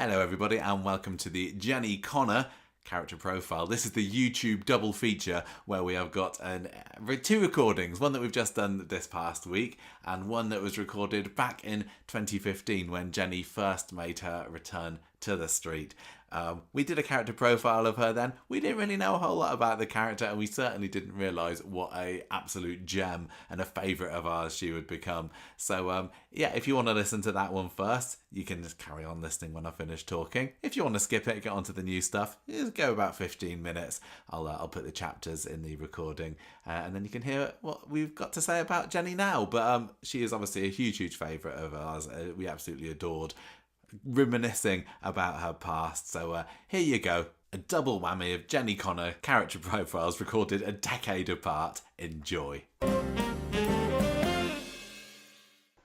Hello everybody and welcome to the Jenny Connor character profile. This is the YouTube double feature where we have got two recordings, one that we've just done this past week and one that was recorded back in 2015 when Jenny first made her return to the street. We did a character profile of her then. We didn't really know a whole lot about the character and we certainly didn't realise what a absolute gem and a favourite of ours she would become. So yeah, if you want to listen to that one first, you can just carry on listening when I finish talking. If you want to skip it, get on to the new stuff, just go about 15 minutes. I'll put the chapters in the recording and then you can hear what we've got to say about Jenny now. But she is obviously a huge favourite of ours. We absolutely adored reminiscing about her past. So here you go, a double whammy of Jenny Connor character profiles recorded a decade apart. Enjoy.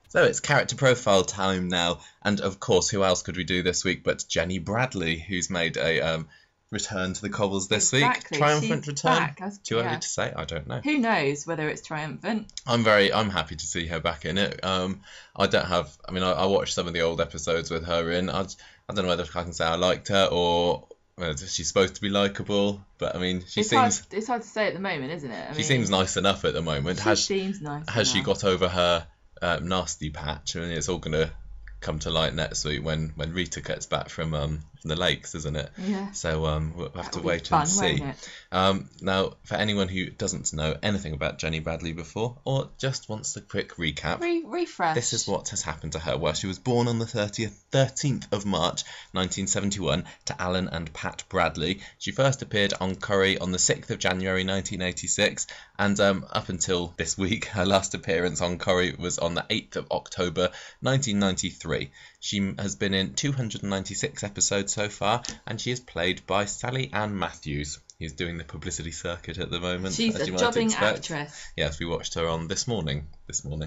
So it's character profile time now, and of course who else could we do this week but Jenny Bradley, who's made a return to the cobbles this week. Triumphant return. Too early to say? I don't know. Who knows whether it's triumphant? I'm happy to see her back in it. I watched some of the old episodes with her in. I don't know whether I can say I liked her or whether she's supposed to be likeable, but I mean it's hard to say at the moment, isn't it? She seems nice enough at the moment. Seems nice. Has she got over her nasty patch? I mean, it's all gonna come to light next week when Rita gets back from the lakes, isn't it? Yeah. So we'll have to wait and see. Now, for anyone who doesn't know anything about Jenny Bradley before, or just wants a quick recap, refresh. This is what has happened to her. Well, she was born on the 13th of March 1971 to Alan and Pat Bradley. She first appeared on Corrie on the 6th of January 1986, and up until this week, her last appearance on Corrie was on the 8th of October 1993. She has been in 296 episodes so far, and she is played by Sally Ann Matthews, who's doing the publicity circuit at the moment. She's a jobbing actress. Yes, we watched her on This Morning.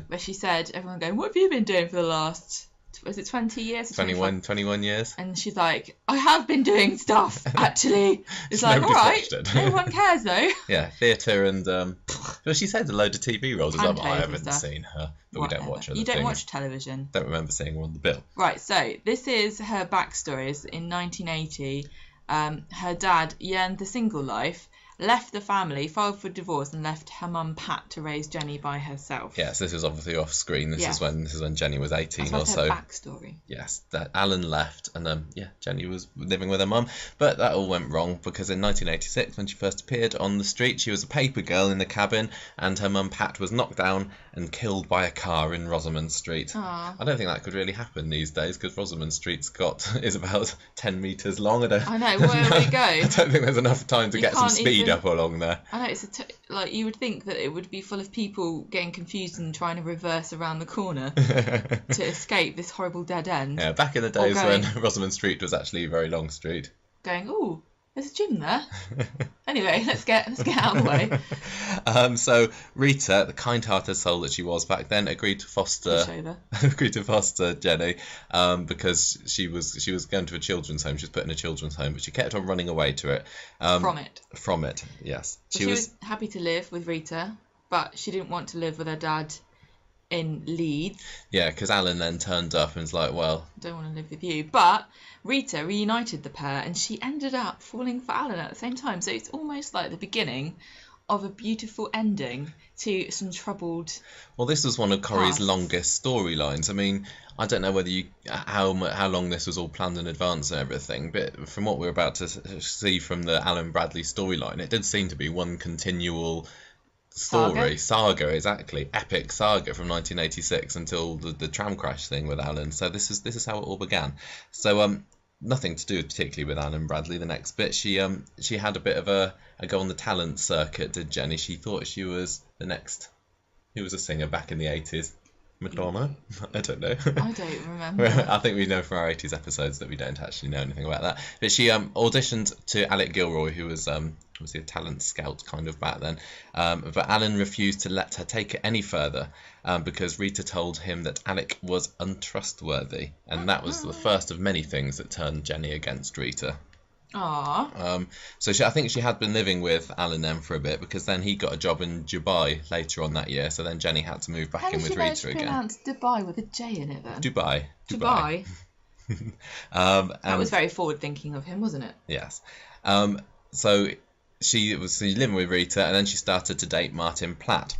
Where she said, everyone going, what have you been doing for the last, was it 20 years? 21 years. And she's like, I have been doing stuff, actually. It's like, all right, no one cares though. Yeah, theatre and, well, she said a load of TV roles as well. I haven't seen her, but we don't watch her. You don't watch television? Don't remember seeing her on the bill. Right, so this is her backstory. In 1980, her dad yearned the single life, left the family, filed for divorce, and left her mum Pat to raise Jenny by herself. Yes, this is obviously off screen. This is when Jenny was 18 or so. Her backstory. Yes, that Alan left, and Jenny was living with her mum, but that all went wrong because in 1986, when she first appeared on the street, she was a paper girl in the cabin, and her mum Pat was knocked down and killed by a car in Rosamond Street. Aww. I don't think that could really happen these days because Rosamond Street's is about 10 metres long. I know, where would it go? I don't think there's enough time to get some speed up along there. I know, like you would think that it would be full of people getting confused and trying to reverse around the corner to escape this horrible dead end. Yeah, back in the days when Rosamond Street was actually a very long street. Going, ooh, there's a gym there. Anyway, let's get out of the way. So Rita, the kind-hearted soul that she was back then, agreed to foster Jenny because she was going to a children's home. She was put in a children's home, but she kept on running away to it. From it, yes. She was happy to live with Rita, but she didn't want to live with her dad in Leeds. Yeah, because Alan then turned up and was like, well, don't want to live with you. But Rita reunited the pair and she ended up falling for Alan at the same time. So it's almost like the beginning of a beautiful ending to some troubled... Well, this was one of Corrie's longest storylines. I mean, I don't know whether how long this was all planned in advance and everything, but from what we're about to see from the Alan Bradley storyline, it did seem to be one continual... saga, exactly, epic saga from 1986 until the tram crash thing with Alan. So this is how it all began. So nothing to do particularly with Alan Bradley. The next bit, she had a bit of a go on the talent circuit, did Jenny? She thought she was the next. Who was a singer back in the 80s? Madonna? I don't know. I don't remember. I think we know from our 80s episodes that we don't actually know anything about that. But she auditioned to Alec Gilroy, who was obviously a talent scout kind of back then. But Alan refused to let her take it any further because Rita told him that Alec was untrustworthy. And that was the first of many things that turned Jenny against Rita. Aww. So I think she had been living with Alan then for a bit because then he got a job in Dubai later on that year. So then Jenny had to move back in with Rita again. How did you pronounce Dubai with a J in it then? Dubai. That was very forward thinking of him, wasn't it? Yes. So she was living with Rita, and then she started to date Martin Platt.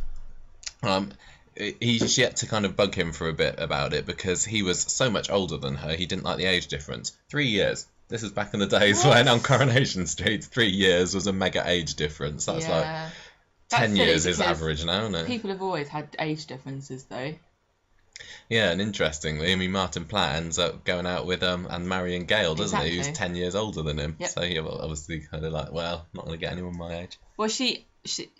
She had to kind of bug him for a bit about it because he was so much older than her. He didn't like the age difference. 3 years. This is back in the days when on Coronation Street, 3 years was a mega age difference. That's like 10 years is average now, isn't it? People have always had age differences, though. Yeah, and interestingly, I mean, Martin Platt ends up going out with and marrying Gail, doesn't he? Who's 10 years older than him. Yep. So he obviously kind of like, well, not going to get anyone my age. Well, she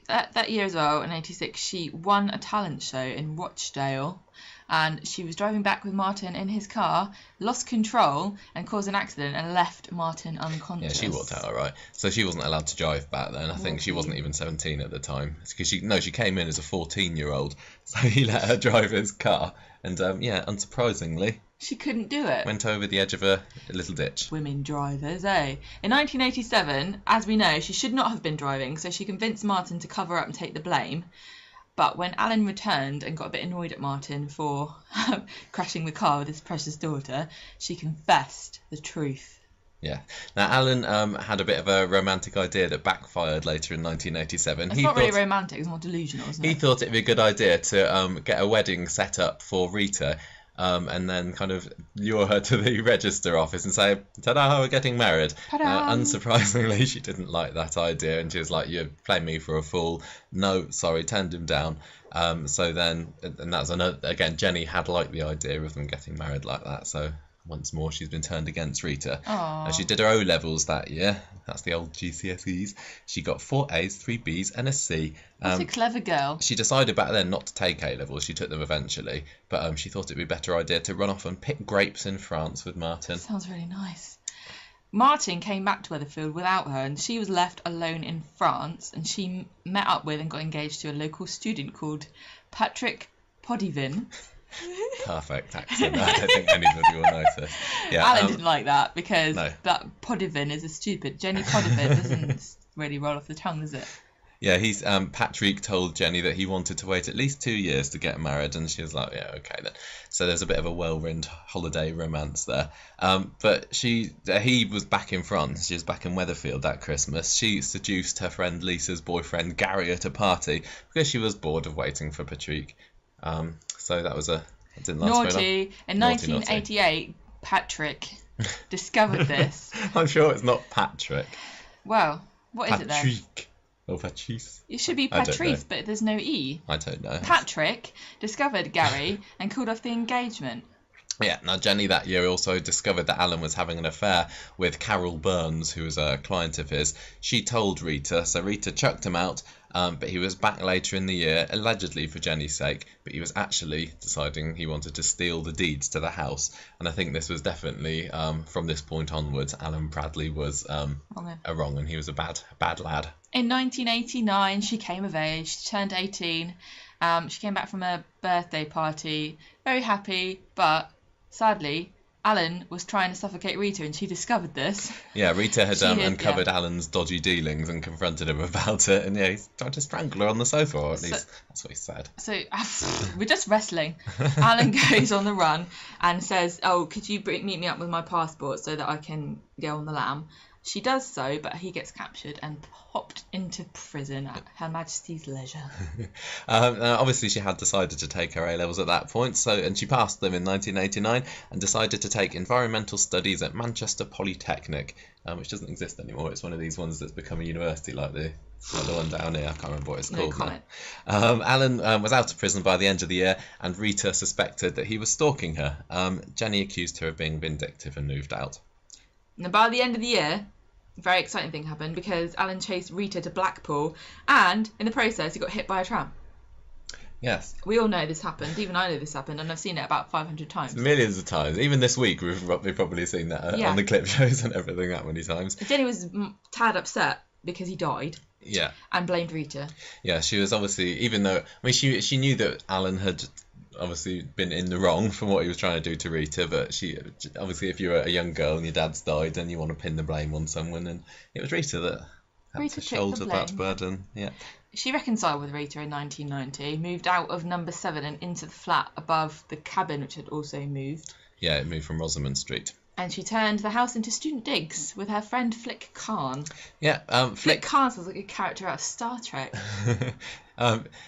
that year as well, in '86, she won a talent show in Rochdale, and she was driving back with Martin in his car, lost control and caused an accident and left Martin unconscious. Yeah, she walked out all right. So she wasn't allowed to drive back then. I think she wasn't even 17 at the time. Because she came in as a 14-year-old, so he let her drive his car, and unsurprisingly, she couldn't do it. Went over the edge of a little ditch. Women drivers, eh? In 1987, as we know, she should not have been driving, so she convinced Martin to cover up and take the blame. But when Alan returned and got a bit annoyed at Martin for crashing the car with his precious daughter, she confessed the truth. Yeah. Now, Alan had a bit of a romantic idea that backfired later in 1987. It's not really romantic, it's more delusional, isn't it? He thought it'd be a good idea to get a wedding set up for Rita, and then kind of lure her to the register office and say, ta-da, we're getting married. Unsurprisingly, she didn't like that idea, and she was like, you're playing me for a fool. No, sorry, turned him down. So then, and that's another, again, Jenny had liked the idea of them getting married like that, so once more she's been turned against Rita. She did her O-levels that year. That's the old GCSEs. She got 4 A's, 3 B's and a C. That's a clever girl. She decided back then not to take A-levels. She took them eventually, but she thought it'd be a better idea to run off and pick grapes in France with Martin. Sounds really nice. Martin came back to Weatherfield without her, and she was left alone in France, and she met up with and got engaged to a local student called Patrick Podivin. Perfect accent. I don't think anybody will notice. Yeah, Alan didn't like that because no. that Podivin is a stupid. Jenny Podivin doesn't really roll off the tongue, does it? Yeah, he's Patrick told Jenny that he wanted to wait at least 2 years to get married, and she was like, yeah, okay then. So there's a bit of a whirlwind holiday romance there. But he was back in France. She was back in Weatherfield that Christmas. She seduced her friend Lisa's boyfriend Gary at a party because she was bored of waiting for Patrick. So that was it didn't last very long. In 1988, Patrick discovered this. I'm sure it's not Patrick. Well, what is it then? Patrick. Or Patrice. It should be Patrice, but there's no E. I don't know. Patrick discovered Gary and called off the engagement. Yeah, now Jenny that year also discovered that Alan was having an affair with Carol Burns, who was a client of his. She told Rita, so Rita chucked him out, but he was back later in the year, allegedly for Jenny's sake, but he was actually deciding he wanted to steal the deeds to the house. And I think this was definitely, from this point onwards, Alan Bradley was wrong, and he was a bad lad. In 1989, she came of age, she turned 18. She came back from a birthday party, very happy, but sadly, Alan was trying to suffocate Rita, and she discovered this. Yeah, Rita had uncovered Alan's dodgy dealings and confronted him about it, and yeah, he tried to strangle her on the sofa, or at least that's what he said. So we're just wrestling. Alan goes on the run and says, "Oh, could you meet me up with my passport so that I can go on the lam?" She does so, but he gets captured and popped into prison at Her Majesty's leisure. Obviously, she had decided to take her A-levels at that point, and she passed them in 1989 and decided to take environmental studies at Manchester Polytechnic, which doesn't exist anymore. It's one of these ones that's become a university, like the one down here. I can't remember what it's called now. Alan was out of prison by the end of the year, and Rita suspected that he was stalking her. Jenny accused her of being vindictive and moved out. Now, by the end of the year, a very exciting thing happened because Alan chased Rita to Blackpool, and in the process, he got hit by a tram. Yes. We all know this happened. Even I know this happened, and I've seen it about 500 times. Millions of times. Even this week, we've probably seen that on the clip shows and everything that many times. Jenny was tad upset because he died. Yeah. And blamed Rita. Yeah, she was obviously, even though, I mean, she knew that Alan had obviously been in the wrong from what he was trying to do to Rita, but she obviously, if you're a young girl and your dad's died, then you want to pin the blame on someone, and it was Rita that had to shoulder that burden. Yeah. She reconciled with Rita in 1990, moved out of number 7 and into the flat above the cabin, which had also moved. Yeah, it moved from Rosamond Street. And she turned the house into student digs with her friend Flick Khan. Yeah, Flick Khan sounds like a character out of Star Trek.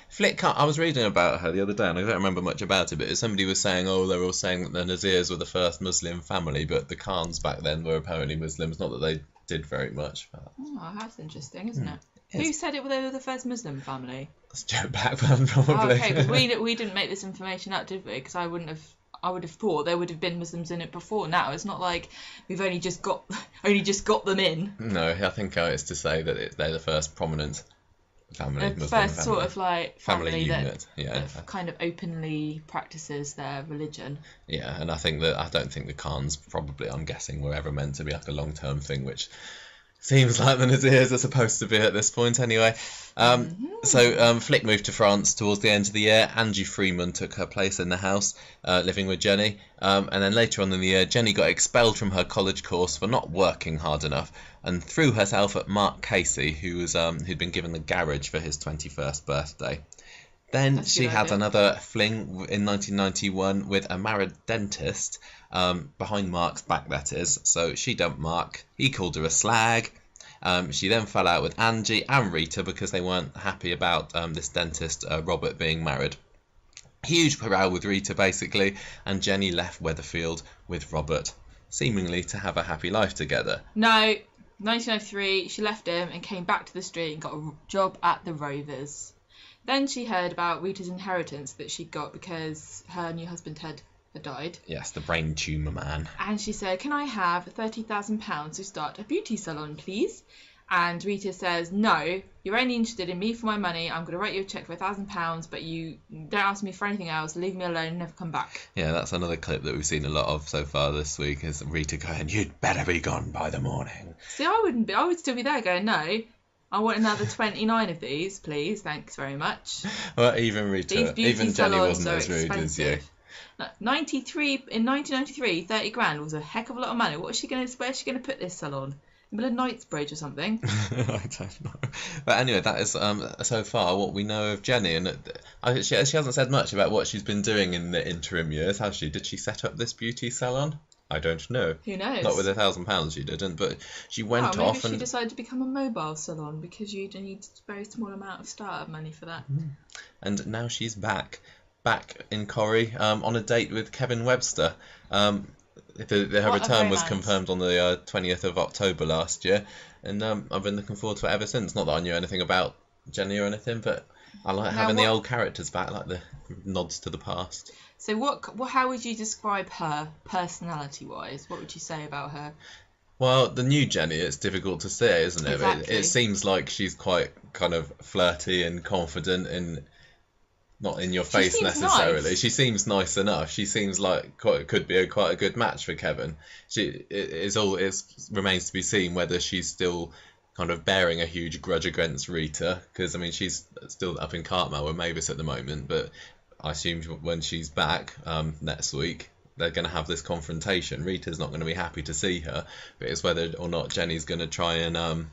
Flick Khan, I was reading about her the other day, and I don't remember much about it, but somebody was saying, they were all saying that the Nazirs were the first Muslim family, but the Khans back then were apparently Muslims, not that they did very much. Oh, that's interesting, isn't it? Yes. Who said they were the first Muslim family? That's Joe Blackburn, probably. Oh, okay, because we didn't make this information up, did we? Because I would have thought there would have been Muslims in it before now. It's not like we've only just got them in. No, I think it's to say that they're the first prominent family. The first family. Sort of like family unit, that kind of openly practices their religion. Yeah, and I don't think the Khans probably, I'm guessing, were ever meant to be like a long-term thing, which seems like the Nazirs are supposed to be at this point anyway. So Flick moved to France towards the end of the year. Angie Freeman took her place in the house, living with Jenny. And then later on in the year, Jenny got expelled from her college course for not working hard enough and threw herself at Mark Casey, who'd been given the garage for his 21st birthday. Then she had another fling in 1991 with a married dentist, behind Mark's back, that is. So she dumped Mark. He called her a slag. She then fell out with Angie and Rita because they weren't happy about this dentist, Robert, being married. Huge row with Rita, basically, and Jenny left Weatherfield with Robert, seemingly to have a happy life together. No, 1993, she left him and came back to the street and got a job at the Rovers. Then she heard about Rita's inheritance that she'd got because her new husband had died. Yes, the brain tumour man. And she said, can I have £30,000 to start a beauty salon, please? And Rita says, no, you're only interested in me for my money. I'm going to write you a cheque for £1,000, but you don't ask me for anything else. Leave me alone and never come back. Yeah, that's another clip that we've seen a lot of so far this week, is Rita going, you'd better be gone by the morning. See, I wouldn't be. I would still be there going, no, I want another 29 of these, please. Thanks very much. Well, even Rita, even Jenny wasn't as rude as you. 1993, 30 grand was a heck of a lot of money. Where's she going to put this salon? In the middle of Knightsbridge or something? I don't know. But anyway, that is so far what we know of Jenny. And she hasn't said much about what she's been doing in the interim years, has she? Did she set up this beauty salon? I don't know. Who knows? Not with £1,000 she didn't, but she went off maybe and... she decided to become a mobile salon because you need a very small amount of startup money for that. And now she's back in Corrie, on a date with Kevin Webster. Her return was confirmed on the 20th of October last year, and I've been looking forward to it ever since. Not that I knew anything about Jenny or anything, but I like having the old characters back, like the nods to the past. So how would you describe her personality-wise? What would you say about her? Well, the new Jenny, it's difficult to say, isn't it? Exactly. It seems like she's quite kind of flirty and confident and not in your face necessarily. Nice. She seems nice enough. She seems like could be quite a good match for Kevin. It remains to be seen whether she's still kind of bearing a huge grudge against Rita, because I mean she's still up in Cartmel with Mavis at the moment, but I assume when she's back next week they're going to have this confrontation. Rita's not going to be happy to see her, but it's whether or not Jenny's going to try and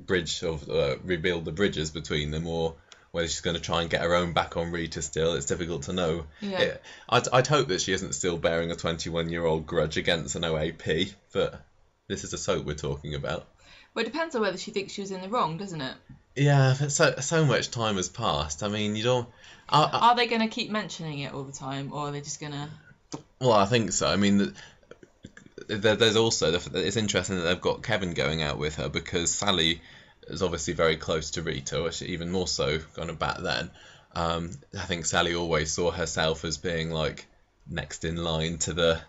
rebuild the bridges between them, or whether she's going to try and get her own back on Rita still. It's difficult to know. Yeah. I'd hope that she isn't still bearing a 21-year-old grudge against an OAP, but this is a soap we're talking about. Well, it depends on whether she thinks she was in the wrong, doesn't it? Yeah, but so much time has passed. I mean, you don't... Are they going to keep mentioning it all the time, or are they just going to... Well, I think so. I mean, there's also... It's interesting that they've got Kevin going out with her, because Sally is obviously very close to Rita, or even more so kind of back then. I think Sally always saw herself as being like next in line to Rita's.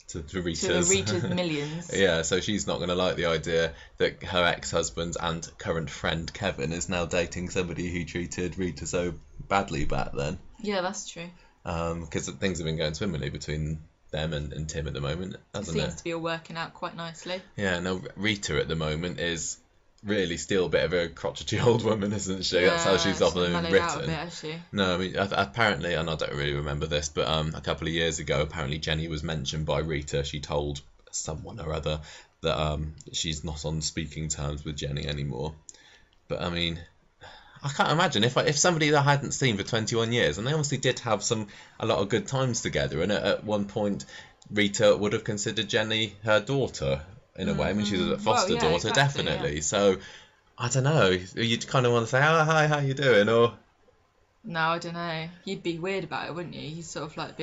To the Rita's millions. Yeah, so she's not going to like the idea that her ex-husband and current friend Kevin is now dating somebody who treated Rita so badly back then. Yeah, that's true. Because things have been going swimmingly between them and Tim at the moment, hasn't it? Seems to be all working out quite nicely. Yeah, no, Rita at the moment is really still a bit of a crotchety old woman, isn't she? That's how she's often written. Out a bit, has she? No, I mean, apparently, and I don't really remember this, but a couple of years ago, apparently Jenny was mentioned by Rita. She told someone or other that she's not on speaking terms with Jenny anymore. But I mean, I can't imagine if somebody that I hadn't seen for 21 years, and they obviously did have a lot of good times together, and at one point Rita would have considered Jenny her daughter in a way. I mean, she's a foster yeah, daughter, exactly, definitely. yeah. So, I don't know. You'd kind of want to say, "Oh, hi, how you doing?" Or No, I don't know. You'd be weird about it, wouldn't you? You'd sort of like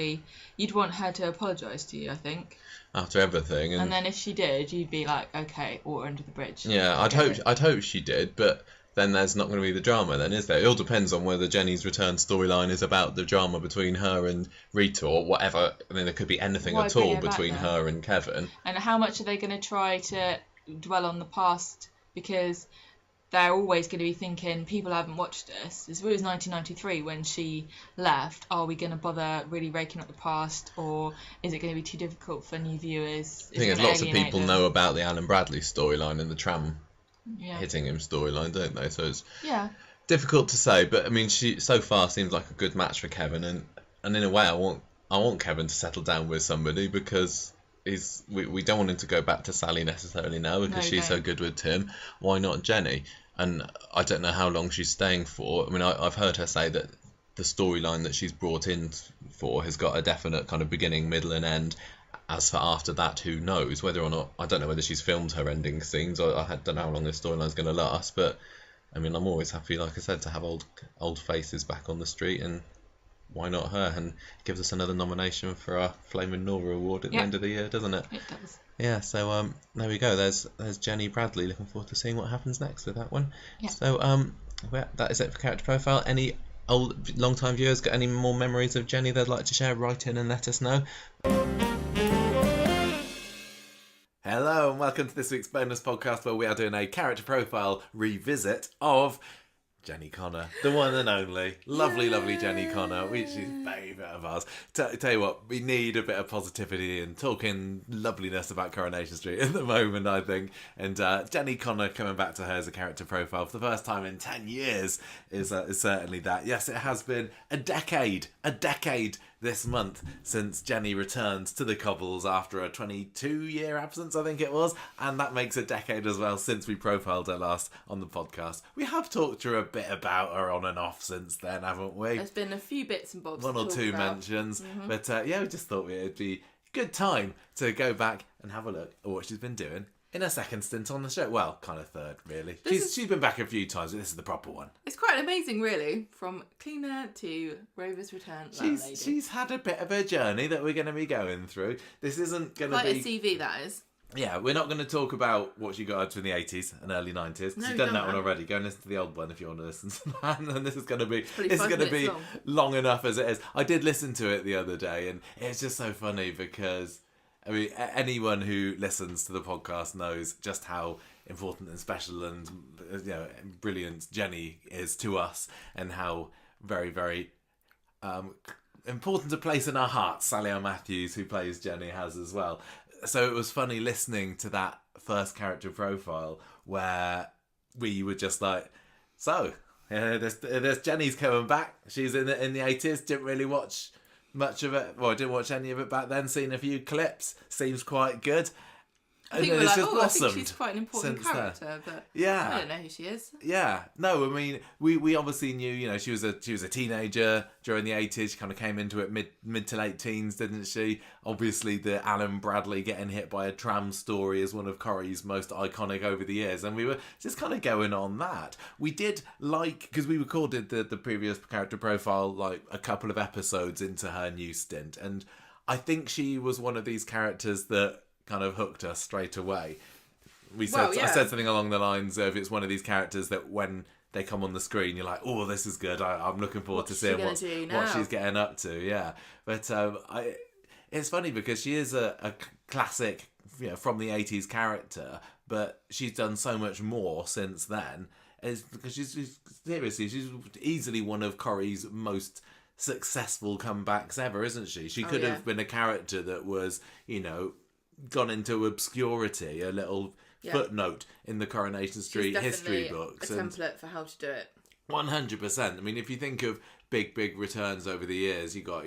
you'd want her to apologise to you, I think. after everything, And then if she did, you'd be like, okay, water under the bridge. yeah, I'd hope she did, but then there's not going to be the drama then, is there? It all depends on whether Jenny's return storyline is about the drama between her and Rita or whatever. I mean, there could be anything Why at bring all her back between then? her and Kevin. And how much are they going to try to dwell on the past? Because they're always going to be thinking, people haven't watched this. It was 1993 when she left. Are we going to bother really raking up the past, or is it going to be too difficult for new viewers? I think there's lots of people know about the Alan Bradley storyline and the tram hitting him storyline, don't they? So it's difficult to say, but I mean, she so far seems like a good match for Kevin, and in a way, I want Kevin to settle down with somebody because we don't want him to go back to Sally necessarily now because she's so good with Tim. Why not Jenny? And I don't know how long she's staying for. I mean, I've heard her say that the storyline that she's brought in for has got a definite kind of beginning, middle, and end. As for after that, who knows? Whether or not, I don't know whether she's filmed her ending scenes. I don't know how long this storyline's going to last. But I mean, I'm always happy, like I said, to have old faces back on the street, and why not her? And it gives us another nomination for our Flaming Nora Award at the end of the year, doesn't it? It does. Yeah, so there we go. There's Jenny Bradley. Looking forward to seeing what happens next with that one. Yeah. So well, that is it for character profile. Any old long-time viewers got any more memories of Jenny they'd like to share? Write in and let us know. Hello and welcome to this week's bonus podcast where we are doing a character profile revisit of Jenny Connor, the one and only. Lovely Jenny Connor, which is favourite of ours. Tell you what, we need a bit of positivity and talking loveliness about Coronation Street at the moment, I think. And Jenny Connor coming back to her as a character profile for the first time in 10 years is certainly that. Yes, it has been a decade this month since Jenny returned to the Cobbles after a 22-year absence, I think it was, and that makes a decade as well since we profiled her last on the podcast. We have talked to her a bit about her on and off since then, haven't we? There's been a few bits and bobs. One or two mentions, but yeah, we just thought it'd be a good time to go back and have a look at what she's been doing in her second stint on the show. Well, kind of third, really. She's been back a few times, but this is the proper one. It's quite amazing, really, from cleaner to Rover's return. She's had a bit of a journey that we're going to be going through. This isn't going to be... Quite a CV, that is. Yeah, we're not going to talk about what she got up to in the 80s and early 90s. No, She's done that one already. Go and listen to the old one if you want to listen to that. And this is going to be long enough as it is. I did listen to it the other day, and it's just so funny because... I mean, anyone who listens to the podcast knows just how important and special and brilliant Jenny is to us, and how very, very important a place in our hearts Sally Ann Matthews, who plays Jenny, has as well. So it was funny listening to that first character profile where we were just like, so there's Jenny's coming back. She's in the 80s. Didn't really watch much of it. Well, I didn't watch any of it back then. Seen a few clips. Seems quite good. I think we're like, I think she's quite an important character, but yeah, I don't know who she is. Yeah, no, I mean, we obviously knew, she was a teenager during the 80s. She kind of came into it mid to late teens, didn't she? Obviously, the Alan Bradley getting hit by a tram story is one of Corrie's most iconic over the years, and we were just kind of going on that. We did because we recorded the previous character profile like a couple of episodes into her new stint, and I think she was one of these characters that kind of hooked us straight away. I said something along the lines of, it's one of these characters that when they come on the screen, you're like, oh, this is good. I'm looking forward to seeing what she's getting up to. Yeah, but it's funny because she is a classic, from the 80s character, but she's done so much more since then. It's because she's easily one of Corrie's most successful comebacks ever, isn't she? She could have been a character that was, gone into obscurity, a little footnote in the Coronation Street history books. A template for how to do it. 100%. I mean, if you think of big returns over the years, you got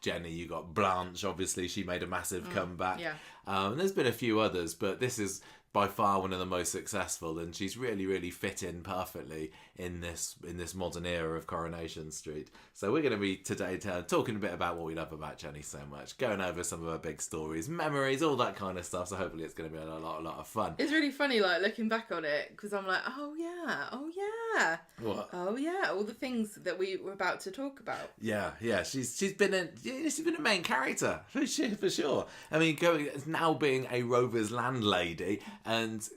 Jenny, you got Blanche. Obviously, she made a massive comeback. Yeah. And there's been a few others, but this is by far one of the most successful, and she's really, really fit in perfectly in this modern era of Coronation Street. So we're going to be today talking a bit about what we love about Jenny so much, going over some of her big stories, memories, all that kind of stuff. So hopefully it's going to be a lot of fun. It's really funny, like, looking back on it, because I'm like, oh yeah. What? Oh yeah, all the things that we were about to talk about. Yeah. She's been a main character for sure. I mean, now being a Rovers landlady, and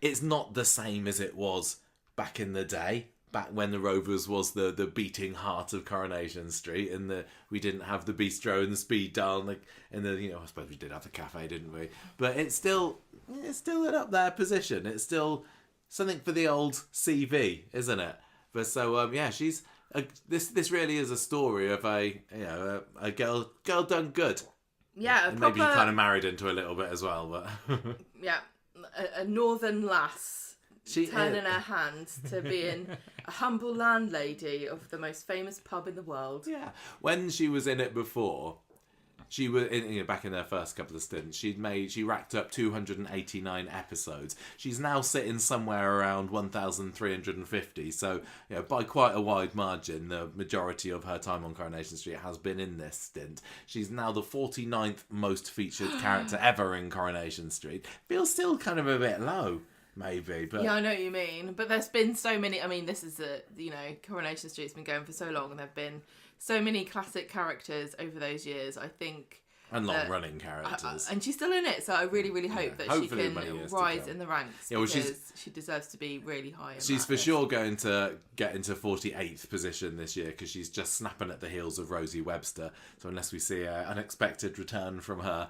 it's not the same as it was back in the day. Back when the Rovers was the beating heart of Coronation Street, and we didn't have the bistro and the speed dial, and I suppose we did have the cafe, didn't we? But it's still an up there position. It's still something for the old CV, isn't it? But so she's this really is a story of a girl done good. Yeah, and maybe kind of married into a little bit as well, but yeah, a northern lass turning her hand to being a humble landlady of the most famous pub in the world. Yeah, when she was in it before, she was back in her first couple of stints. She racked up 289 episodes. She's now sitting somewhere around 1,350. So by quite a wide margin, the majority of her time on Coronation Street has been in this stint. She's now the 49th most featured character ever in Coronation Street. Feels still kind of a bit low. Maybe, but yeah, I know what you mean. But there's been so many. I mean, this is Coronation Street's been going for so long, and there've been so many classic characters over those years. I think, and long-running characters, and she's still in it. So I really, really hope that she can rise in the ranks. Yeah, well, she deserves to be really high. She's for sure going to get into 48th position this year, because she's just snapping at the heels of Rosie Webster. So unless we see an unexpected return from her,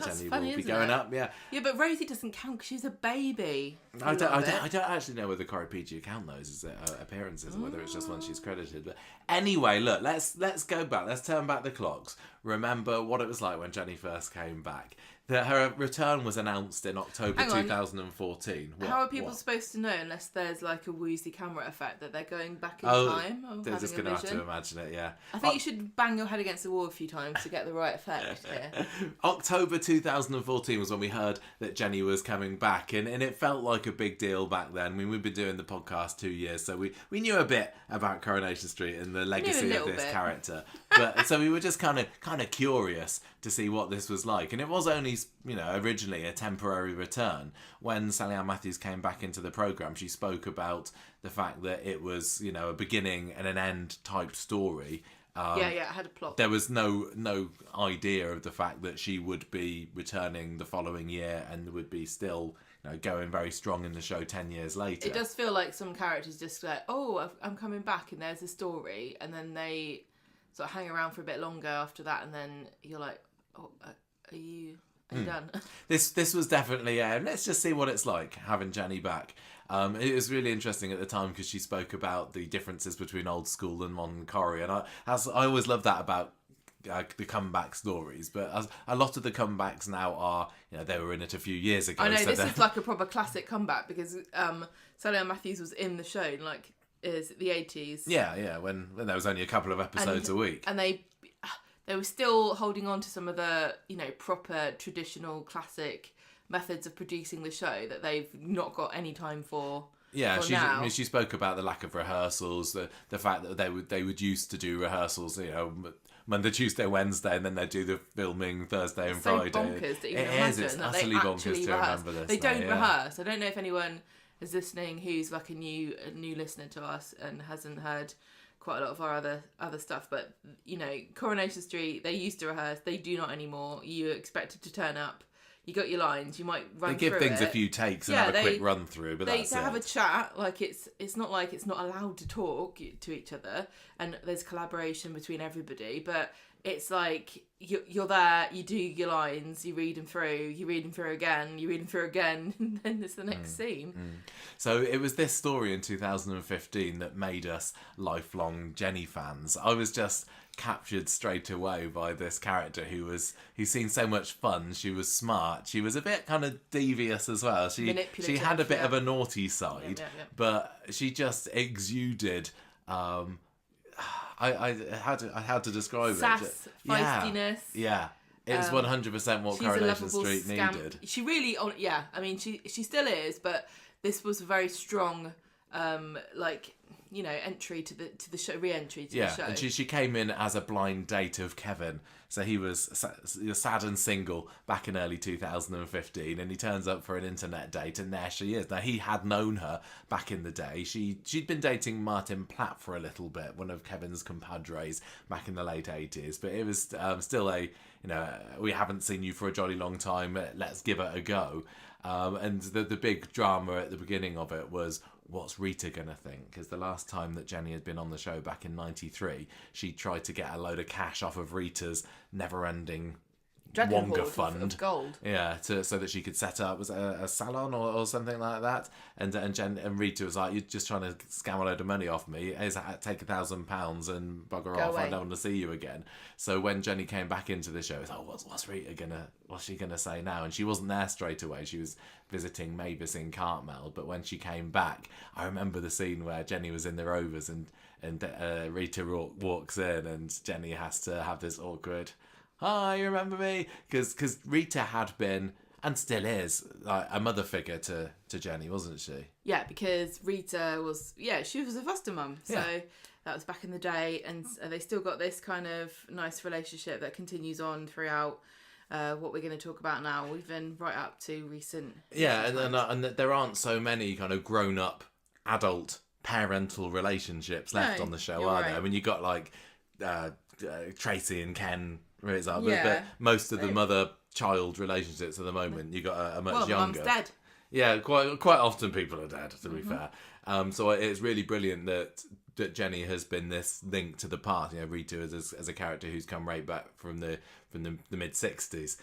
Jenny will be going up. Yeah, but Rosie doesn't count because she's a baby. I don't actually know whether Corey PG count those as appearances, or whether it's just when she's credited. But anyway, look, let's go back. Let's turn back the clocks. Remember what it was like when Jenny first came back. That her return was announced in October 2014. How are people supposed to know unless there's like a woozy camera effect that they're going back in time? They're just going to have to imagine it, yeah. I think you should bang your head against the wall a few times to get the right effect here. October 2014 was when we heard that Jenny was coming back, and it felt like a big deal back then. I mean, we've been doing the podcast 2 years, so we knew a bit about Coronation Street and the legacy of this character. But so we were just kind of curious to see what this was like, and it was only originally a temporary return. When Sally Ann Matthews came back into the programme, she spoke about the fact that it was a beginning and an end type story. It had a plot. There was no idea of the fact that she would be returning the following year and would be still going very strong in the show 10 years later. It does feel like some characters just like, oh, I'm coming back, and there's a story, and then they sort of hang around for a bit longer after that, and then you're like, oh, are you done? This was definitely let's just see what it's like having Jenny back. It was really interesting at the time because she spoke about the differences between old school and modern Corrie, and I always love that about the comeback stories. But a lot of the comebacks now are they were in it a few years ago. I know, so this is like a proper classic comeback because Sally Ann Matthews was in the show is the 80s. Yeah, when there was only a couple of episodes a week, and they were still holding on to some of the, proper traditional classic methods of producing the show that they've not got any time for. Yeah, she spoke about the lack of rehearsals, the fact that they would used to do rehearsals, Monday, Tuesday, Wednesday, and then they do the filming Thursday and Friday. It's so bonkers to even imagine it's that utterly they bonkers actually to rehearse. Remember this. They don't rehearse. I don't know if anyone is listening who's like a new listener to us and hasn't heard quite a lot of our other stuff, but Coronation Street, they used to rehearse. They do not anymore. You're expected to turn up. You got your lines. You might run through it. They give things a few takes and have a quick run through, but that's it. They have a chat. Like it's not like it's not allowed to talk to each other, and there's collaboration between everybody. But it's like you're there. You do your lines. You read them through. You read them through again. You read them through again. And then there's the next scene. So it was this story in 2015 that made us lifelong Jenny fans. I was just captured straight away by this character who's seen so much fun. She was smart. She was a bit kind of devious as well. She had a bit of a naughty side, but she just exuded. I had to describe sass, it. feistiness. Yeah. It's 100% what She's a Coronation lovable Street scamp. needed. She really, yeah. I mean, she still is, but this was a very strong, entry to the show, re-entry to the show. And she came in as a blind date of Kevin. So he was sad and single back in early 2015, and he turns up for an internet date, and there she is. Now, he had known her back in the day. She'd been dating Martin Platt for a little bit, one of Kevin's compadres back in the late 80s, but it was still we haven't seen you for a jolly long time, let's give it a go. And the big drama at the beginning of it was, what's Rita going to think? Because the last time that Jenny had been on the show back in 93, she tried to get a load of cash off of Rita's never-ending Wonga fund of gold. Yeah, so that she could set up a salon or something like that. And Rita was like, "You're just trying to scam a load of money off me. Take £1,000 and bugger off. Away. I don't want to see you again." So when Jenny came back into the show, it's like, what's she gonna say now? And she wasn't there straight away. She was visiting Mavis in Cartmel. But when she came back, I remember the scene where Jenny was in the Rovers and Rita walks in, and Jenny has to have this awkward, "Hi, you remember me?" Because Rita had been, and still is, like a mother figure to Jenny, wasn't she? Yeah, because Rita was, she was a foster mum. So Yeah. that was back in the day, and they still got this kind of nice relationship that continues on throughout what we're going to talk about now, even right up to recent. Yeah, and there aren't so many kind of grown-up, adult, parental relationships left No, on the show, you're are right. there? I mean, you got like Tracy and Ken, but Yeah. most of the mother-child relationships at the moment, you got a much younger. Mum's dead. Yeah, quite often people are dead, to be fair. So it's really brilliant that Jenny has been this link to the past. Rita as a character who's come right back from the mid '60s.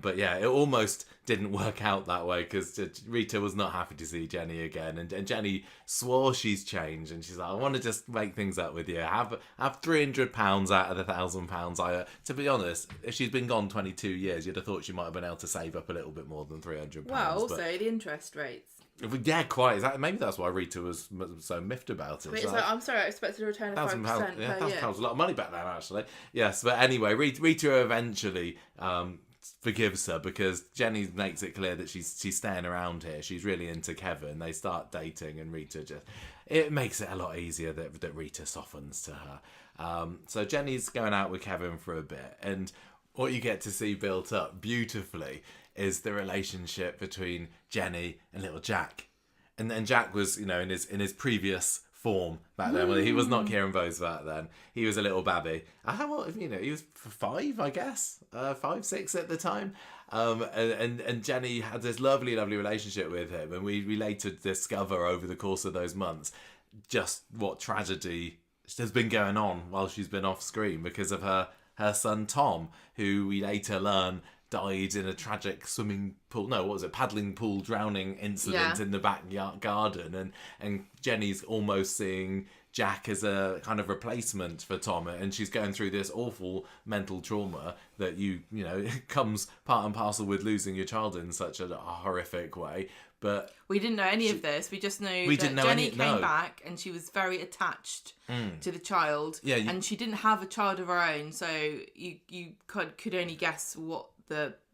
But yeah, it almost didn't work out that way because Rita was not happy to see Jenny again, and Jenny swore she's changed, and she's like, "I want to just make things up with you. Have £300 out of the £1,000." To be honest, if she's been gone 22 years, you'd have thought she might have been able to save up a little bit more than £300. Well, also the interest rates. Yeah, quite. Maybe that's why Rita was so miffed about it. But it's like, I'm sorry, I expected a return of 5% per year. £1,000 was a lot of money back then, actually. Yes, but anyway, Rita eventually forgives her because Jenny makes it clear that she's staying around here. She's really into Kevin. They start dating, and Rita it makes it a lot easier that Rita softens to her. So Jenny's going out with Kevin for a bit, and what you get to see built up beautifully is the relationship between Jenny and little Jack. And then Jack was, in his previous form back then. Well, he was not Kieran Bowes back then. He was a little babby. How old? He was 5, I guess, 5, 6 at the time. And Jenny had this lovely, lovely relationship with him. And we later discover over the course of those months just what tragedy has been going on while she's been off screen because of her son Tom, who we later learn died in a tragic paddling pool drowning incident in the backyard garden, and Jenny's almost seeing Jack as a kind of replacement for Tom, and she's going through this awful mental trauma that comes part and parcel with losing your child in such a horrific way. But we didn't know any of this. We just knew that Jenny came back and she was very attached to the child. Yeah, and she didn't have a child of her own, so you could only guess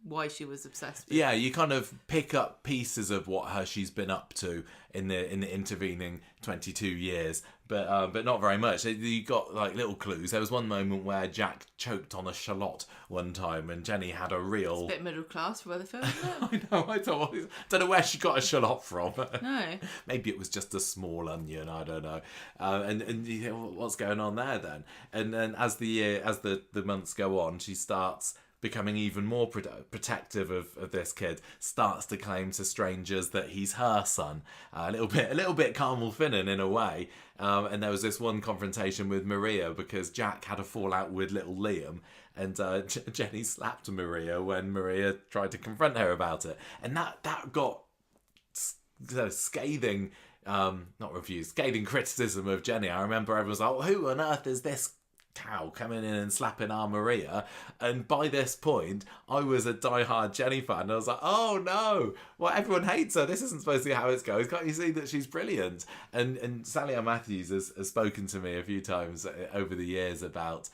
why she was obsessed with. Yeah, you kind of pick up pieces of what she's been up to in the intervening 22 years, but not very much. You got like little clues. There was one moment where Jack choked on a shallot one time, and Jenny had a real. It's a bit middle class for Weatherfield, isn't it? I know. I don't know where she got a shallot from. No. Maybe it was just a small onion. I don't know. And you know, what's going on there then? And then as the months go on, she starts becoming even more protective of this kid, starts to claim to strangers that he's her son. A little bit Carmel Finnan in a way. And there was this one confrontation with Maria because Jack had a fallout with little Liam, and Jenny slapped Maria when Maria tried to confront her about it, and that got scathing criticism of Jenny. I remember everyone was like, well, who on earth is this cow coming in and slapping our Maria? And by this point I was a diehard Jenny fan, and I was like, oh no, well, everyone hates her, this isn't supposed to be how it goes, can't you see that she's brilliant? And Sally Ann Matthews has spoken to me a few times over the years about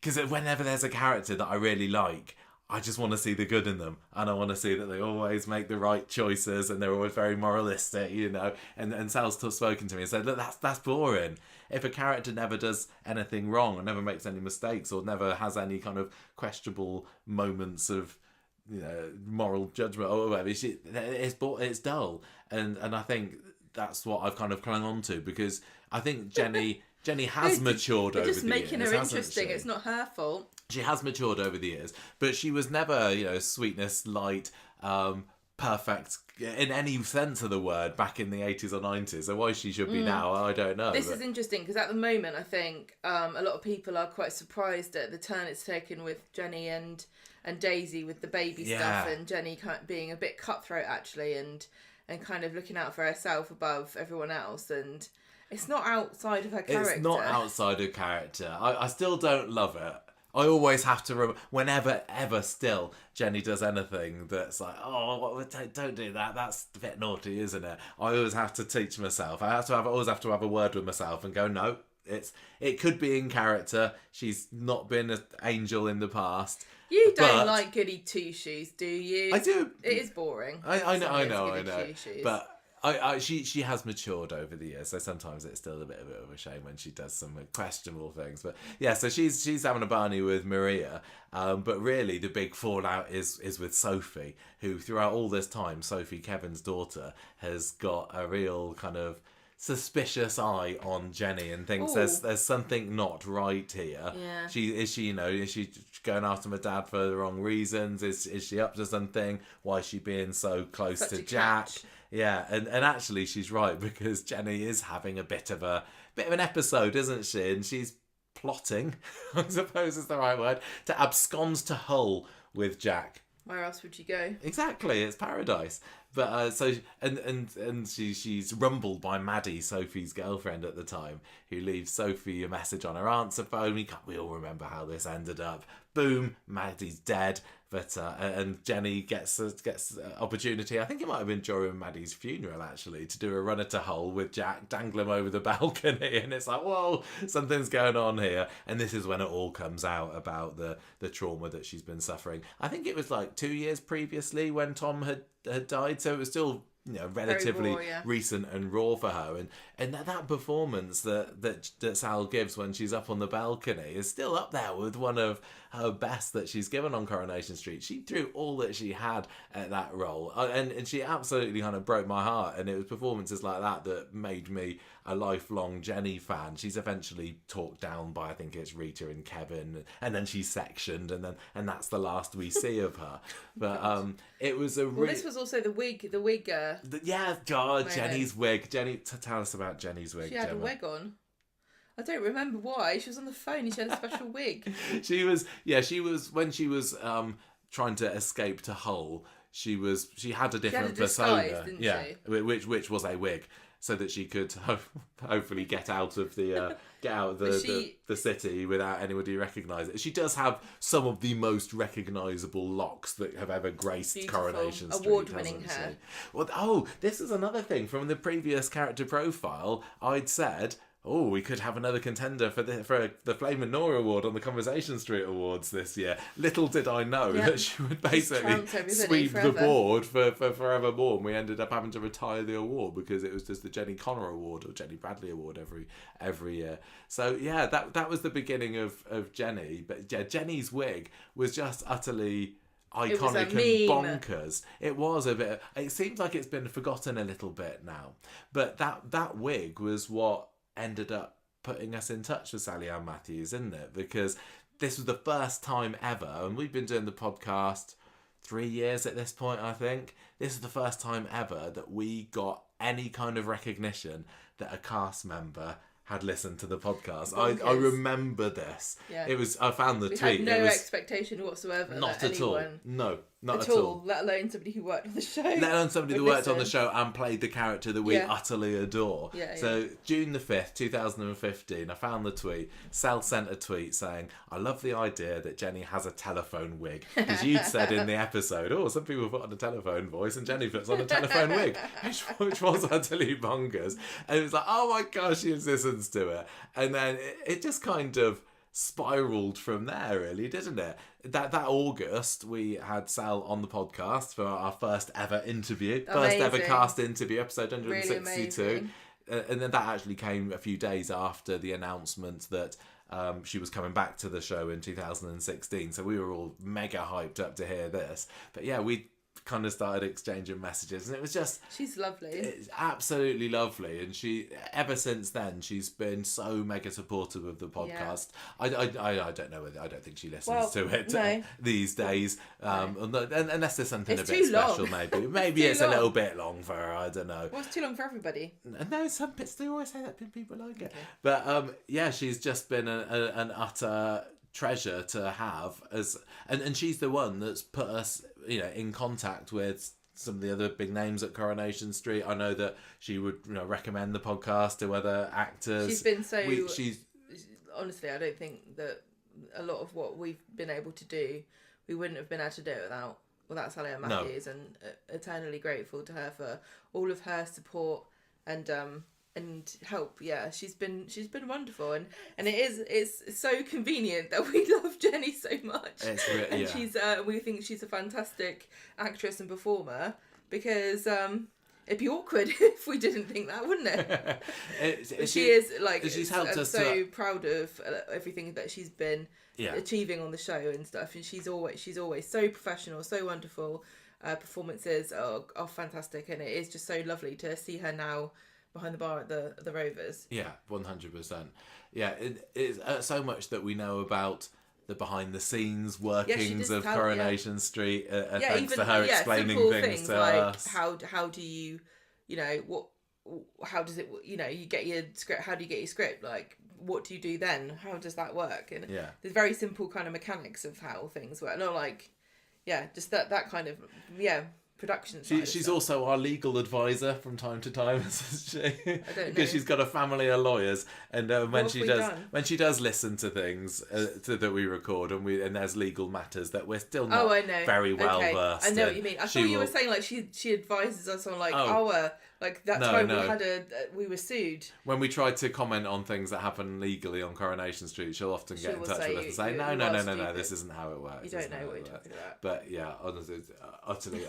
because whenever there's a character that I really like, I just want to see the good in them, and I want to see that they always make the right choices, and they're always very moralistic, you know. And Sal's spoken to me and said, look, that's boring. If a character never does anything wrong, or never makes any mistakes, or never has any kind of questionable moments of, you know, moral judgment or whatever, it's dull. And I think that's what I've kind of clung on to, because I think Jenny has matured over the years. Just making her interesting. It's not her fault. She has matured over the years, but she was never, you know, sweetness, light, perfect in any sense of the word back in the 80s or 90s. So why she should be now, I don't know. This is interesting because at the moment, I think a lot of people are quite surprised at the turn it's taken with Jenny and Daisy with the baby stuff, and Jenny kind of being a bit cutthroat actually, and kind of looking out for herself above everyone else. And it's not outside of her character. It's not outside of character. I still don't love it. I always have to whenever ever still Jenny does anything that's like, oh, don't do that, that's a bit naughty, isn't it? I always have to teach myself. I always have to have a word with myself and go, no, it could be in character. She's not been an angel in the past. You don't like Goody Two Shoes, do you? I do. It is boring. I know. But she has matured over the years, so sometimes it's still a bit of a shame when she does some questionable things. But yeah, so she's having a barney with Maria, but really the big fallout is with Sophie, who throughout all this time, Sophie, Kevin's daughter, has got a real kind of suspicious eye on Jenny and thinks there's something not right here. Yeah. Is she going after my dad for the wrong reasons? Is she up to something? Why is she being so close to Jack? Catch. Yeah, and actually she's right, because Jenny is having a bit of an episode, isn't she? And she's plotting, I suppose is the right word, to abscond to Hull with Jack. Where else would you go? Exactly, it's paradise. But she's rumbled by Maddie, Sophie's girlfriend at the time, who leaves Sophie a message on her answer phone. We all remember how this ended up. Boom, Maddie's dead. But and Jenny gets opportunity. I think it might have been during Maddie's funeral actually, to do a runner to Hull with Jack, dangle him over the balcony, and it's like, whoa, something's going on here. And this is when it all comes out about the trauma that she's been suffering. I think it was like 2 years previously when Tom had died, so it was still, you know, relatively raw, recent and raw for her, and that performance that Sal gives when she's up on the balcony is still up there with one of her best that she's given on Coronation Street. She threw all that she had at that role, and she absolutely kind of broke my heart, and it was performances like that made me a lifelong Jenny fan. She's eventually talked down by, I think it's Rita and Kevin, and then she's sectioned, and that's the last we see of her. But it was this was also the wig. Yeah, God, Jenny's wig. Jenny, tell us about Jenny's wig. She had Gemma. a wig on. I don't remember why. She was on the phone and she had a special wig. She was when she was trying to escape to Hull. She had a different persona. Didn't she? Which was a wig, so that she could hopefully get out of the the city without anybody recognise it. She does have some of the most recognisable locks that have ever graced Coronation Street. Award-winning hair. Well, this is another thing from the previous character profile. I'd said, we could have another contender for the Flame and Nora Award on the Conversation Street Awards this year. Little did I know that she would basically sweep the board for forevermore, and we ended up having to retire the award because it was just the Jenny Connor Award or Jenny Bradley Award every year. So yeah, that was the beginning of Jenny. But yeah, Jenny's wig was just utterly iconic and bonkers. It was a bit. It seems like it's been forgotten a little bit now, but that wig was what ended up putting us in touch with Sally Ann Matthews, isn't it? Because this was the first time ever, and we've been doing the podcast 3 years at this point, I think. This is the first time ever that we got any kind of recognition that a cast member had listened to the podcast. I remember this. Yeah. I found the tweet. We had no expectation whatsoever. Not at all. No, not at all. Let alone somebody who worked on the show. Let alone somebody who worked on the show and played the character that we utterly adore. Yeah, so June the 5th, 2015, I found the tweet. Sal sent a tweet saying, I love the idea that Jenny has a telephone wig. Because you'd said in the episode, some people put on a telephone voice and Jenny puts on a telephone wig, which was utterly bonkers. And it was like, oh my gosh, she listens to it. And then it just kind of spiraled from there, really, didn't it? That August, we had Sal on the podcast for our first ever interview, first ever Amazing. cast interview, episode Really 162. amazing. And then that actually came a few days after the announcement that she was coming back to the show in 2016. So we were all mega hyped up to hear this. But yeah, we kind of started exchanging messages, and it was just, She's lovely. it's absolutely lovely. And she, ever since then, she's been so mega supportive of the podcast. I don't know whether, I don't think she listens to it no. these days, unless there's something It's a bit too long. special. Maybe too it's a little long. bit long for her. I don't know. Well, it's too long for everybody. No, some bits do always say that people like it. But yeah, she's just been an utter treasure to have, and she's the one that's put us, in contact with some of the other big names at Coronation Street. I know that she would, recommend the podcast to other actors. She's been so. She's Honestly, I don't think that a lot of what we've been able to do, we wouldn't have been able to do it without Sally Ann Matthews, and eternally grateful to her for all of her support and help. Yeah, she's been wonderful, and it's so convenient that we love Jenny so much, and she's we think she's a fantastic actress and performer, because it'd be awkward if we didn't think that, wouldn't it? She is like, she's helped I'm us so proud of everything that she's been Yeah. achieving on the show and stuff, and she's always so professional, so wonderful. Performances are fantastic, and it is just so lovely to see her now behind the bar at the Rovers. Yeah, 100%. Yeah, it's so much that we know about the behind the scenes workings of Coronation Street, thanks to her explaining simple things to like us. How do you, how does it, you get your script, how do you get your script, like what do you do then, how does that work? And there's very simple kind of mechanics of how things work, not like just that kind of production side. She's also our legal advisor from time to time, isn't she? I don't know. Because she's got a family of lawyers, and when have she does listen to things that we record, and there's legal matters that we're still not very well versed. I know in, what you mean. I thought you were saying like she advises us on like that No, time no. we had we were sued. When we try to comment on things that happen legally on Coronation Street, she'll often get in touch with us and say, no, this isn't how it works. You don't know what you're talking about. But yeah, honestly, it's utterly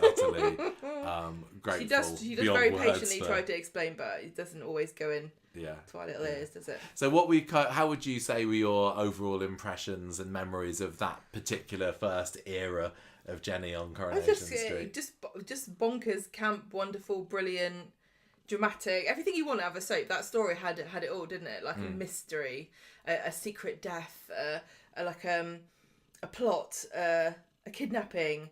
grateful. She does beyond very words patiently for- try to explain, but it doesn't always go in Yeah. to our little ears, does it? So how would you say were your overall impressions and memories of that particular first era of Jenny on Coronation Street? Just bonkers, camp, wonderful, brilliant, dramatic, everything you want out of a soap. That story had it all, didn't it? Like a mystery, a secret death, a plot, a kidnapping.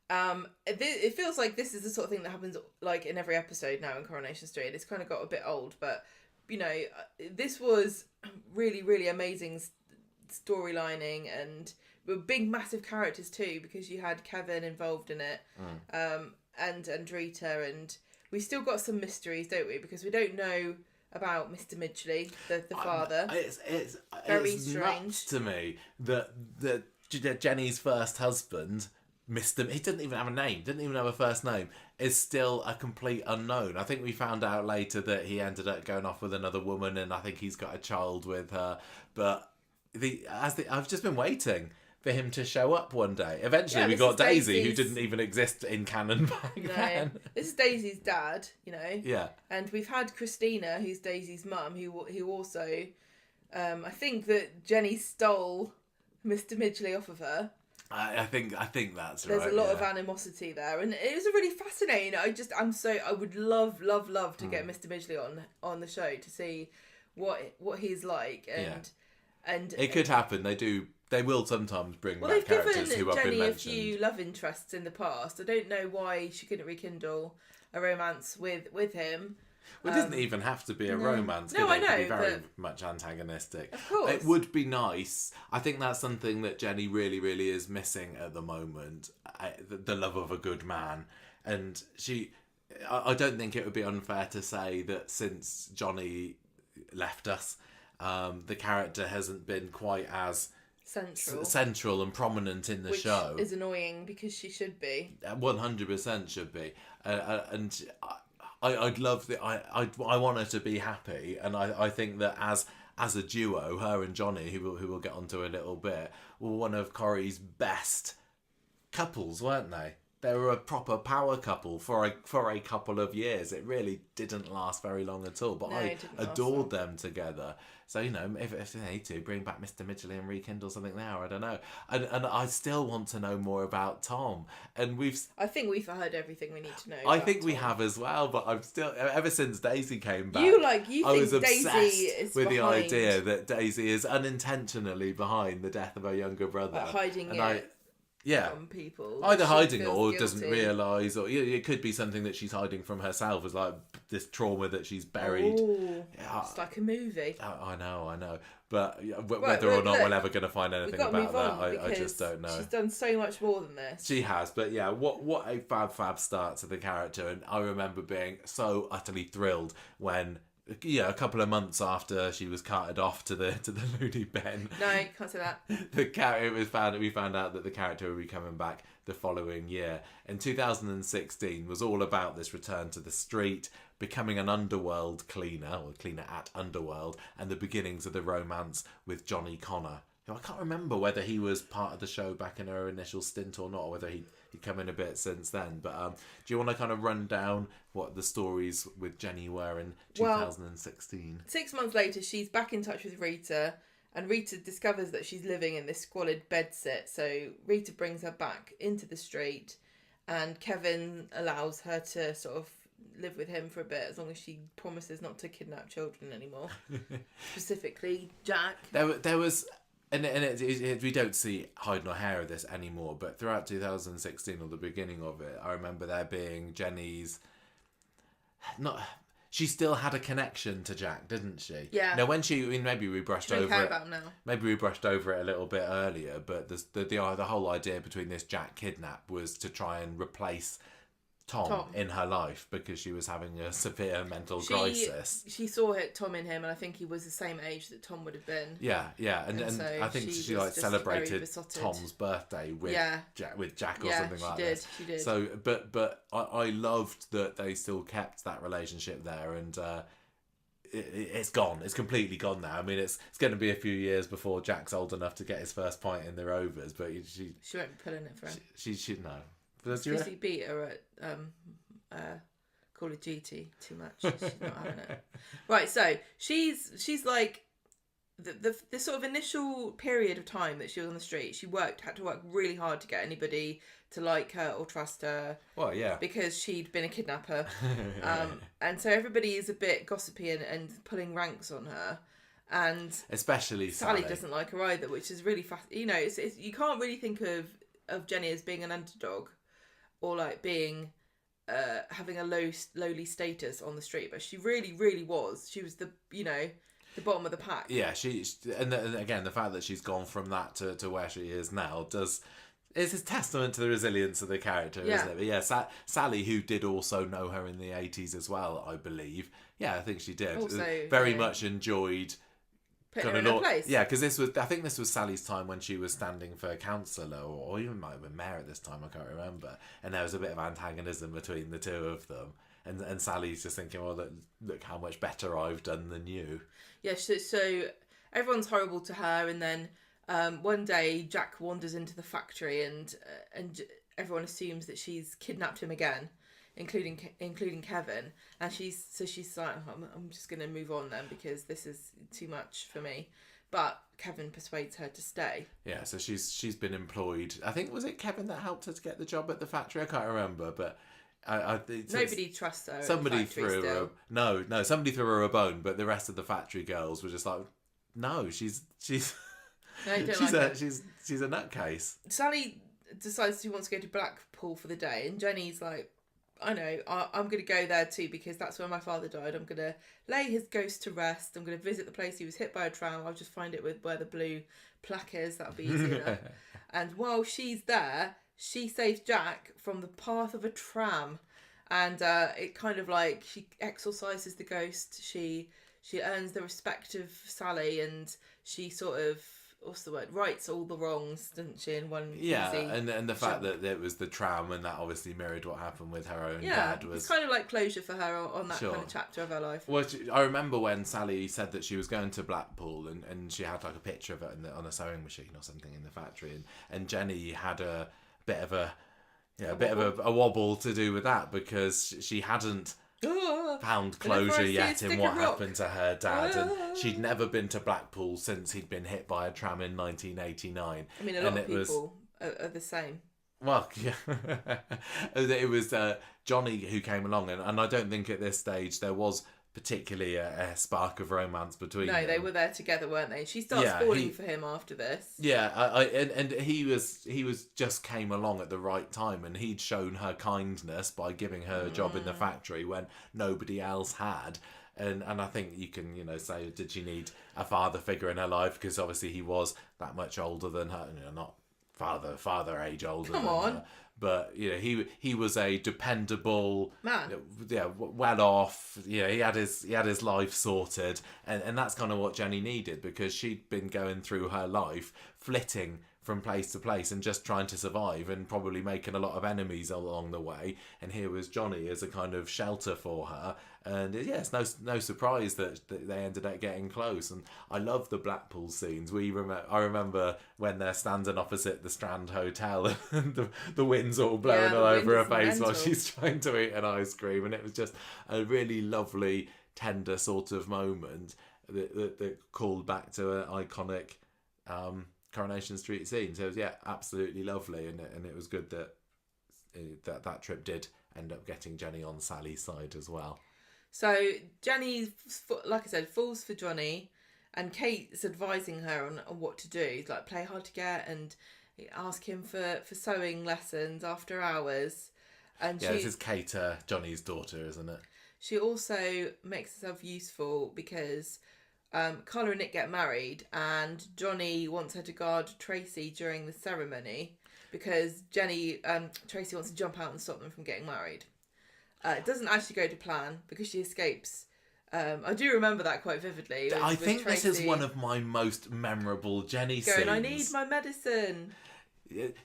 It feels like this is the sort of thing that happens like in every episode now in Coronation Street. It's kind of got a bit old, but this was really, really amazing storylining, and with big massive characters too, because you had Kevin involved in it, and Rita, and we still got some mysteries, don't we? Because we don't know about Mr. Midgley, the father. It's Very nuts strange to me that Jenny's first husband, Mr. He didn't even have a name, didn't even have a first name, is still a complete unknown. I think we found out later that he ended up going off with another woman, and I think he's got a child with her. But I've just been waiting for him to show up one day. Eventually, we got Daisy, who didn't even exist in canon back then. This is Daisy's dad, Yeah. And we've had Christina, who's Daisy's mum, who also, I think that Jenny stole Mr. Midgley off of her. I think that's There's right. a lot of animosity there, and it was really fascinating. I would love to get Mr. Midgley on the show to see what he's like, and it could happen. They will sometimes bring back they've characters given who have been Jenny a mentioned. few love interests in the past. I don't know why she couldn't rekindle a romance with him. Well, it doesn't even have to be a romance. No, could I it? It could be know, very but- much antagonistic. Of course. It would be nice. I think that's something that Jenny really, really is missing at the moment. The love of a good man. And I don't think it would be unfair to say that since Johnny left us, the character hasn't been quite as central and prominent in the show. Which is annoying, because she should be. 100% should be. And I'd love I want her to be happy, and I think that as as a duo, her and Johnny, who we'll get onto a little bit, were one of Corrie's best couples, weren't they? They were a proper power couple for a couple of years. It really didn't last very long at all, but No, I it didn't last adored long. them together. So, if they need to, bring back Mr. Midgley and rekindle something there, I don't know. And I still want to know more about Tom. And I think we've heard everything we need to know. I about think we Tom. have as well, but I'm still, ever since Daisy came back, You I think was Daisy obsessed is with the behind, idea that Daisy is unintentionally behind the death of her younger brother. like hiding and it yeah. from people. Either She hiding feels or guilty. doesn't realise, or it could be something that she's hiding from herself, as like this trauma that she's buried. Ooh, Yeah. it's like a movie. I know, but whether Right, or not look, we're ever going to find anything We've got to about move on that, I because just don't know. she's done so much more than this. She has, but yeah, what a fab start to the character, and I remember being so utterly thrilled when, a couple of months after she was carted off to the loony bin, No, can't say that. we found out that the character would be coming back the following year. And 2016 was all about this return to the street, becoming an underworld cleaner, or cleaner at Underworld, and the beginnings of the romance with Johnny Connor. I can't remember whether he was part of the show back in her initial stint or not, or whether he'd come in a bit since then. But do you want to kind of run down what the stories with Jenny were in 2016? 6 months later, she's back in touch with Rita, and Rita discovers that she's living in this squalid bedsit. So Rita brings her back into the street, and Kevin allows her to sort of live with him for a bit, as long as she promises not to kidnap children anymore. Specifically, Jack. There was... And we don't see hide nor hair of this anymore, but throughout 2016, or the beginning of it, I remember there being Jenny's... She still had a connection to Jack, didn't she? Yeah. Now, when maybe we brushed She don't over care it. about him now. Maybe we brushed over it a little bit earlier, but the whole idea between this Jack kidnap was to try and replace Tom in her life, because she was having a severe mental crisis. She saw Tom in him, and I think he was the same age that Tom would have been. Yeah, and so I think she was like just celebrated very besotted. Tom's birthday with Jack or something like she this. She did. So, but I loved that they still kept that relationship there, and it's gone. It's completely gone now. I mean, it's going to be a few years before Jack's old enough to get his first pint in the Rovers, but she won't be pulling it for him. She should know. Because he beat her at Call of Duty too much. She's not having it. Right, so she's like the sort of initial period of time that she was on the street. She had to work really hard to get anybody to like her or trust her. Well, yeah, because she'd been a kidnapper, and so everybody is a bit gossipy and pulling ranks on her. And especially Sally doesn't like her either, which is really fast. It's you can't really think of Jenny as being an underdog, or like being having a lowly status on the street, but she really was. She was the bottom of the pack. Yeah, and again, the fact that she's gone from that to where she is now is a testament to the resilience of the character, isn't it? But yeah, Sally, who did also know her in the 80s as well, I believe. Yeah, I think she did. Also, very much enjoyed putting her in her place. Yeah, because I think this was Sally's time when she was standing for councillor, or even might have been mayor at this time, I can't remember. And there was a bit of antagonism between the two of them. And Sally's just thinking, well, look how much better I've done than you. Yeah, so everyone's horrible to her, and then one day Jack wanders into the factory, and everyone assumes that she's kidnapped him again, including Kevin, and she's like, I'm just gonna move on then, because this is too much for me. But Kevin persuades her to stay. Yeah, so she's been employed. I think, was it Kevin that helped her to get the job at the factory? I can't remember, but nobody trusts her. Somebody threw her. Somebody threw her a bone, but the rest of the factory girls were just like, no, she's no, don't she's like a she's a nutcase. Sally decides she wants to go to Blackpool for the day, and Jenny's like, I know, I'm going to go there too, because that's where my father died. I'm going to lay his ghost to rest. I'm going to visit the place he was hit by a tram. I'll just find it with where the blue plaque is. That'll be easy enough. And while she's there, she saves Jack from the path of a tram. And it kind of like, she exorcises the ghost. She earns the respect of Sally, and she sort of what's the word? Rights all the wrongs, doesn't she? In one Yeah, easy and the fact jump. that it was the tram, and that obviously mirrored what happened with her own Yeah, dad. Was it's kind of like closure for her on that Sure. kind of chapter of her life. Well, I remember when Sally said that she was going to Blackpool, and she had like a picture of it on a sewing machine or something in the factory, and Jenny had a bit of a a wobble to do with that, because she hadn't found Whenever I closure see a yet stick in of what rock. happened to her dad, and she'd never been to Blackpool since he'd been hit by a tram in 1989. I mean, a lot of people are the same. Well, yeah, it was Johnny who came along, and I don't think at this stage there was particularly a spark of romance between them. No, they were there together, weren't they? She starts Yeah, falling for him after this. Yeah, and he was just came along at the right time, and he'd shown her kindness by giving her a job in the factory when nobody else had. And I think you can, say, did she need a father figure in her life? Because obviously he was that much older than her, not father age older. Come than on. her. But he was a dependable Man. Well off. He had his life sorted, and that's kind of what Jenny needed, because she'd been going through her life flitting from place to place and just trying to survive, and probably making a lot of enemies along the way. And here was Johnny as a kind of shelter for her. And it's no surprise that they ended up getting close. And I love the Blackpool scenes. I remember when they're standing opposite the Strand Hotel, and the wind's all blowing Yeah, all the over her wind is face while mental. she's trying to eat an ice cream. And it was just a really lovely, tender sort of moment that called back to an iconic Coronation Street scene. So absolutely lovely, and it was good that trip did end up getting Jenny on Sally's side as well. So Jenny, like I said, falls for Johnny, and Kate's advising her on what to do, like play hard to get and ask him for sewing lessons after hours. And This is Kate, Johnny's daughter, isn't it? she also makes herself useful because Carla and Nick get married, and Johnny wants her to guard Tracy during the ceremony because Tracy wants to jump out and stop them from getting married. It doesn't actually go to plan because she escapes. I do remember that quite vividly. I think Tracy this is one of my most memorable Jenny going, scenes. I need my medicine.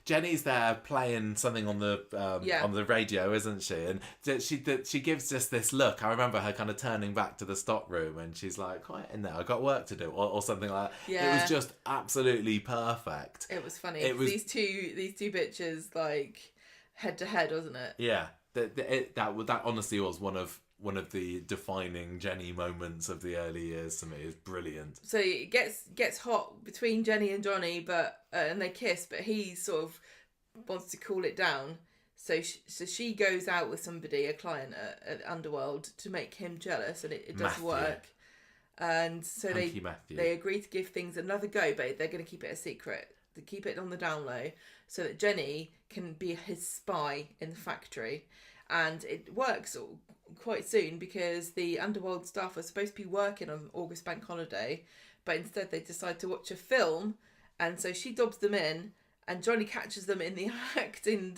Jenny's there playing something on the radio, isn't she? And she gives just this look. I remember her kind of turning back to the stock room, and she's like, "Quiet in there, I've got work to do," or something like that. Yeah. It was just absolutely perfect. It was funny. It was these two bitches like head to head, wasn't it? Yeah, that honestly was one of the defining Jenny moments of the early years to me. It's brilliant. So it gets hot between Jenny and Johnny, and they kiss, but he sort of wants to cool it down. So she goes out with somebody, a client at Underworld, to make him jealous, and it does Matthew. work. And so Hanky Matthew. they agree to give things another go, but they're going to keep it a secret. They keep it on the down low so that Jenny can be his spy in the factory. And it works quite soon because the Underworld staff are supposed to be working on August Bank Holiday, but instead they decide to watch a film, and so she dobs them in, and Johnny catches them in the act and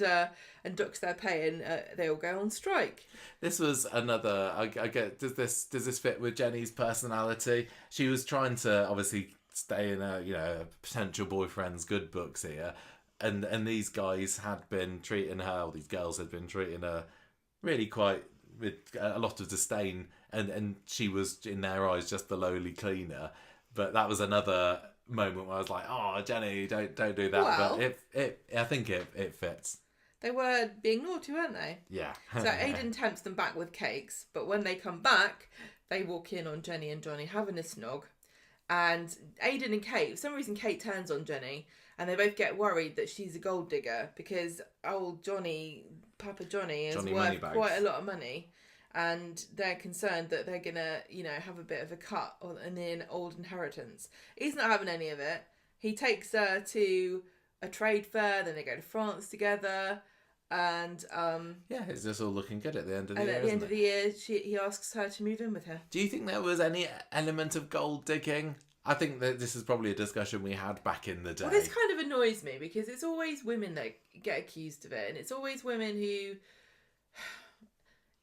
ducks their pay, and they all go on strike. This was another. I get. Does this fit with Jenny's personality? She was trying to obviously stay in a potential boyfriend's good books here, and these guys had been treating her, or these girls had been treating her really quite with a lot of disdain, and she was in their eyes just the lowly cleaner. But that was another moment where I was like, "Oh, Jenny, don't do that." Well, but I think it fits. They were being naughty, weren't they? Yeah. So Aidan tempts them back with cakes, but when they come back, they walk in on Jenny and Johnny having a snog. And Aidan and Kate, for some reason Kate turns on Jenny, and they both get worried that she's a gold digger because old Johnny, Papa Johnny, is Johnny worth Moneybags. quite a lot of money. And they're concerned that they're going to, have a bit of a cut in the old inheritance. He's not having any of it. He takes her to a trade fair, then they go to France together. And It's just all looking good at the end of the and year. at the end isn't of the year, he asks her to move in with her. Do you think there was any element of gold digging? I think that this is probably a discussion we had back in the day. Well, this kind of annoys me because it's always women that get accused of it, and it's always women who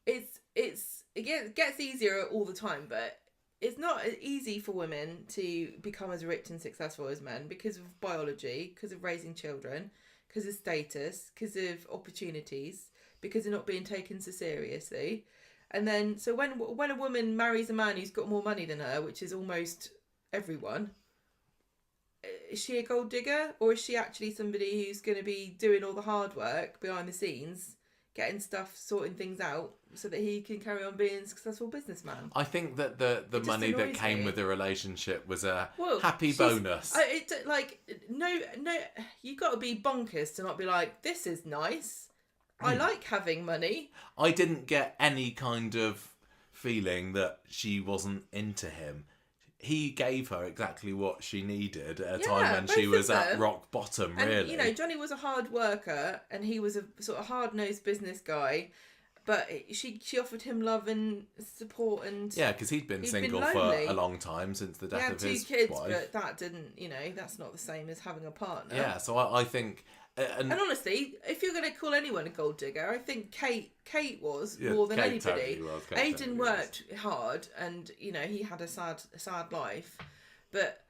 it gets easier all the time, but it's not easy for women to become as rich and successful as men because of biology, because of raising children, because of status, because of opportunities, because of not being taken so seriously. And then, so when a woman marries a man who's got more money than her, which is almost everyone, is she a gold digger, or is she actually somebody who's going to be doing all the hard work behind the scenes, getting stuff, sorting things out, so that he can carry on being a successful businessman? I think that the money that came with the relationship was a happy bonus. No, you got to be bonkers to not be like, this is nice. I like having money. I didn't get any kind of feeling that she wasn't into him. He gave her exactly what she needed at a time when she was at rock bottom, really. And, Johnny was a hard worker, and he was a sort of hard-nosed business guy, but she offered him love and support, and yeah, because he'd been single for a long time since the death of his wife. He had 2 kids, but that didn't, that's not the same as having a partner. Yeah, so I think... And honestly, if you're going to call anyone a gold digger, I think Kate was more than anybody. Aidan worked hard, and he had a sad life, but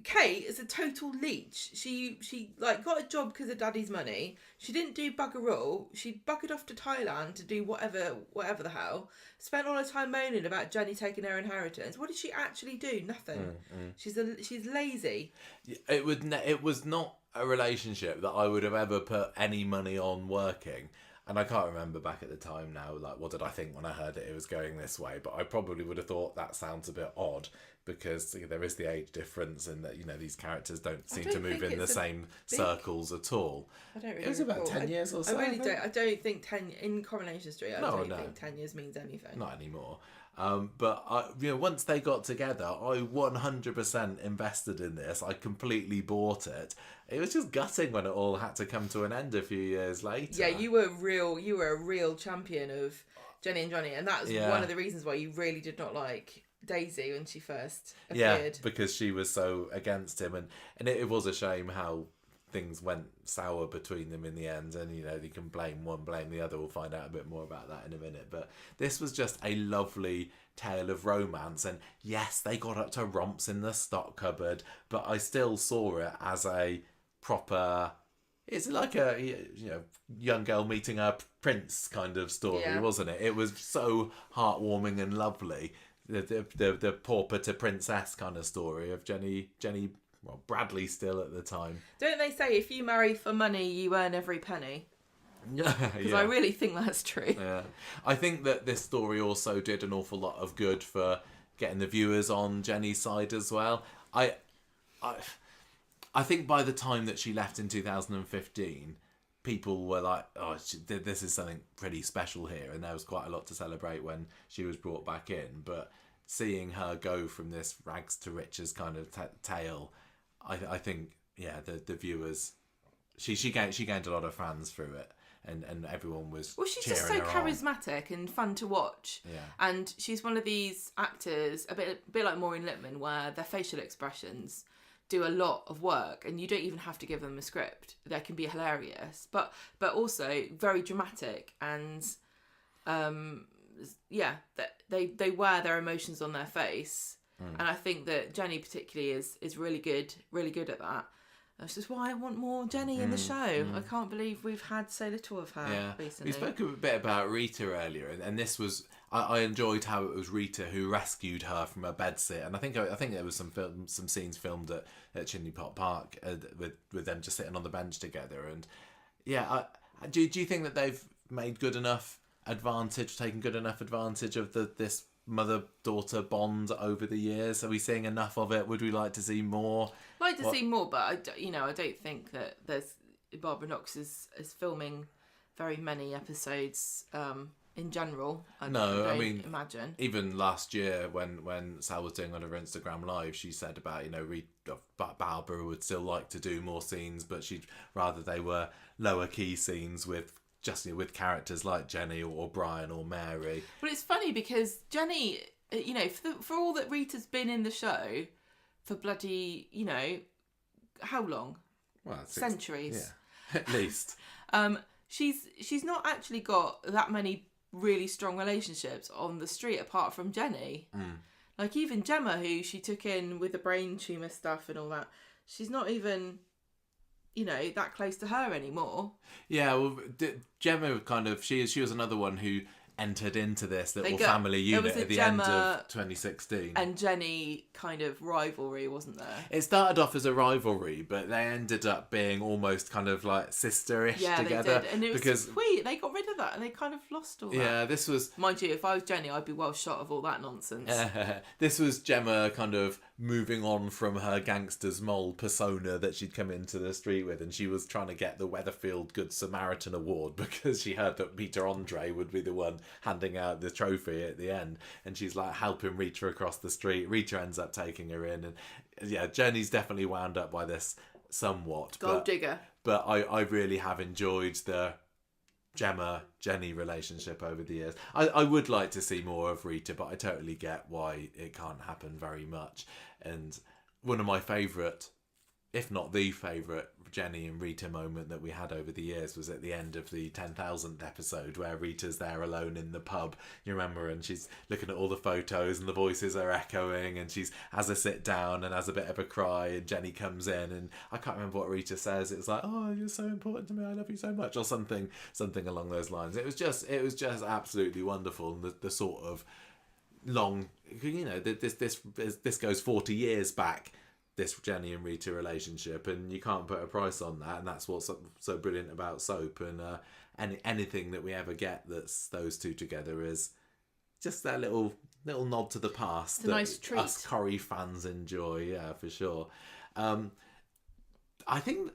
Kate is a total leech. She got a job because of daddy's money. She didn't do bugger all. She buggered off to Thailand to do whatever the hell. Spent all her time moaning about Jenny taking her inheritance. What did she actually do? Nothing. She's lazy. It was not a relationship that I would have ever put any money on working. And I can't remember back at the time now, what did I think when I heard it was going this way? But I probably would have thought that sounds a bit odd, because there is the age difference, and that these characters don't seem to move in the same circles at all. I don't really It was about 10 years or so. I really don't. I don't think 10 in Coronation Street. I don't think 10 years means anything. Not anymore. But once they got together, I 100% invested in this. I completely bought it. It was just gutting when it all had to come to an end a few years later. Yeah, you were a real champion of Jenny and Johnny, and that was one of the reasons why you really did not like Daisy when she first appeared. Yeah, because she was so against him, and it was a shame how things went sour between them in the end, and you can blame one, blame the other. We'll find out a bit more about that in a minute, but this was just a lovely tale of romance. And yes, they got up to romps in the stock cupboard, but I still saw it as a proper, it's like a young girl meeting a prince kind of story, wasn't it? It was so heartwarming and lovely. The pauper to princess kind of story of Jenny, well, Bradley still at the time. Don't they say if you marry for money, you earn every penny? Yeah, because I really think that's true. Yeah, I think that this story also did an awful lot of good for getting the viewers on Jenny's side as well. I think by the time that she left in 2015, people were like, oh, this is something pretty special here. And there was quite a lot to celebrate when she was brought back in. But seeing her go from this rags to riches kind of tale, I think, the viewers, she gained a lot of fans through it. And everyone was she's just so charismatic and fun to watch. Yeah. And she's one of these actors, a bit like Maureen Lipman, where their facial expressions do a lot of work, and you don't even have to give them a script. They can be hilarious, but also very dramatic, and they wear their emotions on their face. And I think that Jenny particularly is really good at that. That's just why I want more Jenny in the show. I can't believe we've had so little of her recently. We spoke a bit about Rita earlier, and this was, I enjoyed how it was Rita who rescued her from her bedsit, and I think there was some scenes filmed at Chimney Pot Park with them just sitting on the bench together, and do you think that they've made taken good enough advantage of this mother-daughter bond over the years? Are we seeing enough of it? Would we like to see more? See more, but I don't think that Barbara Knox is filming very many episodes in general. I mean, imagine even last year when Sal was doing on her Instagram Live, she said about Barbara would still like to do more scenes, but she'd rather they were lower key scenes with characters like Jenny or Brian or Mary. Well, it's funny because Jenny, for all that Rita's been in the show for bloody, how long? Well, centuries. Yeah, at least. She's not actually got that many really strong relationships on the street apart from Jenny. Like even Gemma, who she took in with the brain tumour stuff and all that, she's not even, that close to her anymore. Yeah, well, Gemma kind of she was another one who entered into this little family unit at the end of 2016. And Jenny kind of rivalry, wasn't there? It started off as a rivalry, but they ended up being almost kind of like sisterish together. They did. And it was sweet. They got rid of that and they kind of lost all that. Yeah, this was... Mind you, if I was Jenny, I'd be well shot of all that nonsense. This was Gemma kind of moving on from her gangster's mole persona that she'd come into the street with, and she was trying to get the Weatherfield Good Samaritan Award because she heard that Peter Andre would be the one handing out the trophy at the end, and she's like helping Rita across the street. Rita ends up taking her in, and yeah, Jenny's definitely wound up by this somewhat. Gold digger. But I really have enjoyed the Gemma-Jenny relationship over the years. I would like to see more of Rita, but I totally get why it can't happen very much. And one of my favourite, if not the favourite, Jenny and Rita moment that we had over the years was at the end of the 10,000th episode where Rita's there alone in the pub. You remember? And she's looking at all the photos and the voices are echoing, and she's has a sit down and has a bit of a cry, and Jenny comes in and I can't remember what Rita says. It's like, "Oh, you're so important to me. I love you so much," or something along those lines. It was just absolutely wonderful. And the sort of long, this goes 40 years back, this Jenny and Rita relationship, and you can't put a price on that, and that's what's so brilliant about soap. And anything that we ever get that's those two together is just that little nod to the past. It's a nice treat. Us Corrie fans enjoy, yeah, for sure. I think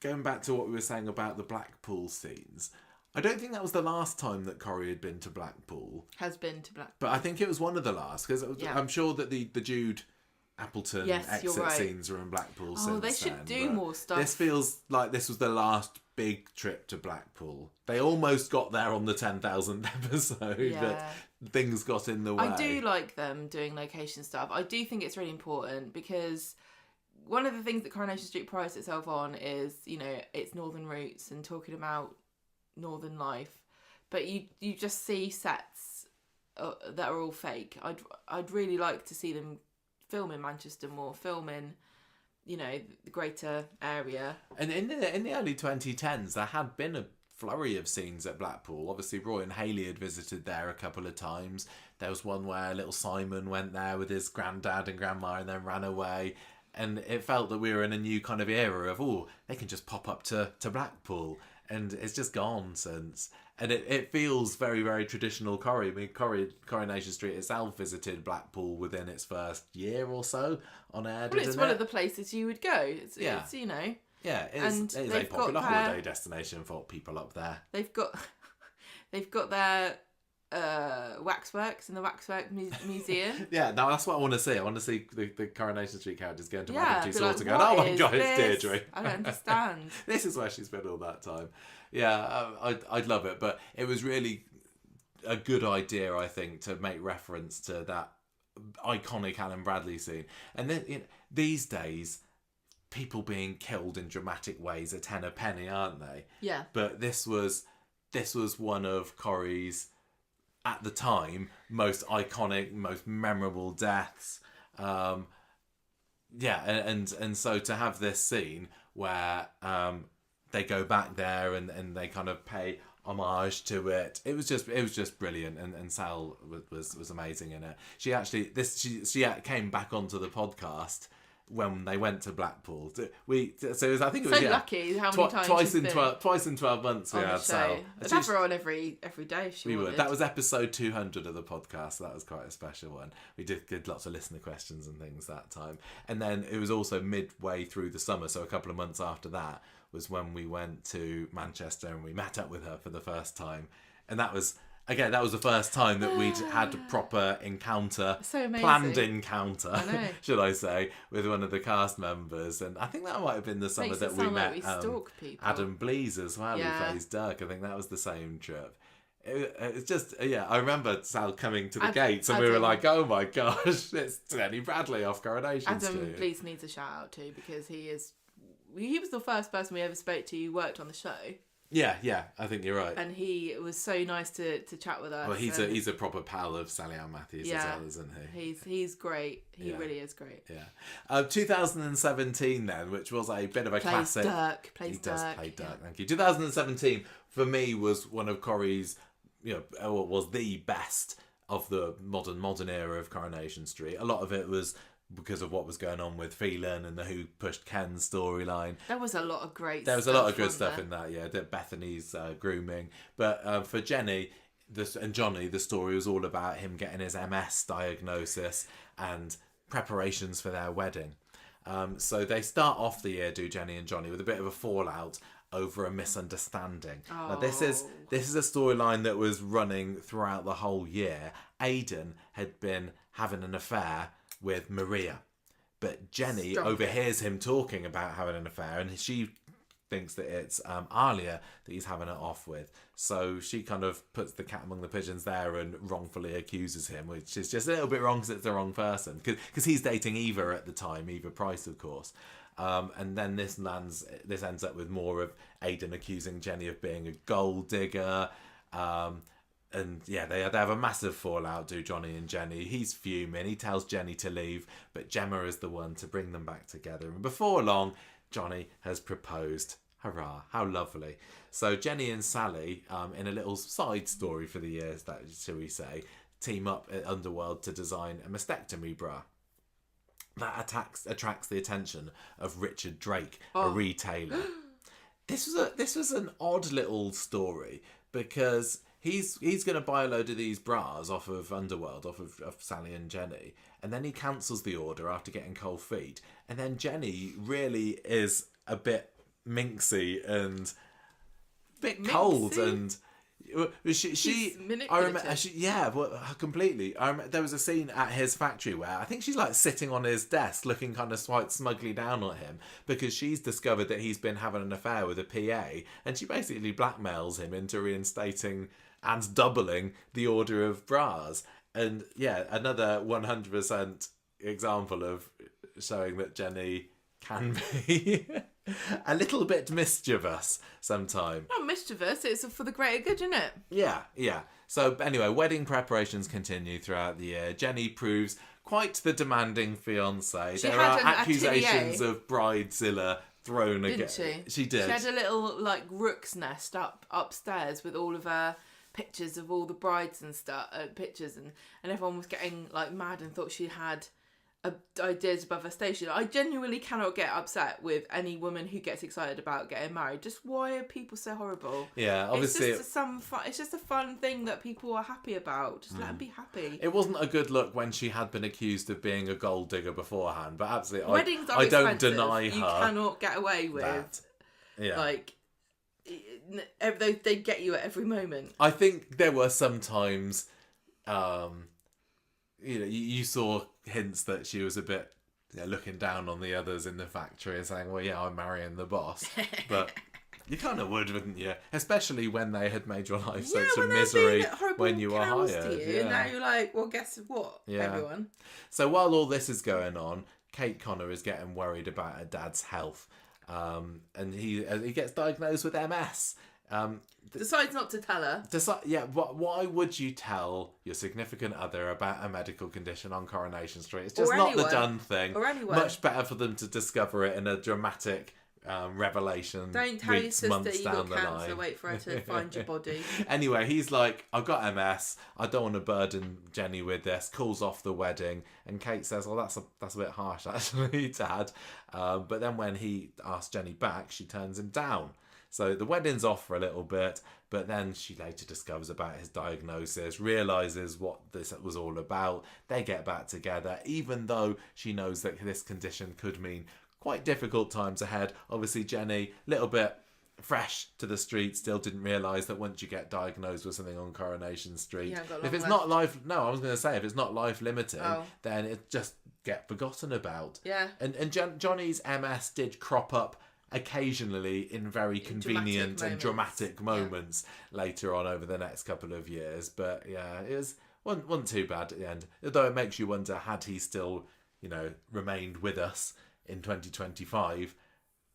going back to what we were saying about the Blackpool scenes, I don't think that was the last time that Corrie had been to Blackpool. Has been to Blackpool. But I think it was one of the last, because I'm sure that the Jude Appleton exit scenes are in Blackpool since then. They should do more stuff. This feels like this was the last big trip to Blackpool. They almost got there on the 10,000th episode, but things got in the way. I do like them doing location stuff. I do think it's really important because one of the things that Coronation Street prides itself on is, its northern roots and talking about northern life. But you just see sets that are all fake. I'd really like to see them film in Manchester more, film in, the greater area. And in the early 2010s, there had been a flurry of scenes at Blackpool. Obviously, Roy and Hayley had visited there a couple of times. There was one where little Simon went there with his granddad and grandma and then ran away. And it felt that we were in a new kind of era of, they can just pop up to Blackpool. And it's just gone since. And it feels very, very traditional Corrie. I mean, Coronation Street itself visited Blackpool within its first year or so on air, Well, it's one of the places you would go. It's Yeah, it is a popular holiday destination for people up there. They've got their waxworks in the Waxwork Museum. Yeah, no, that's what I want to see. I want to see the Coronation Street characters going to Madame Tussauds and going, "Oh my God, it's Deirdre." I don't understand. This is where she spent all that time. Yeah, I'd love it, but it was really a good idea, I think, to make reference to that iconic Alan Bradley scene. And then these days, people being killed in dramatic ways are 10 a penny, aren't they? Yeah. But this was one of Corrie's, at the time, most iconic, most memorable deaths. And so to have this scene where they go back there and they kind of pay homage to it, it was just brilliant, and Sal was amazing in it. She actually she came back onto the podcast when they went to Blackpool. I think it was lucky how many times twice in 12 months we had Sal. I'd have her on every day if she wanted. That was episode 200 of the podcast. That was quite a special one. We did lots of listener questions and things that time. And then it was also midway through the summer, so a couple of months after that was when we went to Manchester and we met up with her for the first time. And that was the first time that we'd had a proper encounter, so amazing. Planned encounter, should I say, with one of the cast members. And I think that might have been the summer that we met Adam Blease as well, who plays Dirk. I think that was the same trip. It's just, I remember Sal coming to the gates and we were like, oh my gosh, it's Denny Bradley off Coronation Street. Adam Blease needs a shout out too, because he was the first person we ever spoke to who worked on the show. Yeah, I think you're right. and he was so nice to chat with us. Well, he's and a a proper pal of Sally Ann Matthews as well, isn't he? he's great. He Yeah. really is great. Yeah. 2017 then, which was a bit of a Plays classic. Dirk. He Plays does Dirk. play Dirk. Thank you. 2017 for me was one of Corrie's, was the best of the modern era of Coronation Street. A lot of it was because of what was going on with Phelan and the Who Pushed Ken storyline. There was a lot of great. There was a stuff, lot of good wasn't stuff there? in that, yeah. That Bethany's grooming, but for Jenny and Johnny, the story was all about him getting his MS diagnosis and preparations for their wedding. So they start off the year, do Jenny and Johnny, with a bit of a fallout over a misunderstanding. Now this is a storyline that was running throughout the whole year. Aidan had been having an affair with Maria, but Jenny Stop overhears him talking about having an affair, and she thinks that it's Alia that he's having it off with. So she kind of puts the cat among the pigeons there and wrongfully accuses him, which is just a little bit wrong because it's the wrong person. Because he's dating Eva at the time, Eva Price, of course. And then this ends up with more of Aidan accusing Jenny of being a gold digger. And yeah, they have a massive fallout, do Johnny and Jenny. He's fuming. He tells Jenny to leave, but Gemma is the one to bring them back together. And before long, Johnny has proposed. Hurrah, how lovely. So Jenny and Sally, in a little side story for the years, that shall we say, team up at Underworld to design a mastectomy bra. That attracts the attention of Richard Drake, a retailer. This was an odd little story because he's going to buy a load of these bras off of Underworld, off of Sally and Jenny, and then he cancels the order after getting cold feet. And then Jenny really is a bit minxy and a bit cold, and she I remember completely. There was a scene at his factory where I think she's like sitting on his desk looking kind of quite smugly down on him because she's discovered that he's been having an affair with a PA, and she basically blackmails him into reinstating and doubling the order of bras. And yeah, another 100% example of showing that Jenny can be a little bit mischievous sometimes. Not mischievous, it's for the greater good, isn't it? Yeah. So anyway, wedding preparations continue throughout the year. Jenny proves quite the demanding fiancé. There are accusations of bridezilla thrown against. Didn't she? She did. She had a little like rook's nest upstairs with all of her pictures of all the brides and stuff, pictures, and everyone was getting like mad and thought she had ideas above her station. I genuinely cannot get upset with any woman who gets excited about getting married. Just why are people so horrible? Yeah, obviously it's just some fun. It's just a fun thing that people are happy about. Just let them be happy. It wasn't a good look when she had been accused of being a gold digger beforehand, but absolutely, Weddings are I don't expensive. deny her. You cannot get away with that. Yeah. like they get you at every moment. I think there were some times, you saw hints that she was a bit looking down on the others in the factory and saying, well, yeah, I'm marrying the boss. But you kind of would, wouldn't you? Especially when they had made your life such a misery when you were hired. And now you're like, well, guess what, everyone? So while all this is going on, Kate Connor is getting worried about her dad's health. And he gets diagnosed with MS. Decides not to tell her. Why would you tell your significant other about a medical condition on Coronation Street? It's just Or not anyone. the done thing. Or anyone. Much better for them to discover it in a dramatic revelation. Don't tell your weeks, sister months you down got the cancer. line. Wait for her to find your body. Anyway, he's like, I've got MS. I don't want to burden Jenny with this. Calls off the wedding, and Kate says, "Well, that's a bit harsh, actually, Dad." But then when he asks Jenny back, she turns him down. So the wedding's off for a little bit, but then she later discovers about his diagnosis, realises what this was all about. They get back together, even though she knows that this condition could mean quite difficult times ahead. Obviously, Jenny, a little bit fresh to the street, still didn't realise that once you get diagnosed with something on Coronation Street, if it's not life, I was going to say, if it's not life limiting, then it just get forgotten about. Yeah. And Johnny's MS did crop up occasionally in very convenient and dramatic moments later on over the next couple of years. But yeah, it wasn't too bad at the end. Although it makes you wonder, had he still, remained with us in 2025,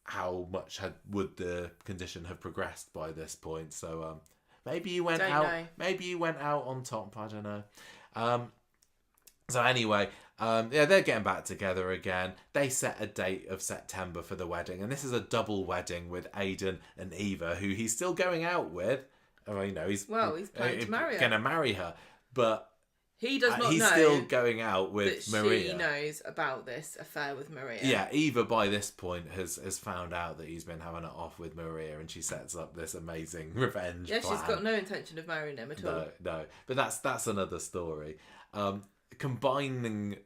how much would the condition have progressed by this point. So maybe you went Don't out. know. Maybe you went out on top. I don't know. So anyway, they're getting back together again. They set a date of September for the wedding, and this is a double wedding with Aidan and Eva, who he's still going out with. Well, he's planning to marry her. Going to marry her, but He does not he's know still going out that with Maria. she knows about this affair with Maria. Yeah, Eva by this point has found out that he's been having it off with Maria, and she sets up this amazing revenge Yeah, plan. she's got no intention of marrying him at all. No, but that's another story. Combining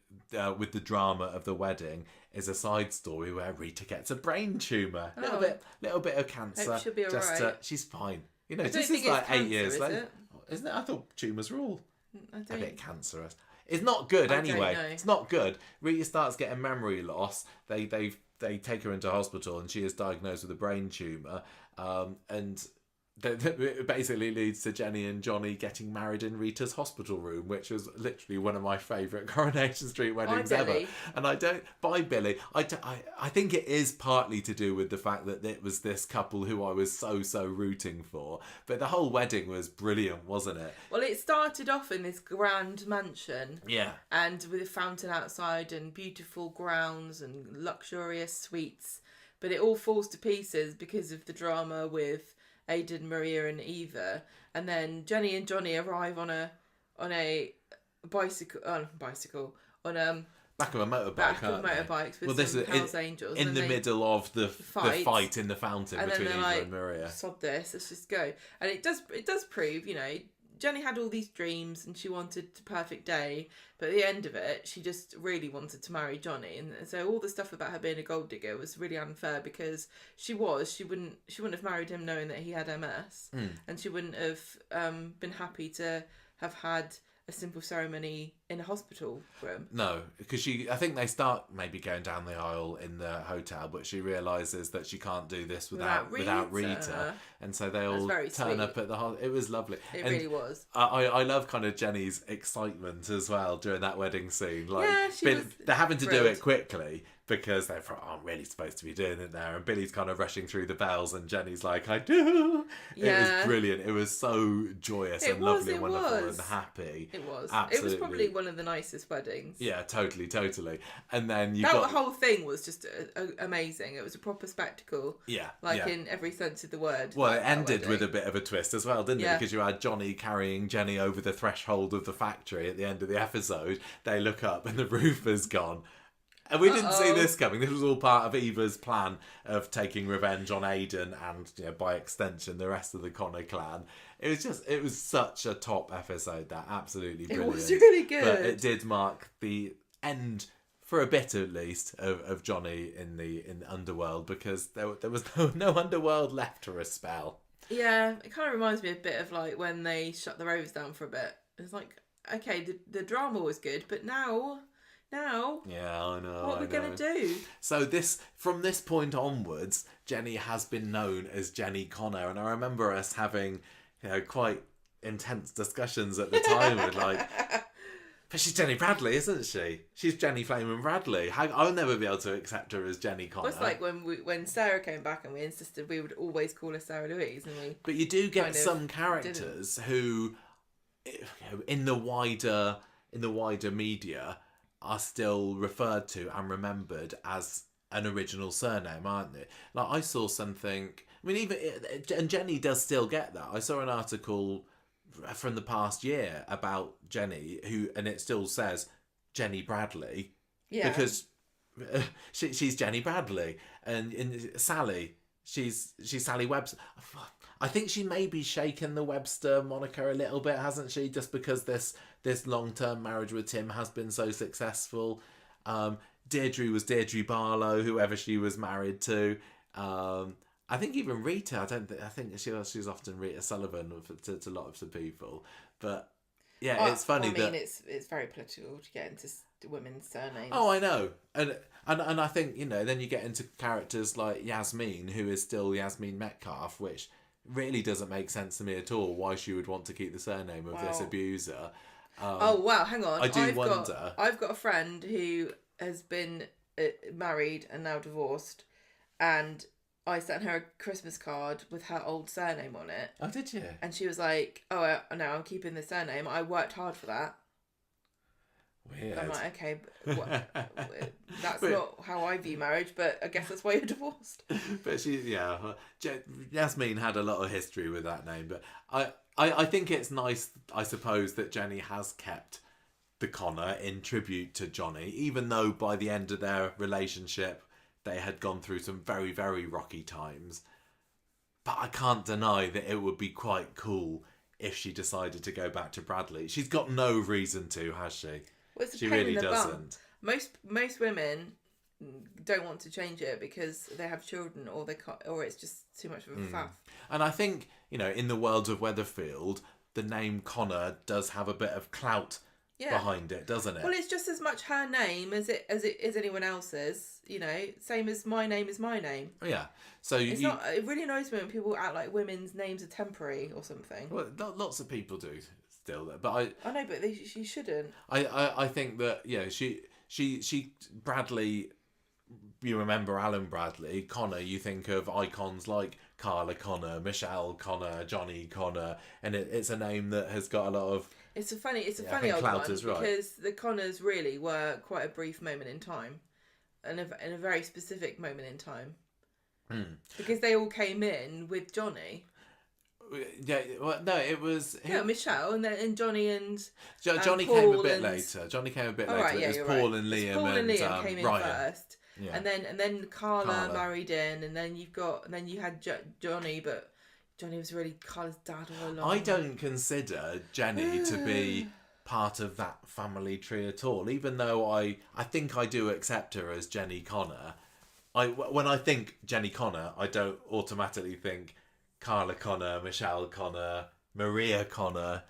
with the drama of the wedding is a side story where Rita gets a brain tumor, a little bit of cancer. Hope she'll be alright. She's fine. I don't This think is like it's 8 cancer, years is later, it? isn't it? I thought tumors were all I a don't. bit cancerous. It's not good I don't anyway. know. It's not good. Rita starts getting memory loss. They take her into hospital, and she is diagnosed with a brain tumor. And it basically leads to Jenny and Johnny getting married in Rita's hospital room, which was literally one of my favourite Coronation Street weddings ever. Billy. And by Billy, I think it is partly to do with the fact that it was this couple who I was so rooting for. But the whole wedding was brilliant, wasn't it? Well, it started off in this grand mansion. Yeah. And with a fountain outside and beautiful grounds and luxurious suites. But it all falls to pieces because of the drama with Aidan, Maria and Eva. And then Jenny and Johnny arrive on a bicycle, Back of a motorbike, back of aren't they? motorbikes with Well, this some is Hells Angels. in and the they middle of the fight. fight in the fountain and between then Eva they're like, and Maria. sod this, let's just go. And it does prove, Jenny had all these dreams and she wanted the perfect day, but at the end of it, she just really wanted to marry Johnny. And so all the stuff about her being a gold digger was really unfair because she wouldn't have married him knowing that he had MS, and she wouldn't have been happy to have had a simple ceremony in a hospital room. No, because I think they start maybe going down the aisle in the hotel, but she realises that she can't do this without Rita, and so they all very turn sweet. up at the hospital. It was lovely. It And really was. I love kind of Jenny's excitement as well during that wedding scene. Like, Yeah, she was they're having to do thrilled. it quickly because they aren't really supposed to be doing it there. And Billy's kind of rushing through the bells, and Jenny's like, "I do." It Yeah. was brilliant. It was so joyous and lovely and wonderful was. and happy. It was. Absolutely. It was probably one of the nicest weddings. Yeah, totally. And then you That got whole thing was just amazing. It was a proper spectacle. yeah, Like yeah. in every sense of the word. Well, it that ended with a wedding. bit of a twist as well, didn't it? Yeah. Because you had Johnny carrying Jenny over the threshold of the factory at the end of the episode. They look up and the roof is gone. And we didn't see this coming. This was all part of Eva's plan of taking revenge on Aidan and, by extension, the rest of the Connor clan. It was such a top episode, that absolutely brilliant. It was really good. But it did mark the end, for a bit at least, of Johnny in the underworld, because there was no underworld left for a spell. Yeah, it kind of reminds me a bit of like when they shut the roads down for a bit. It's like, okay, the drama was good, but now, Yeah, I know. what are we going to do? So from this point onwards, Jenny has been known as Jenny Connor, and I remember us having, quite intense discussions at the time with like, but she's Jenny Bradley, isn't she? She's Jenny Flamin Bradley. I'll never be able to accept her as Jenny Connor. Well, it's like when Sarah came back and we insisted we would always call her Sarah Louise, and we. But you do get kind of some characters who, in the wider media, are still referred to and remembered as an original surname, aren't they? Like, I saw something. I mean, and Jenny does still get that. I saw an article from the past year about Jenny, and it still says Jenny Bradley, Yeah. because she's Jenny Bradley, and in Sally, she's Sally Webster. I think she may be shaking the Webster moniker a little bit, hasn't she? Just because this long-term marriage with Tim has been so successful. Deirdre was Deirdre Barlow, whoever she was married to. I think even Rita. I think she's often Rita Sullivan to lots of people. But yeah, it's funny that it's very political to get into women's surnames. Oh, I know, and I think then you get into characters like Yasmin, who is still Yasmin Metcalf, which really doesn't make sense to me at all. Why she would want to keep the surname of this abuser? Oh wow, hang on. I wonder. I've got a friend who has been married and now divorced, and I sent her a Christmas card with her old surname on it. Oh, did you? And she was like, "Oh, no, I'm keeping the surname. I worked hard for that." Weird. I'm like, okay, but that's But- not how I view marriage, but I guess that's why you're divorced. But Yasmin had a lot of history with that name. But I think it's nice, I suppose, that Jenny has kept the Connor in tribute to Johnny, even though by the end of their relationship they had gone through some very, very rocky times. But I can't deny that it would be quite cool if she decided to go back to Bradley. She's got no reason to, has she? Well, it's a She pain really in the bum. doesn't. Most women don't want to change it because they have children, or they can't, or it's just too much of a faff. And I think, in the world of Weatherfield, the name Connor does have a bit of clout Yeah. behind it, doesn't it? Well, it's just as much her name as it is anyone else's. Same as my name is my name. Yeah. So It's not. It really annoys me when people act like women's names are temporary or something. Well, lots of people do still, but I know, but she shouldn't. I think that she Bradley. You remember Alan Bradley, Connor. You think of icons like Carla Connor, Michelle Connor, Johnny Connor, and it's a name that has got a lot of. It's a funny I old think one clout is right. because the Connors really were quite a brief moment in time, and in a very specific moment in time, because they all came in with Johnny. Yeah, well, no, it was Michelle and Johnny and Johnny Paul came a bit and- later. Johnny came a bit Oh, later. right, yeah, it was you're Paul right. and It's Liam Paul and Liam and came in Ryan. first, Yeah. and then Carla Carla. married in, and then you had Johnny, but Johnny was really Carla's dad all along. I don't consider Jenny to be part of that family tree at all, even though I think I do accept her as Jenny Connor. When I think Jenny Connor, I don't automatically think Carla Connor, Michelle Connor, Maria Connor.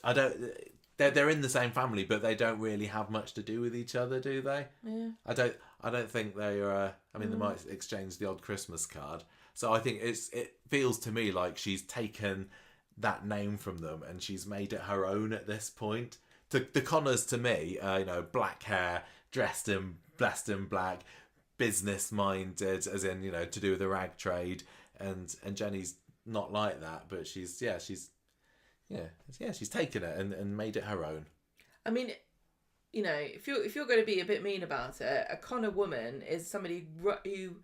I don't. They're in the same family, but they don't really have much to do with each other, do they? Yeah. I don't think they are. I mean, they might exchange the odd Christmas card. So I think it feels to me like she's taken that name from them and she's made it her own at this point. The Connors to me, black hair, dressed in black, business minded, as in to do with the rag trade, and Jenny's not like that, but she's taken it and made it her own. I mean, if you're going to be a bit mean about it, a Connor woman is somebody who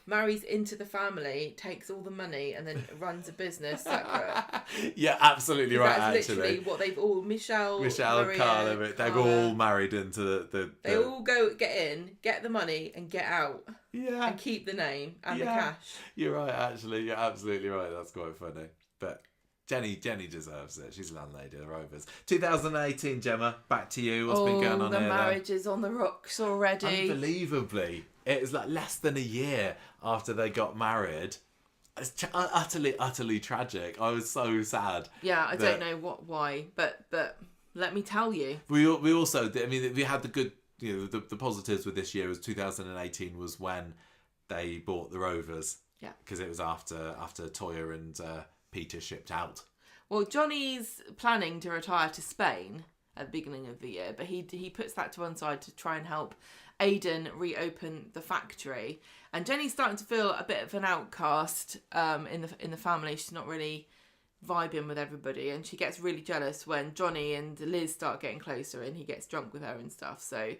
marries into the family, takes all the money, and then runs a business separate. Yeah, absolutely right. That's Actually, literally what they've all. Michelle, Maria, Carla, they're Carla, all married into the They all go get in, get the money, and get out, yeah. and keep the name and the Yeah. cash. You're right. Actually, you're absolutely right. That's quite funny. But Jenny deserves it. She's landlady of the Rovers. 2018, Gemma. Back to you. What's been going on the here? then? marriage is on the rocks already. Unbelievably, it was like less than a year after they got married. It's utterly tragic. I was so sad. Yeah, I that- don't know why, but let me tell you. We also, I mean, we had the good, the positives with this year was 2018 was when they bought the Rovers. Yeah. Because it was after Toya and Peter shipped out. Well, Johnny's planning to retire to Spain at the beginning of the year, but he puts that to one side to try and help Aidan reopen the factory. And Jenny's starting to feel a bit of an outcast in the family. She's not really vibing with everybody, and she gets really jealous when Johnny and Liz start getting closer, and he gets drunk with her and stuff. So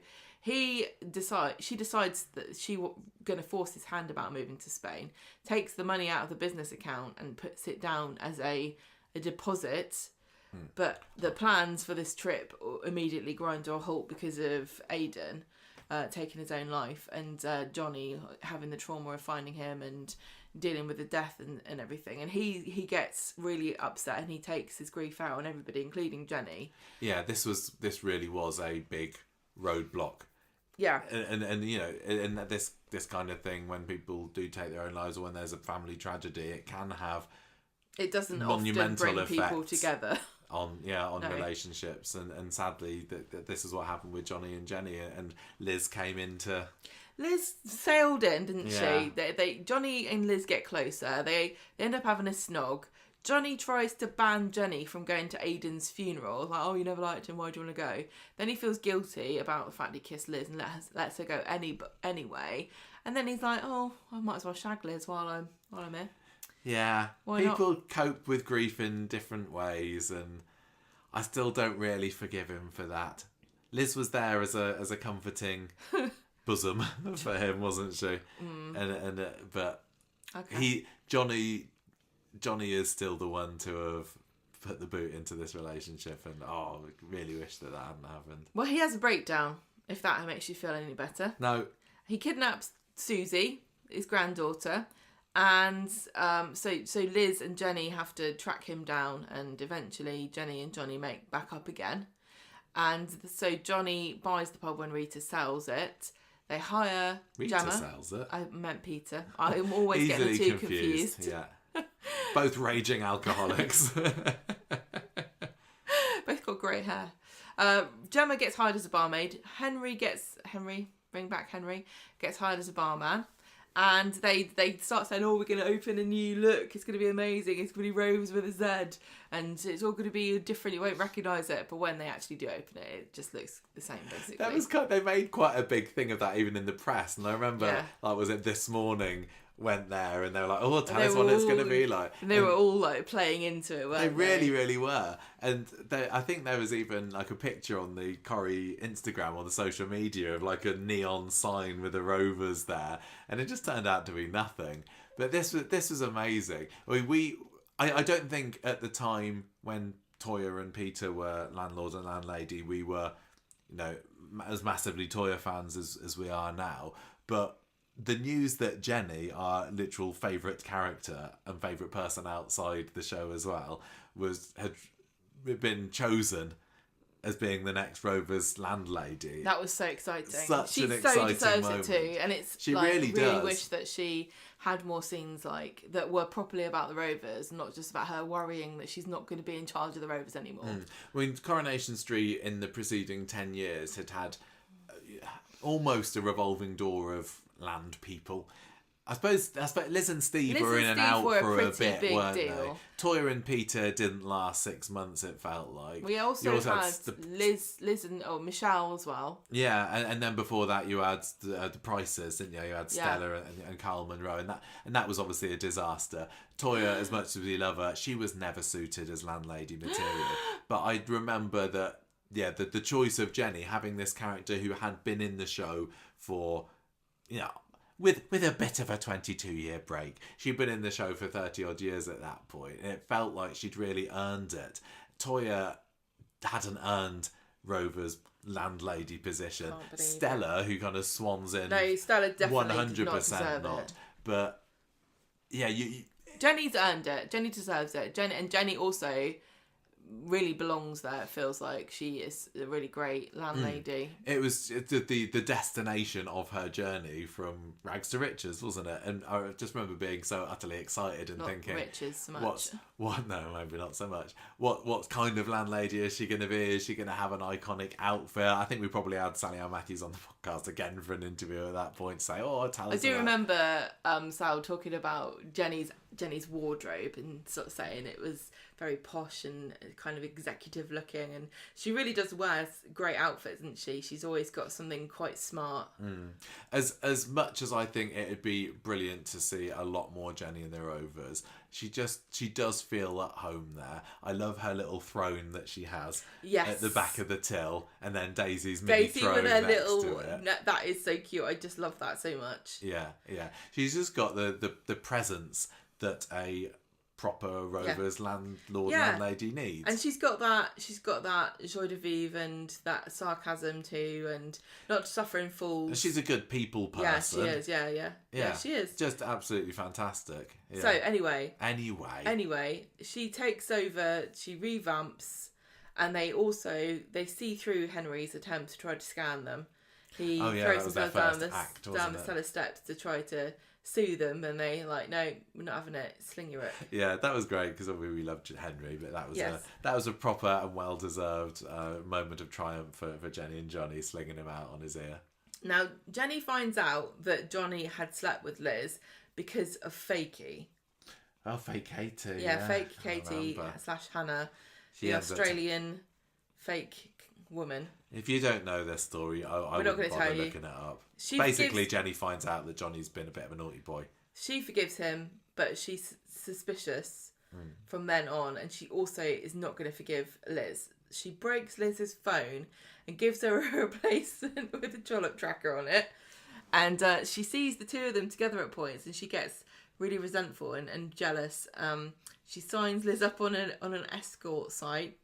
she decides that she's going to force his hand about moving to Spain, takes the money out of the business account and puts it down as a deposit. But the plans for this trip immediately grind to a halt because of Aidan taking his own life, and Johnny having the trauma of finding him and dealing with the death and everything. And he gets really upset, and he takes his grief out on everybody, including Jenny. Yeah, this really was a big roadblock. Yeah. And and this kind of thing, when people do take their own lives or when there's a family tragedy, it can have It doesn't often monumental bring people effects together. on No. relationships, and sadly that this is what happened with Johnny and Jenny, and Liz came into. Liz sailed in, didn't Yeah. she? They Johnny and Liz get closer. They end up having a snog. Johnny tries to ban Jenny from going to Aidan's funeral. Like, oh, you never liked him, why do you want to go? Then he feels guilty about the fact he kissed Liz and lets her go anyway. And then he's like, oh, I might as well shag Liz while I'm here. Yeah, Why not? people cope with grief in different ways, and I still don't really forgive him for that. Liz was there as a comforting bosom for him, wasn't she? But Okay. Johnny is still the one to have put the boot into this relationship, and I really wish that hadn't happened. Well, he has a breakdown, if that makes you feel any better. No, He kidnaps Susie, his granddaughter, and so Liz and Jenny have to track him down, and eventually Jenny and Johnny make back up again. And so Johnny buys the pub when Rita sells it. They hire Rita Gemma. sells it. I meant Peter. I'm always getting the Easily two confused. confused. Yeah, both raging alcoholics. Both got grey hair. Gemma gets hired as a barmaid. Henry gets hired as a barman. And they start saying, oh, we're going to open a new look. It's going to be amazing. It's going to be Rose with a Z. And it's all going to be different. You won't recognise it. But when they actually do open it, it just looks the same, basically. That was they made quite a big thing of that even in the press. And I remember, was it This Morning went there and they were like, oh, tell us what it's going to be like. And they were all like playing into it, weren't they? Really, really were. And I think there was even like a picture on the Corrie Instagram or the social media of like a neon sign with the Rovers there. And it just turned out to be nothing. But this was amazing. I don't think at the time when Toyah and Peter were landlord and landlady, we were, as massively Toyah fans as we are now. But the news that Jenny, our literal favourite character and favourite person outside the show as well, had been chosen as being the next Rovers landlady. That was so exciting. Such an so exciting deserves moment. it too, and it's She like, really really does. wish that she had more scenes like that were properly about the Rovers, not just about her worrying that she's not going to be in charge of the Rovers anymore. I mean, Coronation Street in the preceding 10 years had almost a revolving door of land people. I suppose Liz and Steve were in and out for a bit, weren't they? Toyah and Peter didn't last 6 months, it felt like. We also had Liz and Michelle as well. Yeah, and then before that you had the Prices, didn't you? You had Stella and Carl Monroe, and that was obviously a disaster. Toyah, as much as we love her, she was never suited as landlady material. But I remember that, the choice of Jenny, having this character who had been in the show for, with a bit of a 22-year break. She'd been in the show for 30-odd years at that point, and it felt like she'd really earned it. Toyah hadn't earned Rover's landlady position. Stella, who kind of swans in... No, Stella definitely 100% did not deserve not. it. But, yeah, Jenny's earned it. Jenny deserves it. Jenny also really belongs there. It feels like she is a really great landlady. It was the destination of her journey from rags to riches, wasn't it? And I just remember being so utterly excited and Not thinking, riches so much. What? No, maybe not so much. What kind of landlady is she going to be? Is she going to have an iconic outfit? I think we probably had Sally Ann Matthews on the podcast again for an interview at that point to say, tell us. I do remember Sal talking about Jenny's wardrobe and sort of saying it was very posh and kind of executive looking, and she really does wear great outfits, doesn't she? She's always got something quite smart. As much as I think it'd be brilliant to see a lot more Jenny in the Rovers, she does feel at home there. I love her little throne that she has at the back of the till, and then Daisy's mini throne with her next little to it. That is so cute. I just love that so much. Yeah. She's just got the presence that a proper Rovers landlady needs. And she's got that joie de vivre and that sarcasm too, and not suffering fools. She's a good people person. Yeah, she is. Yeah, she is. Just absolutely fantastic. Yeah. So anyway, she takes over. She revamps, and they see through Henry's attempt to try to scan them. He throws himself down the cellar steps to try to sue them, and they like, no, we're not having it. Sling your it. Yeah, that was great because obviously we loved Henry, but that was a proper and well deserved moment of triumph for Jenny and Johnny, slinging him out on his ear. Now Jenny finds out that Johnny had slept with Liz because of Fakey. Oh, fake Katie. Fake Katie / Hannah, the Australian fake woman. If you don't know this story, I We're not wouldn't gonna bother tell you. looking it up. She Basically, forgives- Jenny finds out that Johnny's been a bit of a naughty boy. She forgives him, but she's suspicious from then on, and she also is not going to forgive Liz. She breaks Liz's phone and gives her a replacement with a trollop tracker on it, and she sees the two of them together at points, and she gets really resentful and jealous. She signs Liz up on an escort site.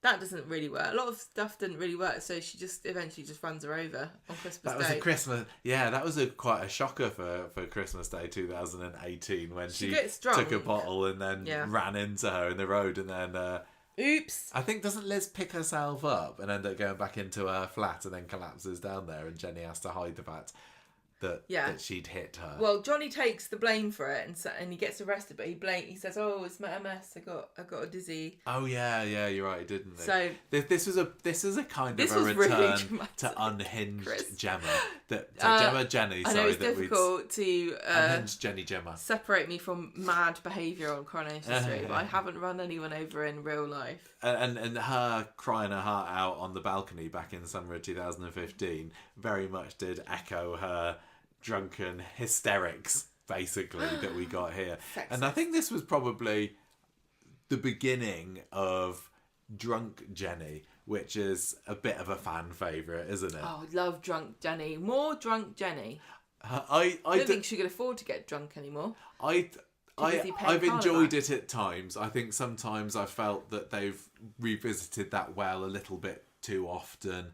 That doesn't really work. A lot of stuff didn't really work, so she just eventually just runs her over on Christmas That was Day. a Christmas. Yeah, that was quite a shocker for Christmas Day 2018 when she gets took a drunk. bottle and then Yeah. ran into her in the road, and then Oops. I think doesn't Liz pick herself up and end up going back into her flat and then collapses down there, and Jenny has to hide the fact that she'd hit her. Well, Johnny takes the blame for it, and he gets arrested. But he says, "Oh, it's my MS. I got a dizzy." Oh yeah, you're right, didn't it? So this was a kind This of a was really return dramatic, to unhinged Chris. Gemma. Jenny. I know Sorry, it's that we'd difficult to unhinged Jenny Gemma. separate me from mad behaviour on Coronation Street, but I haven't run anyone over in real life. And her crying her heart out on the balcony back in summer of 2015 very much did echo her drunken hysterics, basically, that we got here. And I think this was probably the beginning of Drunk Jenny, which is a bit of a fan favourite, isn't it? Oh, I love Drunk Jenny. More Drunk Jenny. I I don't think she could afford to get drunk anymore. I've busy paying enjoyed Carnival. it at times. I think sometimes I felt that they've revisited that well a little bit too often,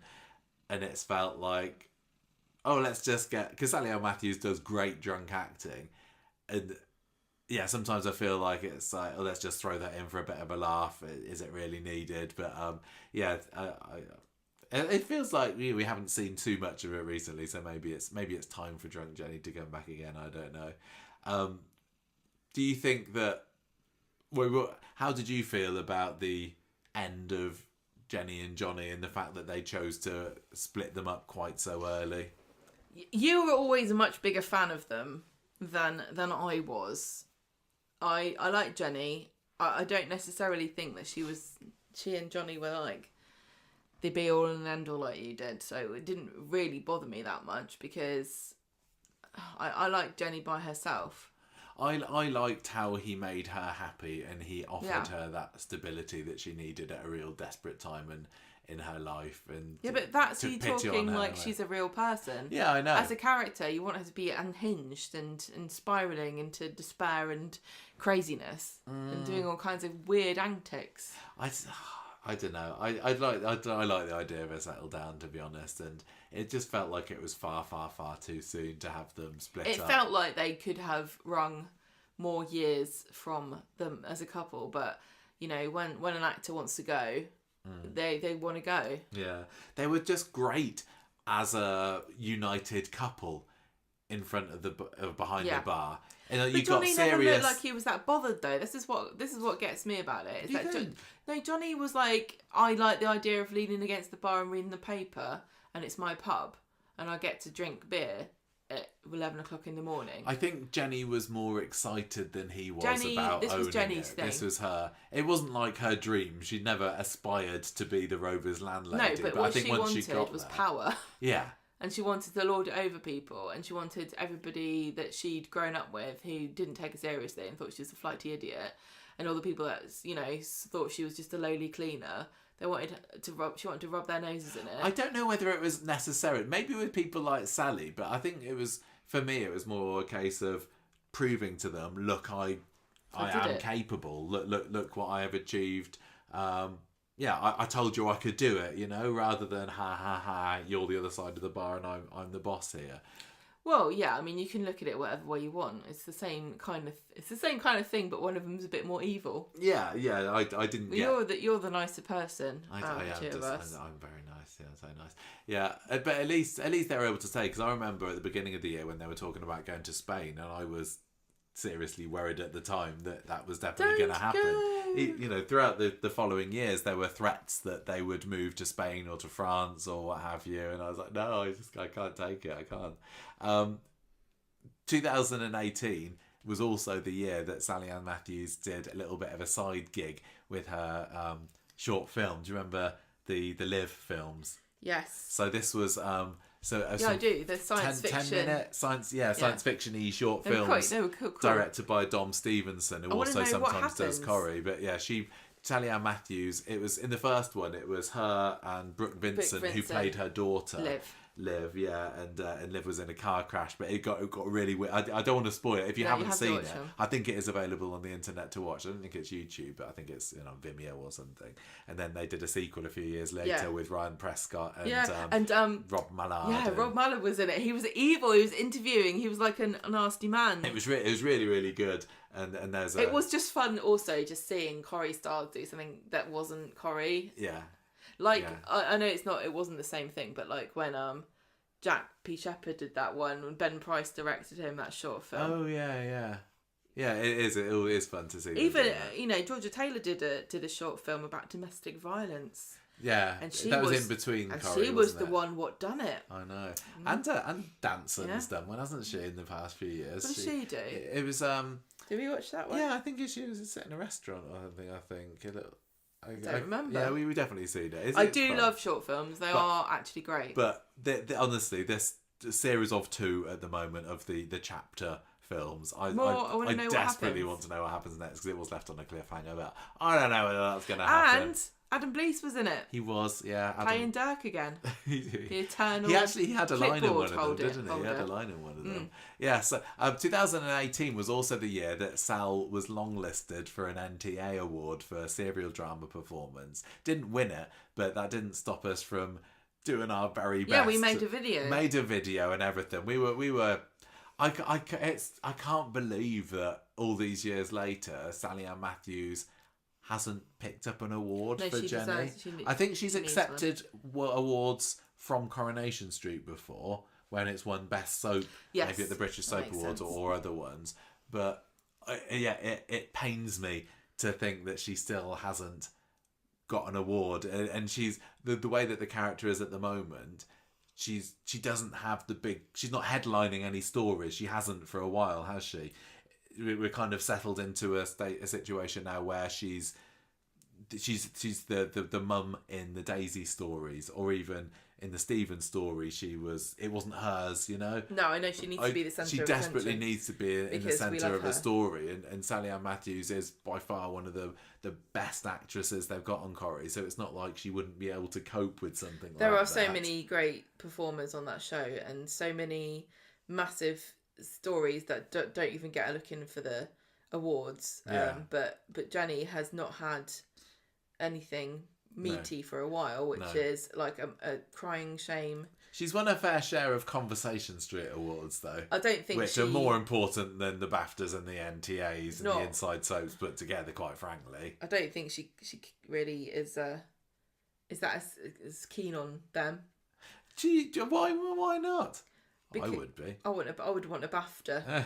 and it's felt like, oh, let's just get, because Sally Ann Matthews does great drunk acting, and yeah, sometimes I feel like it's like, oh, let's just throw that in for a bit of a laugh. Is it really needed? But it feels like we haven't seen too much of it recently, so maybe it's time for Drunk Jenny to come back again. I don't know. Do you think that? How did you feel about the end of Jenny and Johnny and the fact that they chose to split them up quite so early? You were always a much bigger fan of them than I was. I like Jenny. I don't necessarily think that she and Johnny were like the be all and end all like you did. So it didn't really bother me that much because I liked Jenny by herself. I liked how he made her happy and he offered Yeah. her that stability that she needed at a real desperate time and in her life. And Yeah, but that's took you pity on talking her, like she's a real person. Yeah, I know. As a character, you want her to be unhinged and spiraling into despair and craziness and doing all kinds of weird antics. I don't know. I like the idea of her settle down, to be honest, and it just felt like it was far too soon to have them split It up. felt like they could have wrung more years from them as a couple, but you know, when an actor wants to go, they want to go. Yeah, they were just great as a united couple in front of behind Yeah. the bar. And But you got Johnny never serious. looked like he was that bothered though. This is what gets me about it. Is You that think? no, Johnny was like, I like the idea of leaning against the bar and reading the paper, and it's my pub, and I get to drink beer at 11 o'clock in the morning. I think Jenny was more excited than he was Jenny- about this was owning Jenny's it. thing. This was her. It wasn't like her dream. She'd never aspired to be the Rover's No, landlady. but I what think she once wanted she got was there, power. yeah, And she wanted to lord it over people, and she wanted everybody that she'd grown up with who didn't take her seriously and thought she was a flighty idiot, and all the people that thought she was just a lowly cleaner. She wanted to rub their noses in it. I don't know whether it was necessary. Maybe with people like Sally, but I think it was, for me, it was more a case of proving to them, look, I did am it. capable. Look what I have achieved. I told you I could do it, rather than ha, you're the other side of the bar and I'm the boss here. Well, yeah, I mean, you can look at it whatever way you want. It's the same kind of thing, but one of them's a bit more evil. Yeah, I didn't get... You're the nicer person. I out of am the two of us. I'm very nice. Yeah, so nice. Yeah, but at least they were able to say, because I remember at the beginning of the year when they were talking about going to Spain, and I was seriously worried at the time that was definitely going to happen. Go. Throughout the following years, there were threats that they would move to Spain or to France or what have you, and I was like, no, I can't take it. I can't. 2018 was also the year that Sally Ann Matthews did a little bit of a side gig with her short film. Do you remember the Live films. Yes. So this was Yeah, I do. The science 10 fiction. minute science fiction-y short They were films they were cool. directed by Dom Stevenson, who I wanna also know what sometimes does happens. Corrie. But yeah, Sally Ann Matthews, it was in the first one, it was her and Brooke Vincent, who Vincent. played her daughter. Liv. Yeah, and Liv was in a car crash, but it got really weird. I don't want to spoil it. If you No, you haven't have to seen watch it, them. I think it is available on the internet to watch. I don't think it's YouTube, but I think it's Vimeo or something. And then they did a sequel a few years later Yeah. with Ryan Prescott and Yeah, Rob Mallard. yeah, and Rob Mallard was in it. He was evil. He was interviewing. He was like a nasty man. It was really really good. And there's It was just fun also just seeing Corrie Stiles do something that wasn't Corrie. yeah. Like Yeah. I know it wasn't the same thing, but like when Jack P. Shepherd did that one, when Ben Price directed him, that short film. Oh yeah. Yeah, it is. It is fun to see. them Even do that. Georgia Taylor did a short film about domestic violence, Yeah, and she that was was in between. and Corrie, she was wasn't the it? one what done it. I know, and Danson's Yeah. done one, hasn't she, in the past few years? What did she do? It was Did we watch that one? yeah, I think she was sitting in a restaurant or something. I think I don't remember. Yeah, we definitely seen it. I It's do fun. love short films. They are actually great. But honestly, this series of 2 at the moment of the chapter films, I wanna know what desperately happens. want to know what happens next, because it was left on a cliffhanger. But I don't know whether that's going to happen. And Adam Blease was in it, He was, yeah. playing Dirk again. The eternal. He actually had a line in one clipboard of them, didn't he? He had a holder. line in one of them. Yeah, so 2018 was also the year that Sal was longlisted for an NTA award for serial drama performance. Didn't win it, but that didn't stop us from doing our very best. Yeah, we made a video. Made a video and everything. We were. I can't believe that all these years later, Sally Ann Matthews hasn't picked up an award No, for she Jenny. deserves- she I think she's she needs accepted awards from Coronation Street before, when it's won Best Soap, Yes, maybe at the British that Soap makes Awards sense. or other ones. But it pains me to think that she still hasn't got an award, and she's the way that the character is at the moment. She doesn't have she's not headlining any stories. She hasn't for a while, has she? We're kind of settled into a situation now where she's the mum in the Daisy stories, or even in the Stephen story. It wasn't hers, you know. No, I know she needs to be the centre. She of desperately attention. needs to be in the Because we centre love of a her. story, and Sally Ann Matthews is by far one of the best actresses they've got on Corrie, so it's not like she wouldn't be able to cope with something There like are so that. many great performers on that show, and so many massive stories that don't even get a look in for the awards. Yeah. But Jenny has not had anything meaty for a while, which No. is like a crying shame. She's won a fair share of Conversation Street awards, though, I don't think which she are more important than the BAFTAs and the NTAs and Not- the Inside Soaps put together, quite frankly. I don't think she really is that as keen on them. Why not? I Because- would be. I would want a BAFTA,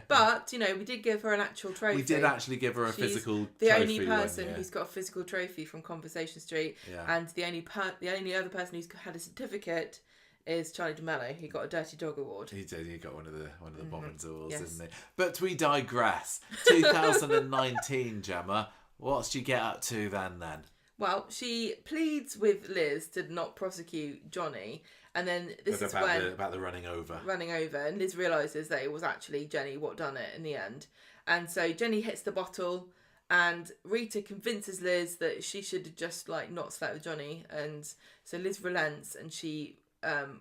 but we did give her an actual trophy. We did actually give her a She's physical the trophy only person one year. who's got a physical trophy from Conversation Street, Yeah. and the only other person who's had a certificate is Charlie D'Amelio. He got a Dirty Dog Award. He did. He got one of the Bobbins Awards, Yes. didn't he? But we digress. 2019, Gemma. What's she get up to then? Well, she pleads with Liz to not prosecute Johnny, and then this is when about the running over. running over, and Liz realises that it was actually Jenny what done it in the end. And so Jenny hits the bottle, and Rita convinces Liz that she should have just not slept with Johnny, and so Liz relents, and she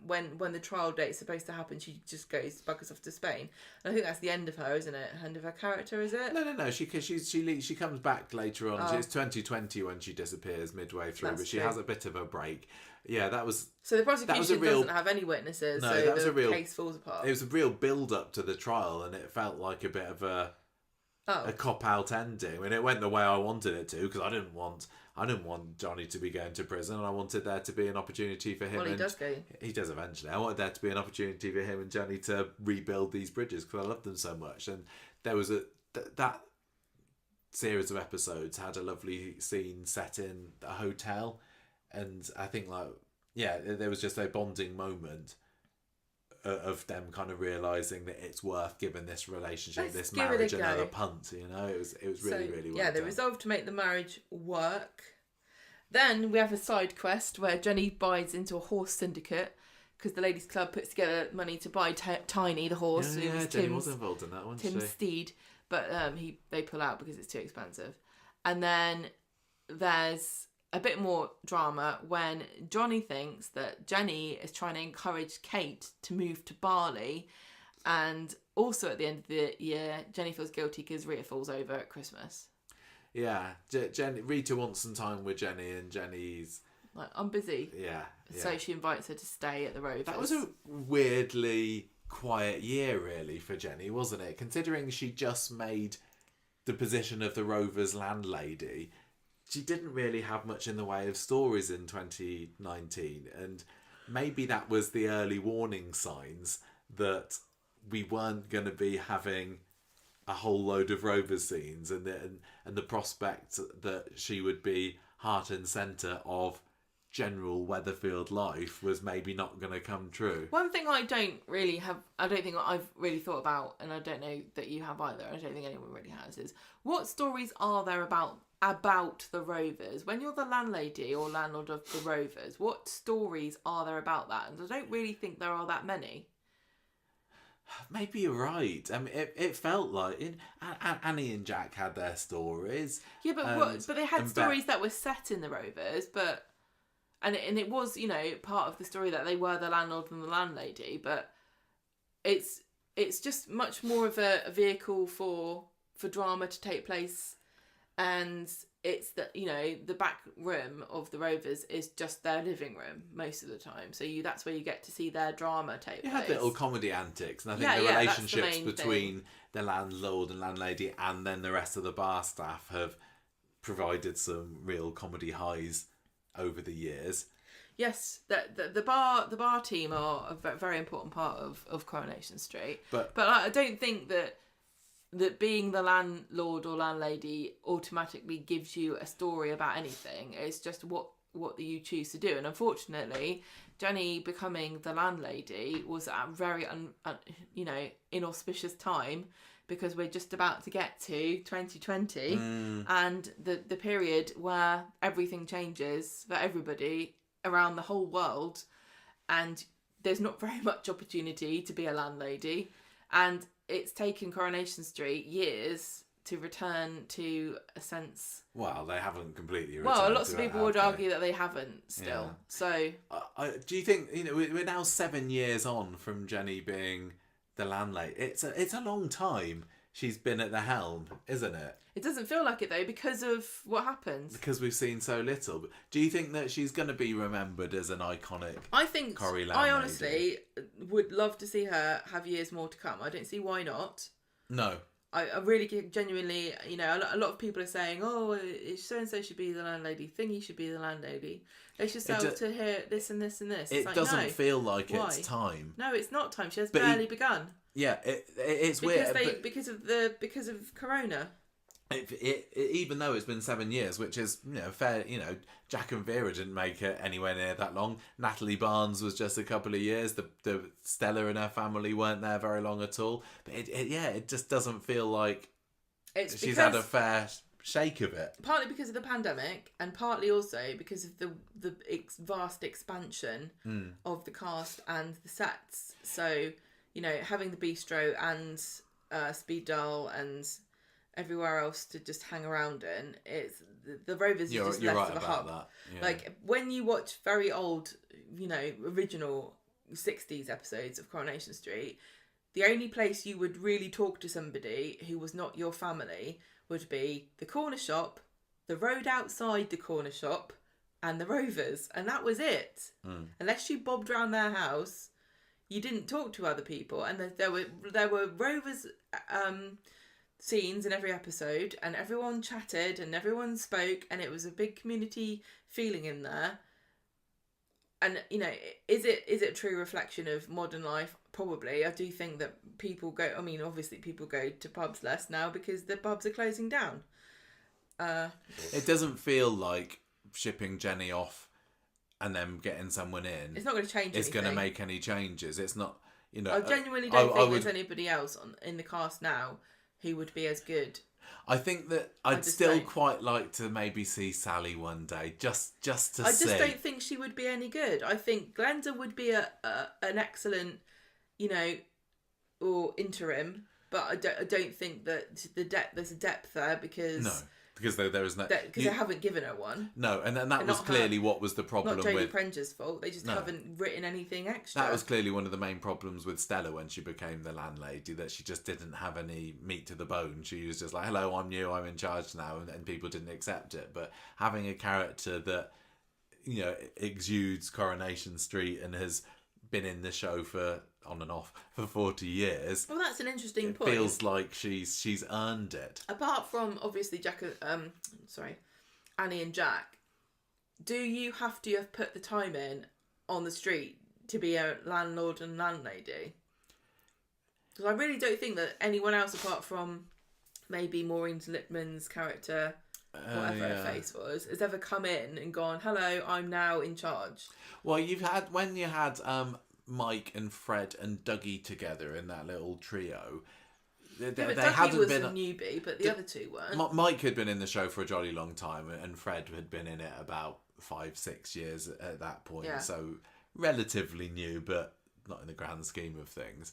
when the trial date's supposed to happen, she just buggers off to Spain. And I think that's the end of her, isn't it? End of her character, is it? No. She comes back later on. Oh. It's 2020 when she disappears midway through, That's but she true. has a bit of a break. Yeah, that was. So the That was a prosecution real- doesn't have any witnesses, No, so that was the a real- case falls apart. It was a real build up to the trial, and it felt like a bit of a cop out ending. I mean, it went the way I wanted it to, because I didn't want Johnny to be going to prison, and I wanted there to be an opportunity for him. Well, he and does go. He does eventually. I wanted there to be an opportunity for him and Johnny to rebuild these bridges, because I loved them so much. And there was that series of episodes had a lovely scene set in a hotel, and I think there was just a bonding moment of them kind of realising that it's worth giving this relationship, Let's this give it a marriage, go. another punt. It was really, really well Yeah, they done. resolved to make the marriage work, Then we have a side quest where Jenny buys into a horse syndicate because the ladies' club puts together money to buy Tiny the horse. Yeah, It was Jenny Tim's, was involved in that one. Tim's steed, but they pull out because it's too expensive. And then there's a bit more drama when Johnny thinks that Jenny is trying to encourage Kate to move to Bali, and also at the end of the year, Jenny feels guilty because Rita falls over at Christmas. Yeah, Rita wants some time with Jenny, and Jenny's Like, I'm busy. yeah. So she invites her to stay at the Rovers. That was a weirdly quiet year, really, for Jenny, wasn't it? Considering she just made the position of the Rovers landlady, she didn't really have much in the way of stories in 2019, and maybe that was the early warning signs that we weren't going to be having a whole load of Rovers scenes, and the prospect that she would be heart and centre of general Weatherfield life was maybe not going to come true. One thing I don't think I've really thought about, and I don't know that you have either, I don't think anyone really has, is what stories are there about the Rovers? When you're the landlady or landlord of the Rovers, what stories are there about that? And I don't really think there are that many. Maybe you're right. I mean, it felt like Annie and Jack had their stories. Yeah, but they had stories that were set in the Rovers, but and it was, you know, part of the story that they were the landlord and the landlady, but it's just much more of a vehicle for drama to take place, and it's that, you know, the back room of the Rovers is just their living room most of the time, so that's where you get to see their drama take place. You had little comedy antics, and I think the relationships between the landlord and landlady and then the rest of the bar staff have provided some real comedy highs over the years. Yes, the bar team are a very important part of Coronation Street. But I don't think that being the landlord or landlady automatically gives you a story about anything. It's just what you choose to do. And unfortunately, Jenny becoming the landlady was at a very inauspicious time, because we're just about to get to 2020 and the period where everything changes for everybody around the whole world, and there's not very much opportunity to be a landlady, and it's taken Coronation Street years to return to a sense. Well, they haven't completely returned. Well, lots of people would argue that they haven't still. Yeah. So do you think, you know, we're now 7 years on from Jenny being the landlady? It's a long time she's been at the helm, isn't it? It doesn't feel like it though, because of what happened. Because we've seen so little. But do you think that she's going to be remembered as an iconic? I think Corrie landlady? I honestly would love to see her have years more to come. I don't see why not. No. I really genuinely, you know, a lot of people are saying, oh, so and so should be the landlady, thingy should be the landlady. They should sell to hear this and this and this. It like, doesn't feel like Why? It's time. No, it's not time. She has barely begun. Yeah, it's weird. Because of Corona. Even though it's been 7 years, which is, you know, fair. You know, Jack and Vera didn't make it anywhere near that long. Natalie Barnes was just a couple of years. The Stella and her family weren't there very long at all. But it just doesn't feel like she's had a fair shake of it. Partly because of the pandemic, and partly also because of the vast expansion of the cast and the sets. So, you know, having the bistro and speed dial and everywhere else to just hang around in, it's the Rovers is just less right of a about hub. that. Yeah. Like when you watch very old, you know, original 60s episodes of Coronation Street, the only place you would really talk to somebody who was not your family would be the corner shop, the road outside the corner shop, and the Rovers, and that was it. Unless you bobbed around their house, you didn't talk to other people. And there were Rovers scenes in every episode, and everyone chatted and everyone spoke, and it was a big community feeling in there. And, you know, is it a true reflection of modern life? Probably. I do think that people go, I mean, obviously people go to pubs less now because the pubs are closing down. It doesn't feel like shipping Jenny off and then getting someone in. It's not going to change anything. It's going to make any changes. It's not, you know. I genuinely don't think there's anybody else in the cast now who would be as good I think that I I'd just still don't. quite like to maybe see Sally one day, just to see. I just don't think she would be any good. I think Glenda would be an excellent, or interim, but I don't think that there's a depth there because No, because there was no. because they haven't given her one. No, and that And was not clearly her. what was the problem Not Jodie with. Prenger's fault. They just No. haven't written anything extra. That was clearly one of the main problems with Stella when she became the landlady, that she just didn't have any meat to the bone. She was just like, hello, I'm new, I'm in charge now, and people didn't accept it. But having a character that, exudes Coronation Street and has been in the show for on and off for 40 years, Well, that's an interesting it point. feels like she's earned it. Apart from obviously Annie and Jack, do you have to have put the time in on the street to be a landlord and landlady? Because I really don't think that anyone else apart from maybe Maureen Lipman's character, whatever her face was, has ever come in and gone, hello, I'm now in charge. Well, when you had Mike and Fred and Dougie together in that little trio. But They Dougie hadn't was been a newbie, but the other two weren't. Mike had been in the show for a jolly long time, and Fred had been in it about 5-6 years at that point. Yeah. So relatively new, but not in the grand scheme of things.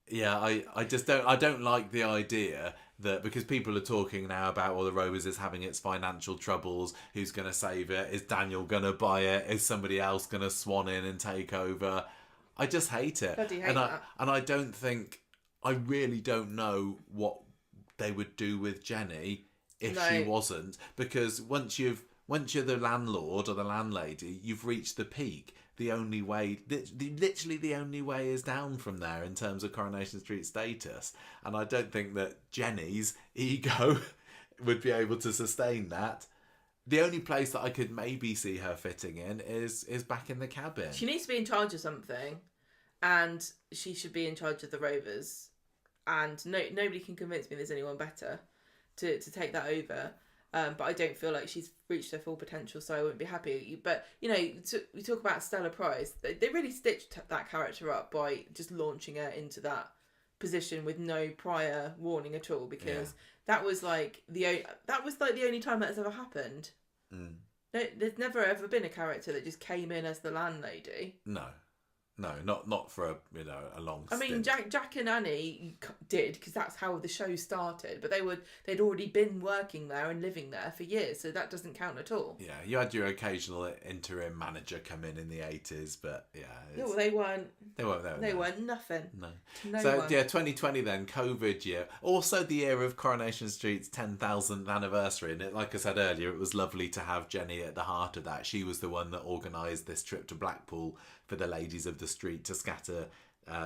Yeah, I just don't like the idea that because people are talking now about the Rovers is having its financial troubles, who's going to save it? Is Daniel going to buy it? Is somebody else going to swan in and take over? I just hate it. Bloody hate that. And I don't think, I really don't know what they would do with Jenny if she wasn't, because once you're the landlord or the landlady, you've reached the peak. The only way, literally the only way is down from there in terms of Coronation Street status. And I don't think that Jenny's ego would be able to sustain that. The only place that I could maybe see her fitting in is back in the cabin. She needs to be in charge of something, and she should be in charge of the Rovers. And nobody can convince me there's anyone better to take that over. But I don't feel like she's reached her full potential, so I wouldn't be happy. But, we talk about Stella Price. They really stitched that character up by just launching her into that position with no prior warning at all, because that was the only time that has ever happened. Mm. No, there's never ever been a character that just came in as the landlady. No, not for a long I mean, stint. Jack and Annie did, because that's how the show started. But they'd already been working there and living there for years, so that doesn't count at all. Yeah, you had your occasional interim manager come in the 80s, but yeah. Yeah, well, they weren't. They weren't there. They weren't nothing. No. No So one. yeah, 2020 then, COVID year. Also the year of Coronation Street's 10,000th anniversary. And like I said earlier, it was lovely to have Jenny at the heart of that. She was the one that organised this trip to Blackpool for the ladies of the street to scatter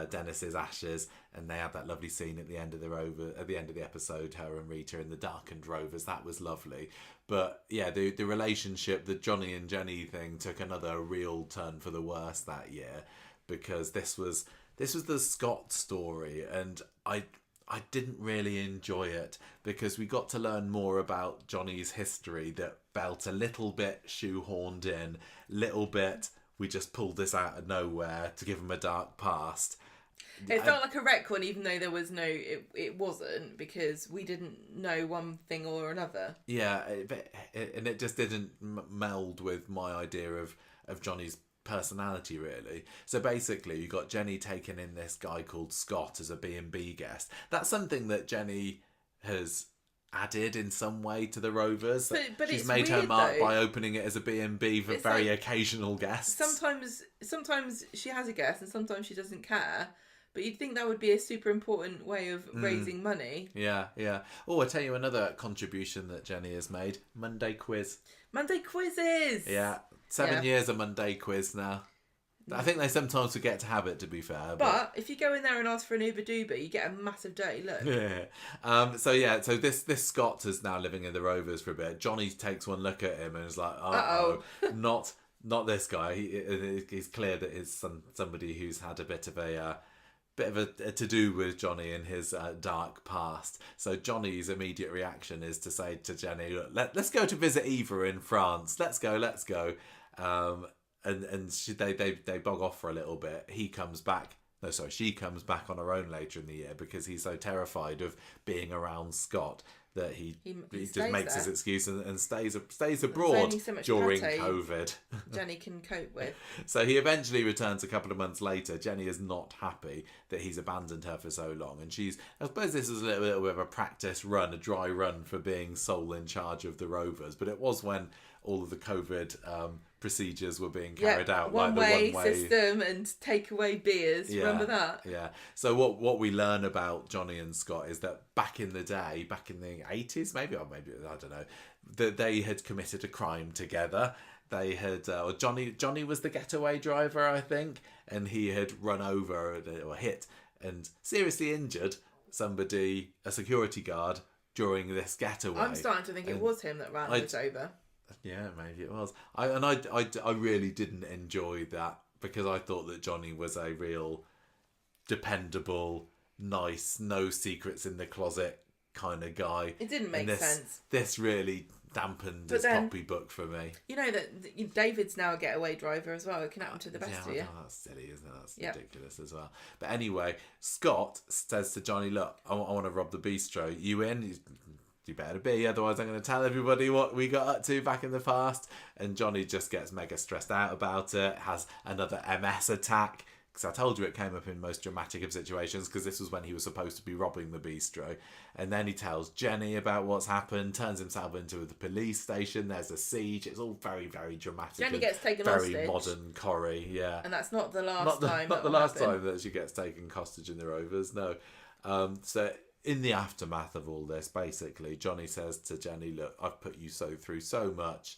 Dennis's ashes, and they had that lovely scene at the end of the episode, her and Rita in the darkened Rovers. That was lovely. But yeah, the relationship, the Johnny and Jenny thing, took another real turn for the worse that year, because this was the Scott story, and I didn't really enjoy it, because we got to learn more about Johnny's history that felt a little bit shoehorned in, little bit we just pulled this out of nowhere to give him a dark past. It felt like a retcon, even though there was it wasn't, because we didn't know one thing or another. Yeah, and it just didn't meld with my idea of Johnny's personality, really. So basically, you got Jenny taking in this guy called Scott as a B&B guest. That's something that Jenny has added in some way to the Rovers. But she's it's made her weird, mark though. by opening it as a B&B for It's very occasional guests. Sometimes she has a guest and sometimes she doesn't care. But you'd think that would be a super important way of raising money. Yeah. Oh, I'll tell you another contribution that Jenny has made. Monday quiz. Monday quizzes! Yeah. 7 years of Monday quiz now. I think they sometimes forget to have it, to be fair. But if you go in there and ask for an Uber Duber, you get a massive dirty look. Yeah. So this Scott is now living in the Rovers for a bit. Johnny takes one look at him and is like, oh, not this guy. He's clear that it's somebody who's had a bit of a to do with Johnny in his dark past. So Johnny's immediate reaction is to say to Jenny, look, let's go to visit Eva in France. Let's go. And they bog off for a little bit. She comes back on her own later in the year because he's so terrified of being around Scott that he just stays makes there. his excuse and stays There's abroad only so much during pate COVID. Jenny can cope with. So he eventually returns a couple of months later. Jenny is not happy that he's abandoned her for so long, and I suppose this is a little bit of a practice run, a dry run for being sole in charge of the Rovers, but it was when all of the COVID procedures were being carried out, one like the way system and take away beers. Remember that? Yeah. So what we learn about Johnny and Scott is that back in the day, back in the 80s, maybe I don't know, that they had committed a crime together. They had, or Johnny was the getaway driver, I think, and he had run over or hit and seriously injured somebody, a security guard, during this getaway. I'm starting to think it was him that ran us over. Yeah, maybe it was. I really didn't enjoy that, because I thought that Johnny was a real dependable, nice, no secrets in the closet kind of guy. It didn't make sense. This really dampened his copybook for me. You know that David's now a getaway driver as well. It can happen to the best of you. That's silly, isn't it? That's ridiculous as well. But anyway, Scott says to Johnny, look, I want to rob the bistro. You in? You better be, otherwise I'm going to tell everybody what we got up to back in the past. And Johnny just gets mega stressed out about it, has another MS attack, because I told you it came up in most dramatic of situations, because this was when he was supposed to be robbing the bistro. And then he tells Jenny about what's happened, turns himself into the police station, there's a siege. It's all very, very dramatic. Jenny gets taken hostage. Very modern Corrie, yeah. And that's not the last time. Not the last time that she gets taken hostage in the Rovers, no. So in the aftermath of all this, basically, Johnny says to Jenny, look, I've put you through so much.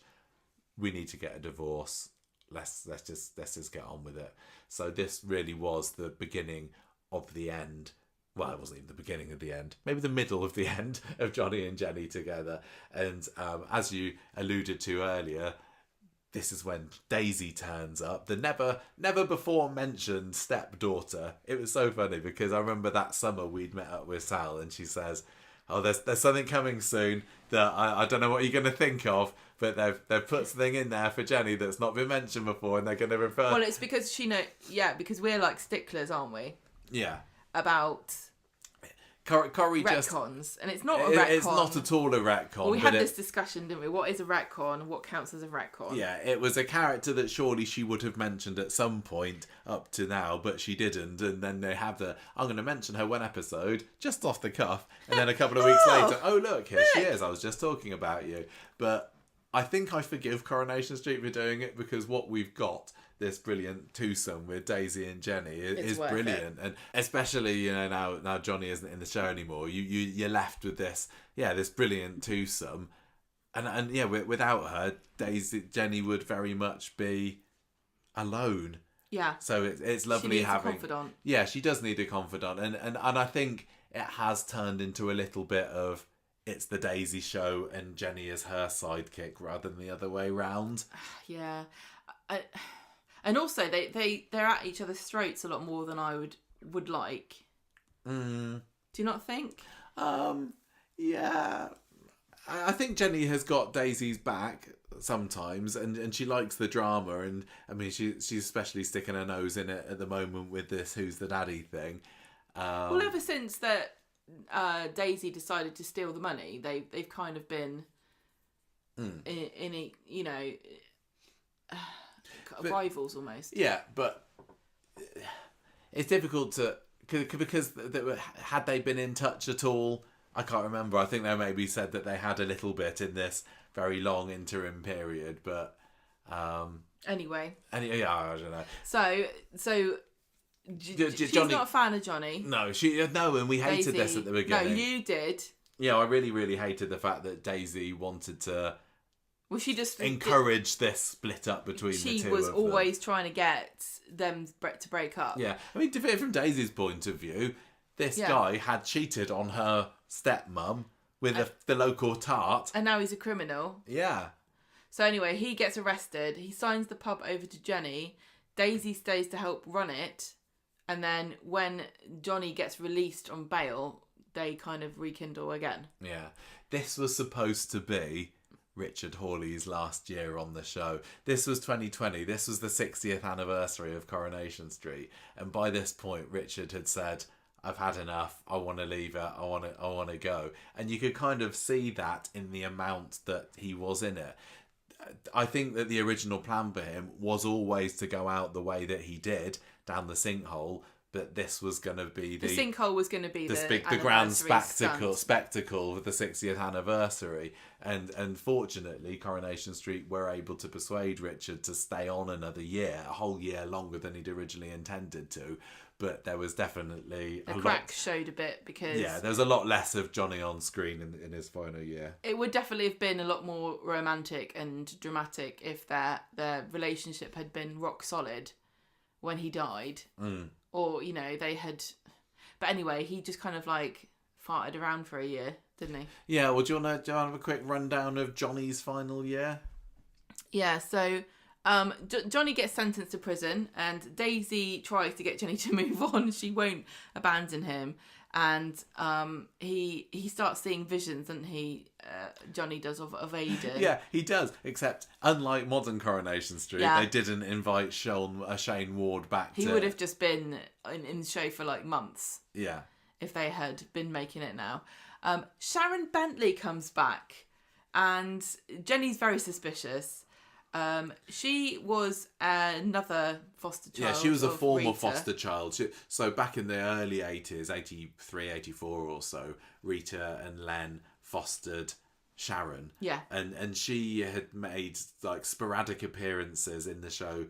We need to get a divorce. Let's just get on with it. So this really was the beginning of the end. Well, it wasn't even the beginning of the end. Maybe the middle of the end of Johnny and Jenny together. And as you alluded to earlier, this is when Daisy turns up, the never before mentioned stepdaughter. It was so funny because I remember that summer we'd met up with Sal, and she says, "Oh, there's something coming soon that I don't know what you're going to think of, but they've put something in there for Jenny that's not been mentioned before, and they're going to refer." Well, it's because because we're like sticklers, aren't we? Yeah. About Corrie retcons, and it's not a retcon. It's not at all a retcon. Well, we had this discussion, didn't we? What is a retcon? What counts as a retcon? Yeah, it was a character that surely she would have mentioned at some point up to now, but she didn't. And then they have I'm going to mention her one episode just off the cuff, and then a couple of weeks later, oh look, here she is. I was just talking about you. But I think I forgive Coronation Street for doing it, because what we've got, this brilliant twosome with Daisy and Jenny, is brilliant. And especially, now Johnny isn't in the show anymore, you're left with this brilliant twosome. And without her, Jenny would very much be alone. Yeah. So it's lovely she needs having a confidant. Yeah, she does need a confidant. And I think it has turned into a little bit of, it's the Daisy show and Jenny is her sidekick rather than the other way round. Yeah. And also, they're at each other's throats a lot more than I would like. Mm. Do you not think? Yeah. I think Jenny has got Daisy's back sometimes, and she likes the drama. And I mean, she's especially sticking her nose in it at the moment with this "Who's the Daddy" thing. Well, ever since that Daisy decided to steal the money, they've kind of been rivals almost. Yeah, but it's difficult to, because had they been in touch at all? I can't remember. I think they maybe said that they had a little bit in this very long interim period, but anyway, yeah, I don't know. So she's Johnny, not a fan of Johnny. No, and we hated this at the beginning. No, you did. Yeah, I really, really hated the fact that Daisy wanted to. Well, she just encouraged this split up between the two. She was always trying to get them to break up. Yeah, I mean, from Daisy's point of view, this guy had cheated on her stepmum with the local tart, and now he's a criminal. Yeah. So anyway, he gets arrested. He signs the pub over to Jenny. Daisy stays to help run it, and then when Johnny gets released on bail, they kind of rekindle again. Yeah, this was supposed to be Richard Hawley's last year on the show. This was 2020. This was the 60th anniversary of Coronation Street. And by this point, Richard had said, I've had enough. I want to leave it. I want to go. And you could kind of see that in the amount that he was in it. I think that the original plan for him was always to go out the way that he did, down the sinkhole. But this was going to be the sinkhole was going to be the grand spectacle with the 60th anniversary, and fortunately Coronation Street were able to persuade Richard to stay on another year, a whole year longer than he'd originally intended to. But there was definitely the cracks showed a bit, because there was a lot less of Johnny on screen in his final year. It would definitely have been a lot more romantic and dramatic if their relationship had been rock solid when he died. Or, you know, they had... But anyway, he just kind of, like, farted around for a year, didn't he? Yeah, well, do you want to have a quick rundown of Johnny's final year? Yeah, so Johnny gets sentenced to prison, and Daisy tries to get Johnny to move on. She won't abandon him. And he starts seeing visions, doesn't he? Johnny does, of Aidan. Yeah, he does. Except, unlike modern Coronation Street, they didn't invite Shane Ward back. He would have just been in the show for like months. Yeah. If they had been making it now. Sharon Bentley comes back, and Jenny's very suspicious. She was another foster child. Yeah, she was a former Rita. foster child. So back in the early 80s, 83, 84 or so, Rita and Len fostered Sharon. Yeah. And she had made like sporadic appearances in the show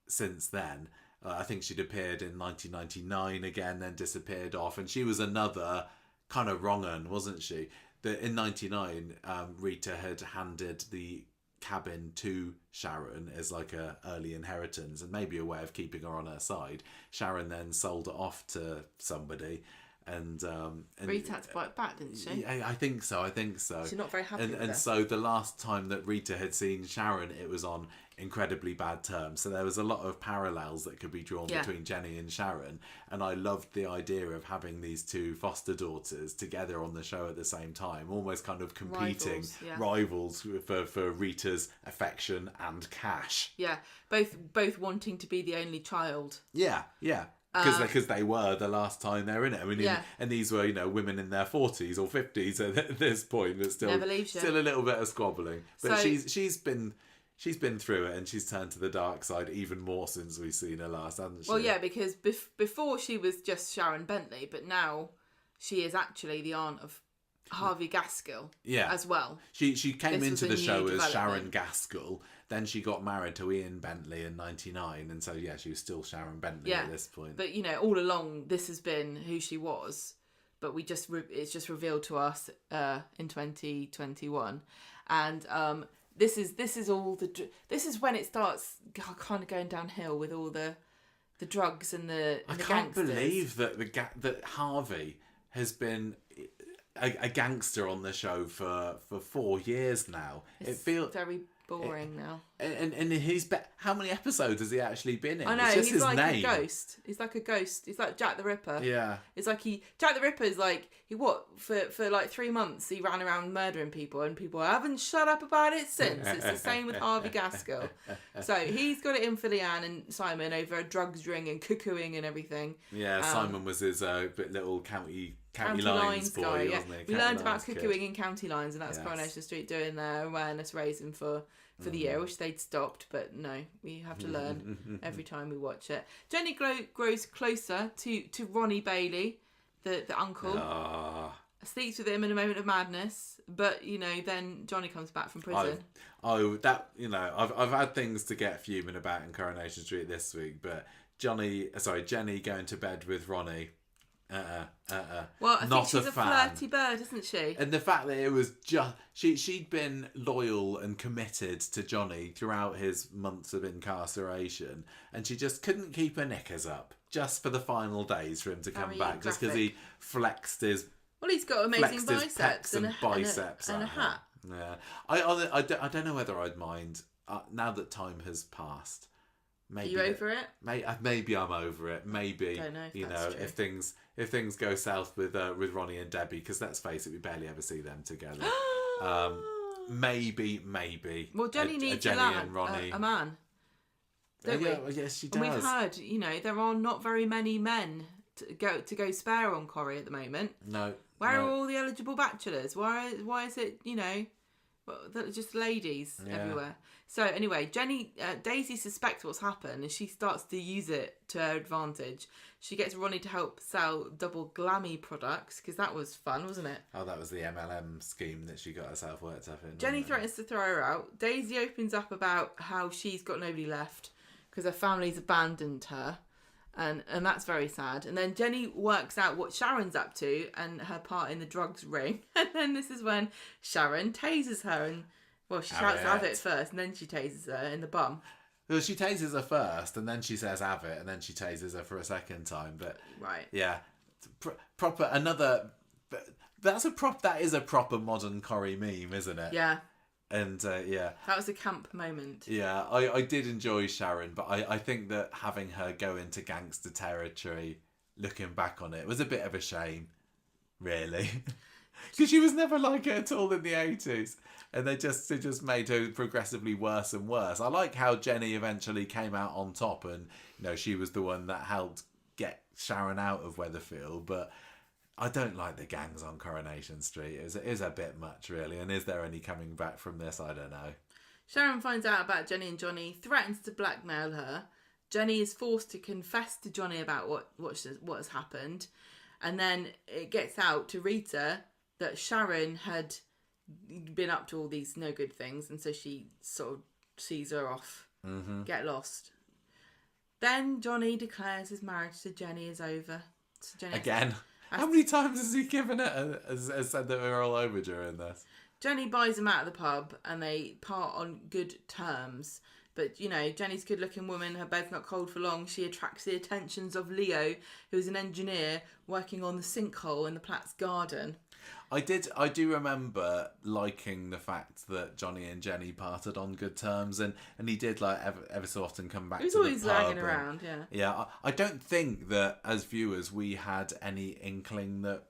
since then. I think she'd appeared in 1999 again, then disappeared off. And she was another kind of wrong un, wasn't she? In 99, Rita had handed the cabin to Sharon as like a early inheritance and maybe a way of keeping her on her side. Sharon then sold it off to somebody, and Rita had to buy it back, didn't she? Yeah, I think so. She's not very happy with and her. So the last time that Rita had seen Sharon, it was on incredibly bad terms. So there was a lot of parallels that could be drawn between Jenny and Sharon, and I loved the idea of having these two foster daughters together on the show at the same time, almost kind of competing rivals for Rita's affection and cash. Yeah, both wanting to be the only child. Yeah. Because they were the last time they're in it. I mean, and these were, you know, women in their 40s or 50s at this point. But still a little bit of squabbling. But so, she's been through it, and she's turned to the dark side even more since we've seen her last, hasn't she? Well, yeah, because before she was just Sharon Bentley, but now she is actually the aunt of Harvey Gaskell. Yeah, as well. She came into the show as Sharon Gaskell. Then she got married to Ian Bentley in 99, and so she was still Sharon Bentley at this point. But you know, all along this has been who she was, but it's just revealed to us in 2021, and this is when it starts kind of going downhill with all the drugs and the I the can't gangsters. believe that Harvey has been a gangster on the show for 4 years now. It feels very boring now. And he's how many episodes has he actually been in? I know, it's just he's his like name. a ghost. He's like a ghost. He's like Jack the Ripper. Yeah. It's like Jack the Ripper is like for like 3 months he ran around murdering people, and people haven't shut up about it since. It's the same with Harvey Gaskell. So he's got it in for Leanne and Simon over drugs ring and cuckooing and everything. Yeah, Simon was his little county lines boy, guy. Wasn't he? We learned about cuckooing in County Lines, and that's Coronation Street doing their awareness raising for the year, which they'd stopped, but no, we have to learn every time we watch it. Jenny grows closer to Ronnie Bailey, the uncle. Sleeps with him in a moment of madness, but you know, then Johnny comes back from prison. I've had things to get fuming about in Coronation Street this week, but Jenny going to bed with Ronnie. Well, I think she's a flirty bird, isn't she? And the fact that it was just she'd been loyal and committed to Johnny throughout his months of incarceration, and she just couldn't keep her knickers up just for the final days for him to come back, just because he flexed his. Well, he's got amazing biceps and biceps and a hat. Yeah, I don't know whether I'd mind now that time has passed. Maybe are you over it? Maybe I'm over it. Maybe don't know if true. if things go south with Ronnie and Debbie, because let's face it, we barely ever see them together. Maybe. Well, Jenny needs Jenny and Ronnie. A man. Don't we? Well, yes, she does. And we've heard, there are not very many men to go spare on Corrie at the moment. No. Where no. are all the eligible bachelors? Why is it, just ladies everywhere? So anyway, Daisy suspects what's happened and she starts to use it to her advantage. She gets Ronnie to help sell double glammy products because that was fun, wasn't it? Oh, that was the MLM scheme that she got herself worked up in. Jenny threatens to throw her out. Daisy opens up about how she's got nobody left because her family's abandoned her. And that's very sad. And then Jenny works out what Sharon's up to and her part in the drugs ring. And then this is when Sharon tases her. And, well, she shouts "have it" first, and then she tases her in the bum. Well, she tases her first, and then she says "have it," and then she tases her for a second time. But right, yeah, proper another. That is a proper modern Corrie meme, isn't it? Yeah. And yeah, that was a camp moment. Yeah, I did enjoy Sharon, but I think that having her go into gangster territory, looking back on it, was a bit of a shame, really, because she was never like it at all in the 80s, and they just made her progressively worse and worse. I like how Jenny eventually came out on top, and she was the one that helped get Sharon out of Weatherfield, but I don't like the gangs on Coronation Street. It is a bit much, really. And is there any coming back from this? I don't know. Sharon finds out about Jenny and Johnny, threatens to blackmail her. Jenny is forced to confess to Johnny about what has happened. And then it gets out to Rita that Sharon had been up to all these no good things. And so she sort of sees her off. Mm-hmm. Get lost. Then Johnny declares his marriage to Jenny is over. So Jenny Again. How many times has he given it as said that we're all over during this? Jenny buys him out of the pub and they part on good terms. But, Jenny's a good-looking woman. Her bed's not cold for long. She attracts the attentions of Leo, who is an engineer working on the sinkhole in the Platt's garden. I do remember liking the fact that Johnny and Jenny parted on good terms, and he did like ever so often come back. He was always hanging around, yeah. Yeah, I don't think that as viewers we had any inkling that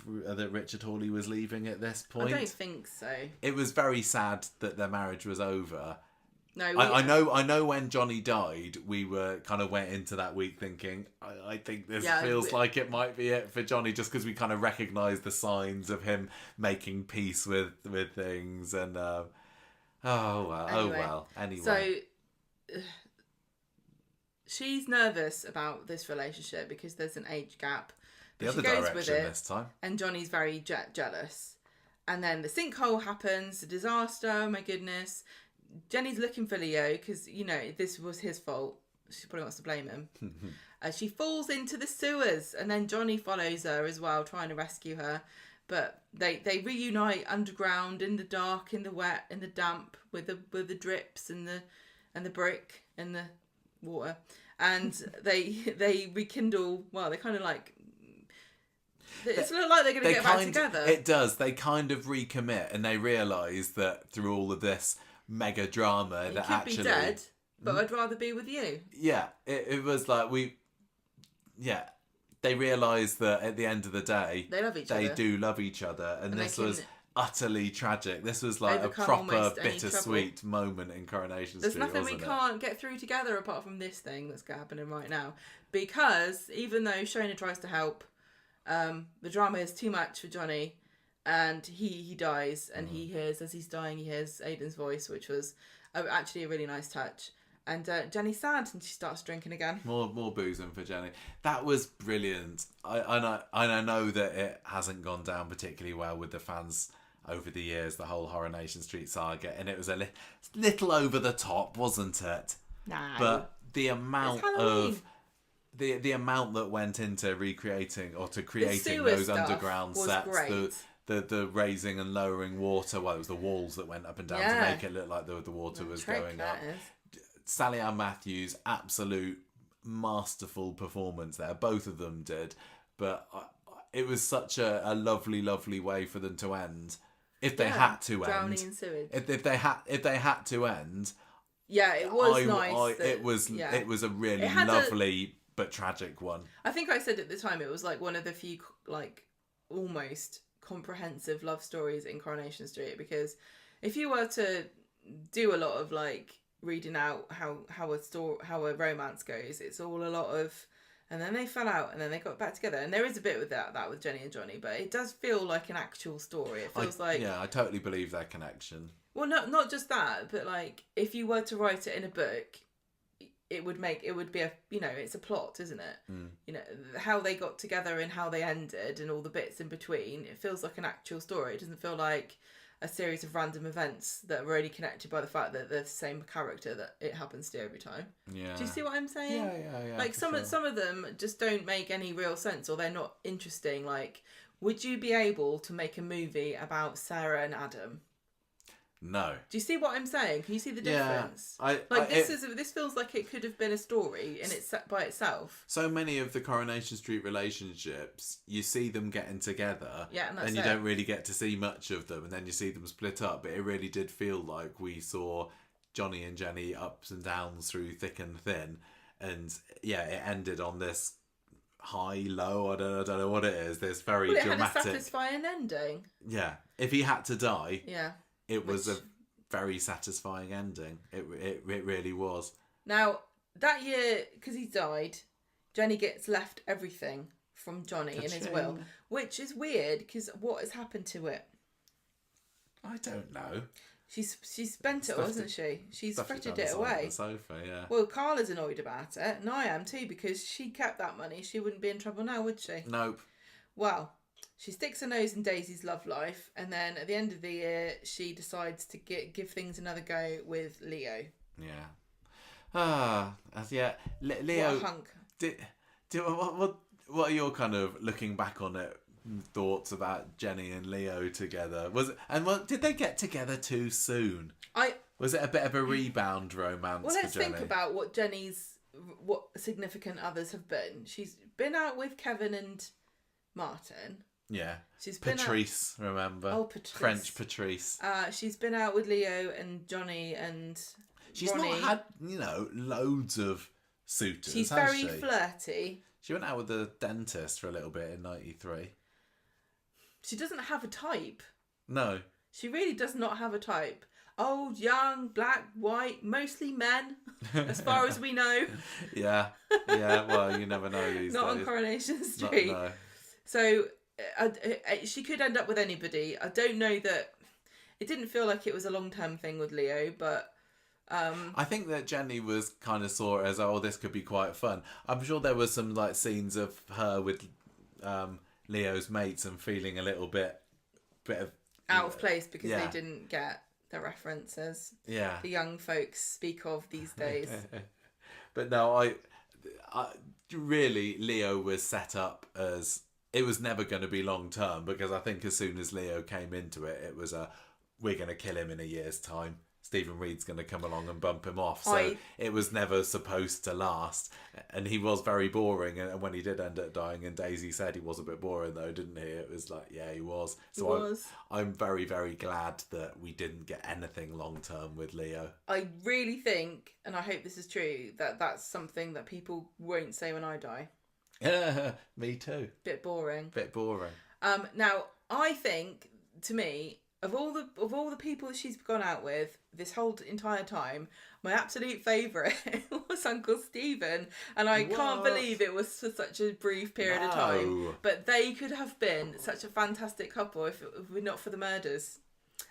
Richard Hawley was leaving at this point. I don't think so. It was very sad that their marriage was over. No, I know when Johnny died, we went into that week thinking, I think this feels like it might be it for Johnny, just because we kind of recognised the signs of him making peace with things, and anyway. So she's nervous about this relationship because there's an age gap. The other direction this time. And Johnny's very jealous. And then the sinkhole happens, the disaster, oh my goodness. Jenny's looking for Leo because, this was his fault. She probably wants to blame him. She falls into the sewers and then Johnny follows her as well, trying to rescue her. But they reunite underground in the dark, in the wet, in the damp, with the drips and the brick and the water. And they rekindle, well, they kind of like... It's not like they're going to get back together. It does. They kind of recommit and they realise that through all of this mega drama that actually... be dead, but I'd rather be with you. Yeah, it was like they realised that at the end of the day... They love each other. They do love each other, and this was utterly tragic. This was like a proper bittersweet moment in Coronation Street, There's nothing we can't get through together apart from this thing that's happening right now. Because even though Shona tries to help, the drama is too much for Johnny, and he dies, and he hears, as he's dying, he hears Aidan's voice, which was actually a really nice touch. And Jenny's sad, and she starts drinking again. More boozing for Jenny. That was brilliant. I know that it hasn't gone down particularly well with the fans over the years, the whole Coronation Street saga, and it was a little over the top, wasn't it? No. But the amount of... The amount that went into recreating or to creating those underground sets, the raising and lowering water, well, it was the walls that went up and down to make it look like the water was going up. Sally Ann Matthews, absolute masterful performance there. Both of them did, but it was such a lovely, lovely way for them to end. If they had to drowning in sewage. If they had to end, yeah, it was nice. It was a really lovely but tragic one. I think I said at the time it was like one of the few like almost comprehensive love stories in Coronation Street, because if you were to do a lot of like reading out how a romance goes, it's all a lot of and then they fell out, and then they got back together. And there is a bit with that with Jenny and Johnny, but it does feel like an actual story. It feels like I totally believe their connection. Well, not just that, but like if you were to write it in a book, it would be a it's a plot, isn't it? You know, how they got together and how they ended and all the bits in between. It feels like an actual story. It doesn't feel like a series of random events that are only connected by the fact that they're the same character that it happens to every time. Yeah. Do you see what I'm saying? Yeah. Like some of them just don't make any real sense, or they're not interesting. Like, would you be able to make a movie about Sarah and Adam? No. Do you see what I'm saying? Can you see the difference? This feels like it could have been a story in by itself. So many of the Coronation Street relationships, you see them getting together, and that's you don't really get to see much of them, and then you see them split up. But it really did feel like we saw Johnny and Jenny ups and downs through thick and thin, and it ended on this high, low. I don't know what it is. This very dramatic. Had a satisfying ending. Yeah, if he had to die. Yeah. It was a very satisfying ending. It really was. Now, that year, because he died, Jenny gets left everything from Johnny in his will, which is weird because what has happened to it? I don't know. She's spent it, wasn't she? She's frittered it away. On the sofa, yeah. Well, Carla's annoyed about it, and I am too, because she kept that money. She wouldn't be in trouble now, would she? Nope. Well, she sticks her nose in Daisy's love life, and then at the end of the year, she decides to give things another go with Leo. Yeah. Leo. What a hunk. What are your kind of looking back on it thoughts about Jenny and Leo together? Did they get together too soon? Was it a bit of a rebound romance? Well, let's for Jenny? think about what significant others have been. She's been out with Kevin and Martin. Yeah. She's been Patrice, remember? Oh, Patrice. French Patrice. She's been out with Leo and Johnny and She's Ronnie. not had, loads of suitors, She's has very she? flirty. She went out with the dentist for a little bit in 93. She doesn't have a type. No. She really does not have a type. Old, young, black, white, mostly men, as far as we know. Yeah. Well, you never know these Not days. on Coronation Street. No. So she could end up with anybody. I don't know that. It didn't feel like it was a long-term thing with Leo, but I think that Jenny was kind of saw it as, this could be quite fun. I'm sure there was some scenes of her with Leo's mates and feeling a little bit of out of place because they didn't get the references the young folks speak of these days. But no, I really, Leo was set up as, it was never going to be long term, because I think as soon as Leo came into it, it was we're going to kill him in a year's time. Stephen Reed's going to come along and bump him off. So it was never supposed to last. And he was very boring. And when he did end up dying, and Daisy said he was a bit boring though, didn't he? It was like, yeah, he was. So I'm very, very glad that we didn't get anything long term with Leo. I really think, and I hope this is true, that that's something that people won't say when I die. Yeah, me too. Bit boring. Now, I think, to me, of all the people that she's gone out with this whole entire time, my absolute favourite was Uncle Stephen, and I can't believe it was for such a brief period of time. But they could have been such a fantastic couple if it were not for the murders.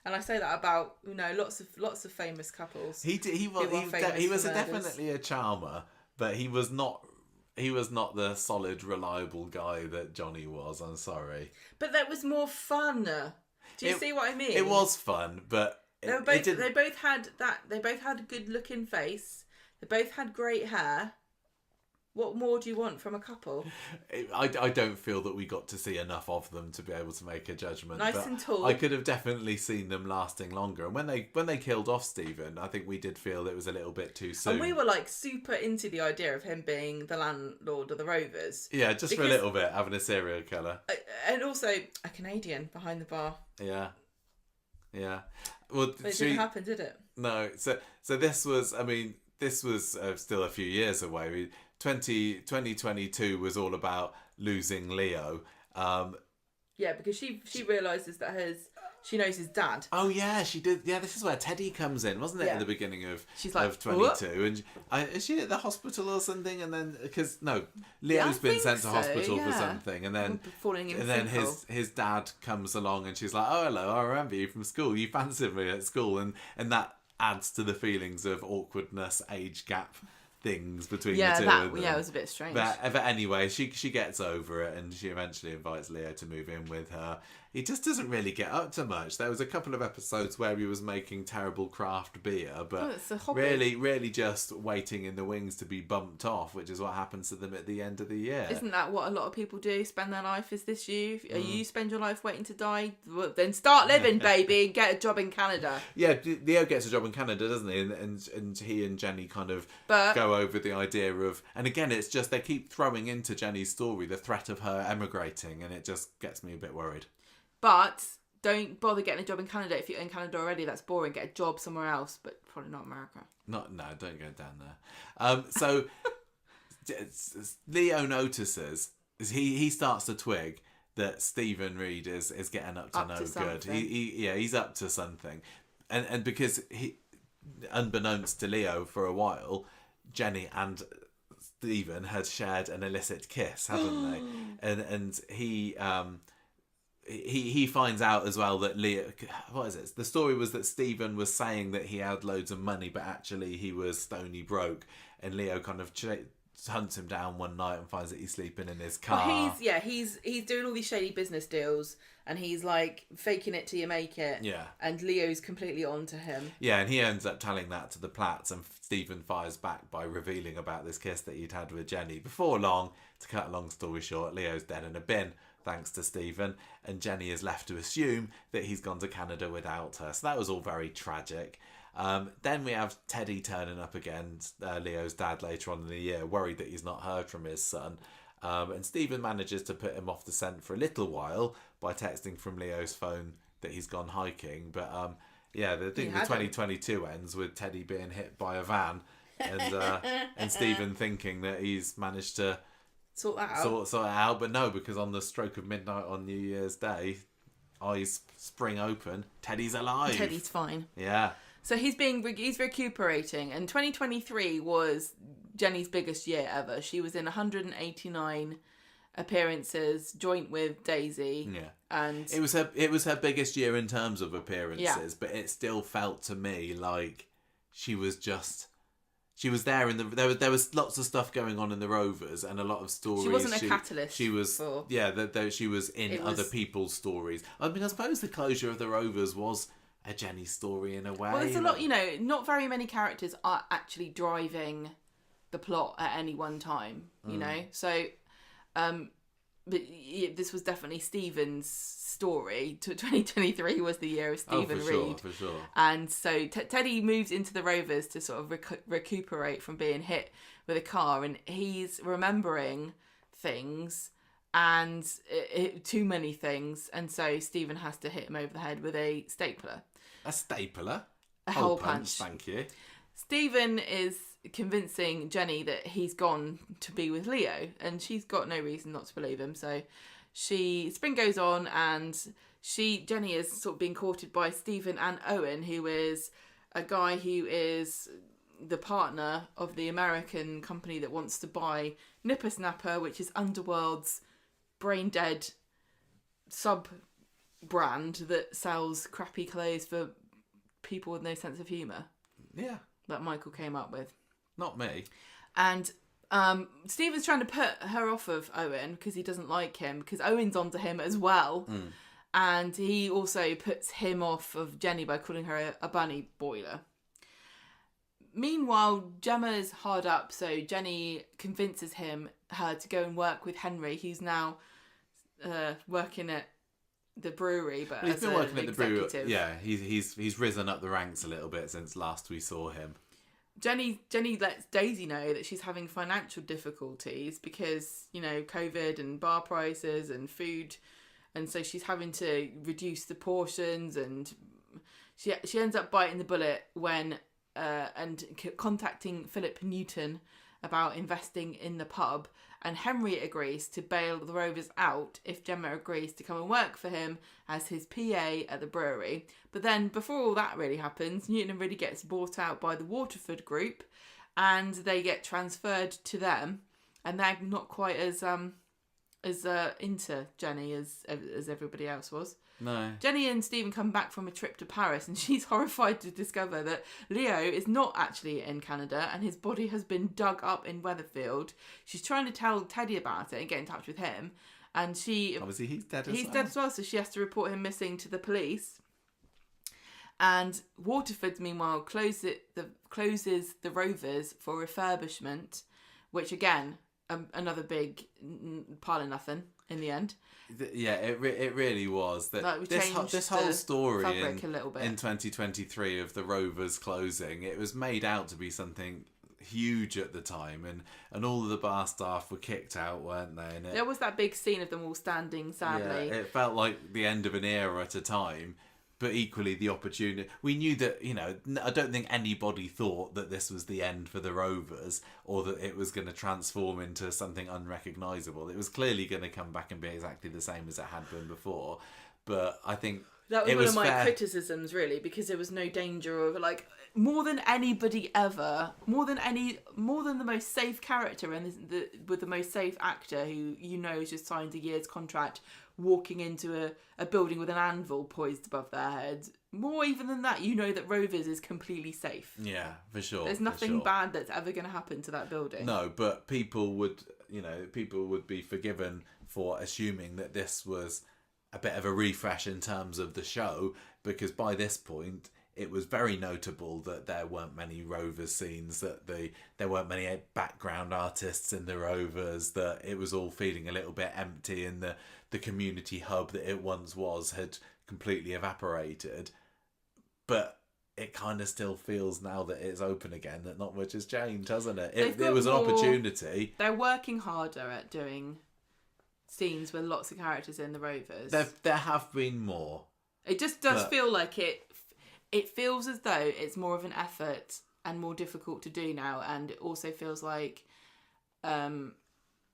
And I say that about lots of famous couples. He was definitely a charmer, but he was not the solid, reliable guy that Johnny was. I'm sorry. But that was more fun. Do you see what I mean? It was fun, but they both had a good looking face. They both had great hair. What more do you want from a couple? I don't feel that we got to see enough of them to be able to make a judgment. Nice and tall. I could have definitely seen them lasting longer. And when they killed off Stephen, I think we did feel it was a little bit too soon. And we were super into the idea of him being the landlord of the Rovers. Yeah, for a little bit, having a serial killer. And also a Canadian behind the bar. Yeah. Well, but it didn't happen, did it? No. So this was, this was still a few years away. 2022 was all about losing Leo. Yeah, because she realises that She knows his dad. Oh yeah, she did. Yeah, this is where Teddy comes in, wasn't it? Yeah. At the beginning of She's like, of 22, and is she at the hospital or something? And then because Leo's I been think sent to so, hospital for yeah. something, and then Falling in and then sinkhole. his dad comes along, and she's like, "Oh hello, I remember you from school. You fancied me at school," and that adds to the feelings of awkwardness, age gap things between the two of them. It was a bit strange. But anyway, she gets over it, and she eventually invites Leo to move in with her. He just doesn't really get up to much. There was a couple of episodes where he was making terrible craft beer, but it's a hobby. really just waiting in the wings to be bumped off, which is what happens to them at the end of the year. Isn't that what a lot of people do? Spend their life? Is this you? You spend your life waiting to die? Well, then start living, baby, and get a job in Canada. Yeah, Leo gets a job in Canada, doesn't he? And he and Jenny kind of go over the idea of... And again, it's just they keep throwing into Jenny's story the threat of her emigrating, and it just gets me a bit worried. But don't bother getting a job in Canada if you're in Canada already. That's boring. Get a job somewhere else, but probably not America. No, don't go down there. So Leo notices, he starts to twig that Stephen Reed is getting up to no good. Something. He's up to something, and because he, unbeknownst to Leo for a while, Jenny and Stephen had shared an illicit kiss, haven't they? And he finds out as well that Leo... What is it? The story was that Stephen was saying that he had loads of money, but actually he was stony broke. And Leo kind of hunts him down one night and finds that he's sleeping in his car. Well, he's doing all these shady business deals, and he's like faking it till you make it. Yeah. And Leo's completely on to him. Yeah, and he ends up telling that to the Platts, and Stephen fires back by revealing about this kiss that he'd had with Jenny. Before long, to cut a long story short, Leo's dead in a bin, thanks to Stephen, and Jenny is left to assume that he's gone to Canada without her. So that was all very tragic. Then we have Teddy turning up again, Leo's dad, later on in the year, worried that he's not heard from his son. And Stephen manages to put him off the scent for a little while by texting from Leo's phone that he's gone hiking. But the 2022 ends with Teddy being hit by a van and Stephen thinking that he's managed to sort that out. Sort it out. But no, because on the stroke of midnight on New Year's Day, eyes spring open, Teddy's alive. Teddy's fine. Yeah. So he's recuperating, and 2023 was Jenny's biggest year ever. She was in 189 appearances, joint with Daisy. Yeah, and it was her biggest year in terms of appearances, but it still felt to me like she was there in the there was lots of stuff going on in the Rovers and a lot of stories. She wasn't a catalyst. She was she was in other people's stories. I mean, I suppose the closure of the Rovers was a Jenny story in a way. Well, there's a lot, not very many characters are actually driving the plot at any one time, you know? So, but this was definitely Stephen's story. 2023 was the year of Stephen Reed. For sure. And so Teddy moves into the Rovers to sort of recuperate from being hit with a car, and he's remembering things and too many things, and so Stephen has to hit him over the head with a stapler. A stapler? A hole punch. Thank you. Stephen is convincing Jenny that he's gone to be with Leo, and she's got no reason not to believe him. So spring goes on, and Jenny is sort of being courted by Stephen and Owen, who is a guy who is the partner of the American company that wants to buy Nipper Snapper, which is Underworld's brain dead sub brand that sells crappy clothes for people with no sense of humour. Yeah. That Michael came up with. Not me. And Stephen's trying to put her off of Owen because he doesn't like him, because Owen's onto him as well. And he also puts him off of Jenny by calling her a bunny boiler. Meanwhile, Gemma's hard up, so Jenny convinces her to go and work with Henry, who's now working at the brewery, but he's been working at the brewery. Yeah, he's risen up the ranks a little bit since last we saw him. Jenny lets Daisy know that she's having financial difficulties because, COVID and bar prices and food, and so she's having to reduce the portions, and she ends up biting the bullet when and contacting Philip Newton about investing in the pub, and Henry agrees to bail the Rovers out if Gemma agrees to come and work for him as his PA at the brewery. But then, before all that really happens, Newton really gets bought out by the Waterford Group, and they get transferred to them, and they're not quite as into Jenny as everybody else was. No. Jenny and Stephen come back from a trip to Paris, and she's horrified to discover that Leo is not actually in Canada and his body has been dug up in Weatherfield. She's trying to tell Teddy about it and get in touch with him, and Obviously he's dead as well. he's dead as well, so she has to report him missing to the police. And Waterford, meanwhile, closes the Rovers for refurbishment, which again, another big pile of nothing in the end. Yeah, it really was. That Like, we this changed whole the story fabric a little bit. in 2023 of the Rovers closing, it was made out to be something huge at the time, and all of the bar staff were kicked out, weren't they? And There was that big scene of them all standing sadly. yeah, it felt like the end of an era at a time. But equally, the opportunity. We knew that, I don't think anybody thought that this was the end for the Rovers or that it was going to transform into something unrecognisable. It was clearly going to come back and be exactly the same as it had been before. But I think That was it one was of my fair. criticisms, really, because there was no danger of, like, more than anybody ever, more than the most safe character and with the most safe actor who has just signed a year's contract, walking into a building with an anvil poised above their heads. More even than that, that Rovers is completely safe. Yeah, for sure. There's for nothing sure. bad that's ever going to happen to that building. No, but people would be forgiven for assuming that this was a bit of a refresh in terms of the show, because by this point it was very notable that there weren't many Rovers scenes, that there weren't many background artists in the Rovers, that it was all feeling a little bit empty, and the community hub that it once was had completely evaporated. But it kind of still feels now that it's open again that not much has changed, hasn't it? It was an opportunity. They're working harder at doing scenes with lots of characters in the Rovers. There have been more. It just does feel like it feels as though it's more of an effort and more difficult to do now, and it also feels like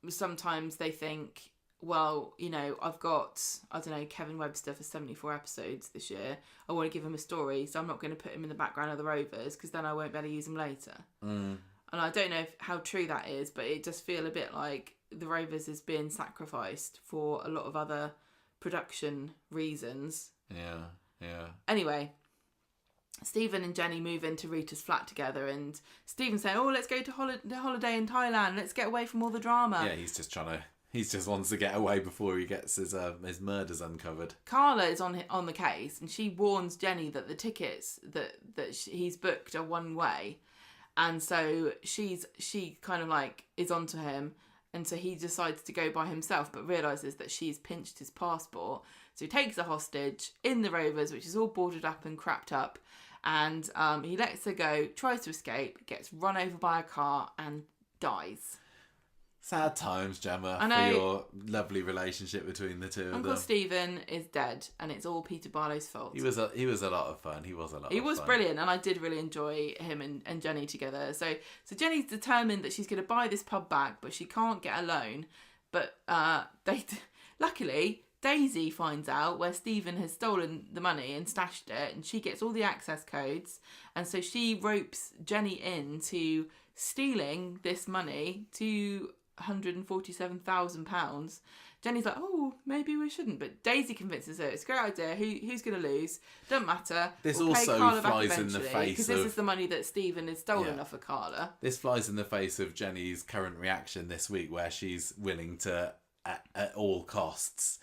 sometimes they think, well, I've got, I don't know, Kevin Webster for 74 episodes this year. I want to give him a story, so I'm not going to put him in the background of the Rovers because then I won't be able to use him later. And I don't know how true that is, but it does feel a bit like the Rovers is being sacrificed for a lot of other production reasons. Yeah. Anyway, Stephen and Jenny move into Rita's flat together, and Stephen's saying, "Oh, let's go to holiday in Thailand. Let's get away from all the drama." Yeah, he just wants to get away before he gets his murders uncovered. Carla is on the case, and she warns Jenny that the tickets that he's booked are one way, and so she kind of like is onto him, and so he decides to go by himself, but realises that she's pinched his passport, so he takes her hostage in the Rovers, which is all boarded up and crapped up, and he lets her go, tries to escape, gets run over by a car, and dies. Sad times, Gemma, I know. for your lovely relationship between the two of Uncle them. Stephen is dead, and it's all Peter Barlow's fault. He was a lot of fun. He was Brilliant, and I did really enjoy him and Jenny together. So Jenny's determined that she's going to buy this pub back, but she can't get a loan. But luckily, Daisy finds out where Stephen has stolen the money and stashed it, and she gets all the access codes, and so she ropes Jenny into stealing this money, £247,000. Jenny's like, oh, maybe we shouldn't, but Daisy convinces her it's a great idea. Who's going to lose? Doesn't matter. This We'll pay also Carla back flies in the eventually, face because this of- is the money that Stephen has stolen Yeah. off of Carla. This flies in the face of Jenny's current reaction this week, where she's willing to, at all costs,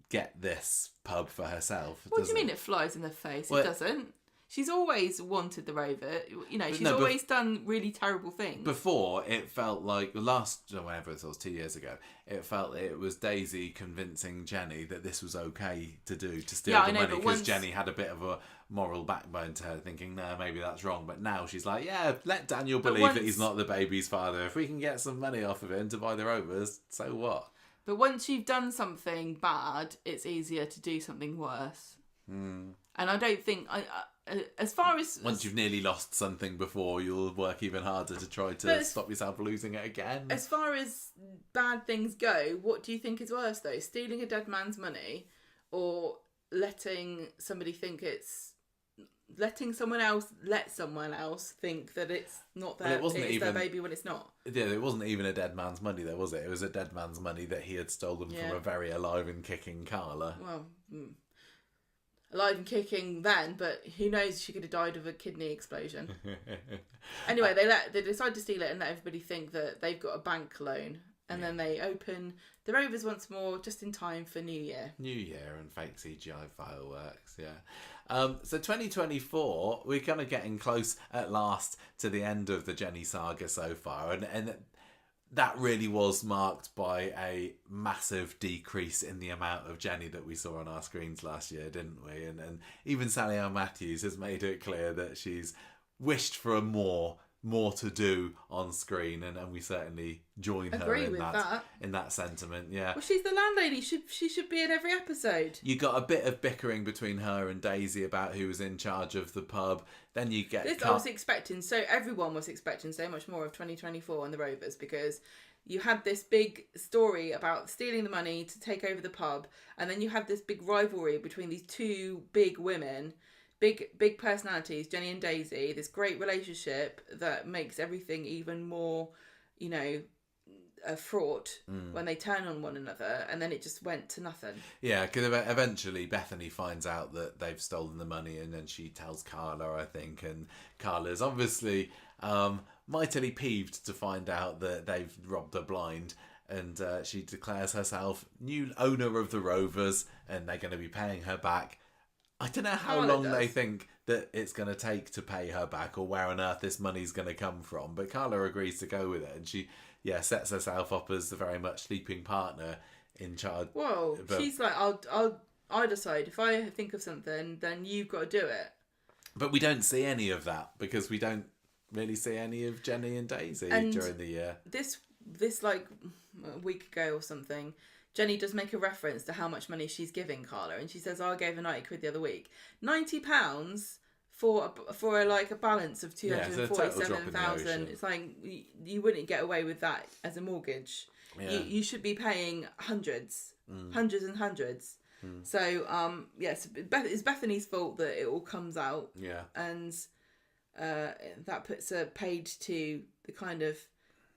get this pub for herself. What do you mean it flies in the face? Well, it doesn't. She's always wanted the Rover. She's No, but- always done really terrible things. Before, it felt like whenever it was 2 years ago, it felt it was Daisy convincing Jenny that this was okay to do, to steal the money, because Jenny had a bit of a moral backbone to her, thinking, no, maybe that's wrong. But now she's like, yeah, let Daniel believe that he's not the baby's father. If we can get some money off of him to buy the Rovers, so what? But once you've done something bad, it's easier to do something worse. And I don't think as far as Once you've nearly lost something before, you'll work even harder to try to But- stop yourself losing it again. as far as bad things go, what do you think is worse though? Stealing a dead man's money, or letting somebody think it's letting someone else let someone else think that it's not their, Well, it wasn't it's even- their baby when it's not. Yeah, it wasn't even a dead man's money there, was it? It was a dead man's money that he had stolen Yeah. from a very alive and kicking Carla. Well, alive and kicking then, but who knows? She could have died of a kidney explosion. Anyway, they decide to steal it and let everybody think that they've got a bank loan, and then they open the Rovers once more just in time for New Year. New Year and fake CGI fireworks, yeah. So 2024, we're kind of getting close at last to the end of the Jenny saga so far, and that really was marked by a massive decrease in the amount of Jenny that we saw on our screens last year, didn't we? And even Sally Ann Matthews has made it clear that she's wished for more to do on screen, and we certainly join her Agree in with that, that. in that sentiment. Yeah. Well, she's the landlady. She should be in every episode. You got a bit of bickering between her and Daisy about who was in charge of the pub. Then you get This I was expecting. So everyone was expecting so much more of 2024 and the Rovers, because you had this big story about stealing the money to take over the pub, and then you had this big rivalry between these two big women, big personalities, Jenny and Daisy. This great relationship that makes everything even more, fraught when they turn on one another, and then it just went to nothing. Yeah, because eventually Bethany finds out that they've stolen the money, and then she tells Carla, I think, and Carla's obviously mightily peeved to find out that they've robbed her blind, and she declares herself new owner of the Rovers, and they're going to be paying her back. I don't know how Carla long does. they think that it's going to take to pay her back, or where on earth this money's going to come from, but Carla agrees to go with it, and she sets herself up as the very much sleeping partner in charge. Whoa, But- she's like, I'll decide. If I think of something, then you've got to do it. But we don't see any of that, because we don't really see any of Jenny and Daisy And- during the year. This like a week ago or something, Jenny does make a reference to how much money she's giving Carla, and she says, "I gave her £90 the other week, £90 for a balance of Yeah, it's a total drop in the 247,000. ocean. It's like you wouldn't get away with that as a mortgage. Yeah. You should be paying hundreds and hundreds. So yes, it's Bethany's fault that it all comes out, Yeah. and that puts a paid to the kind of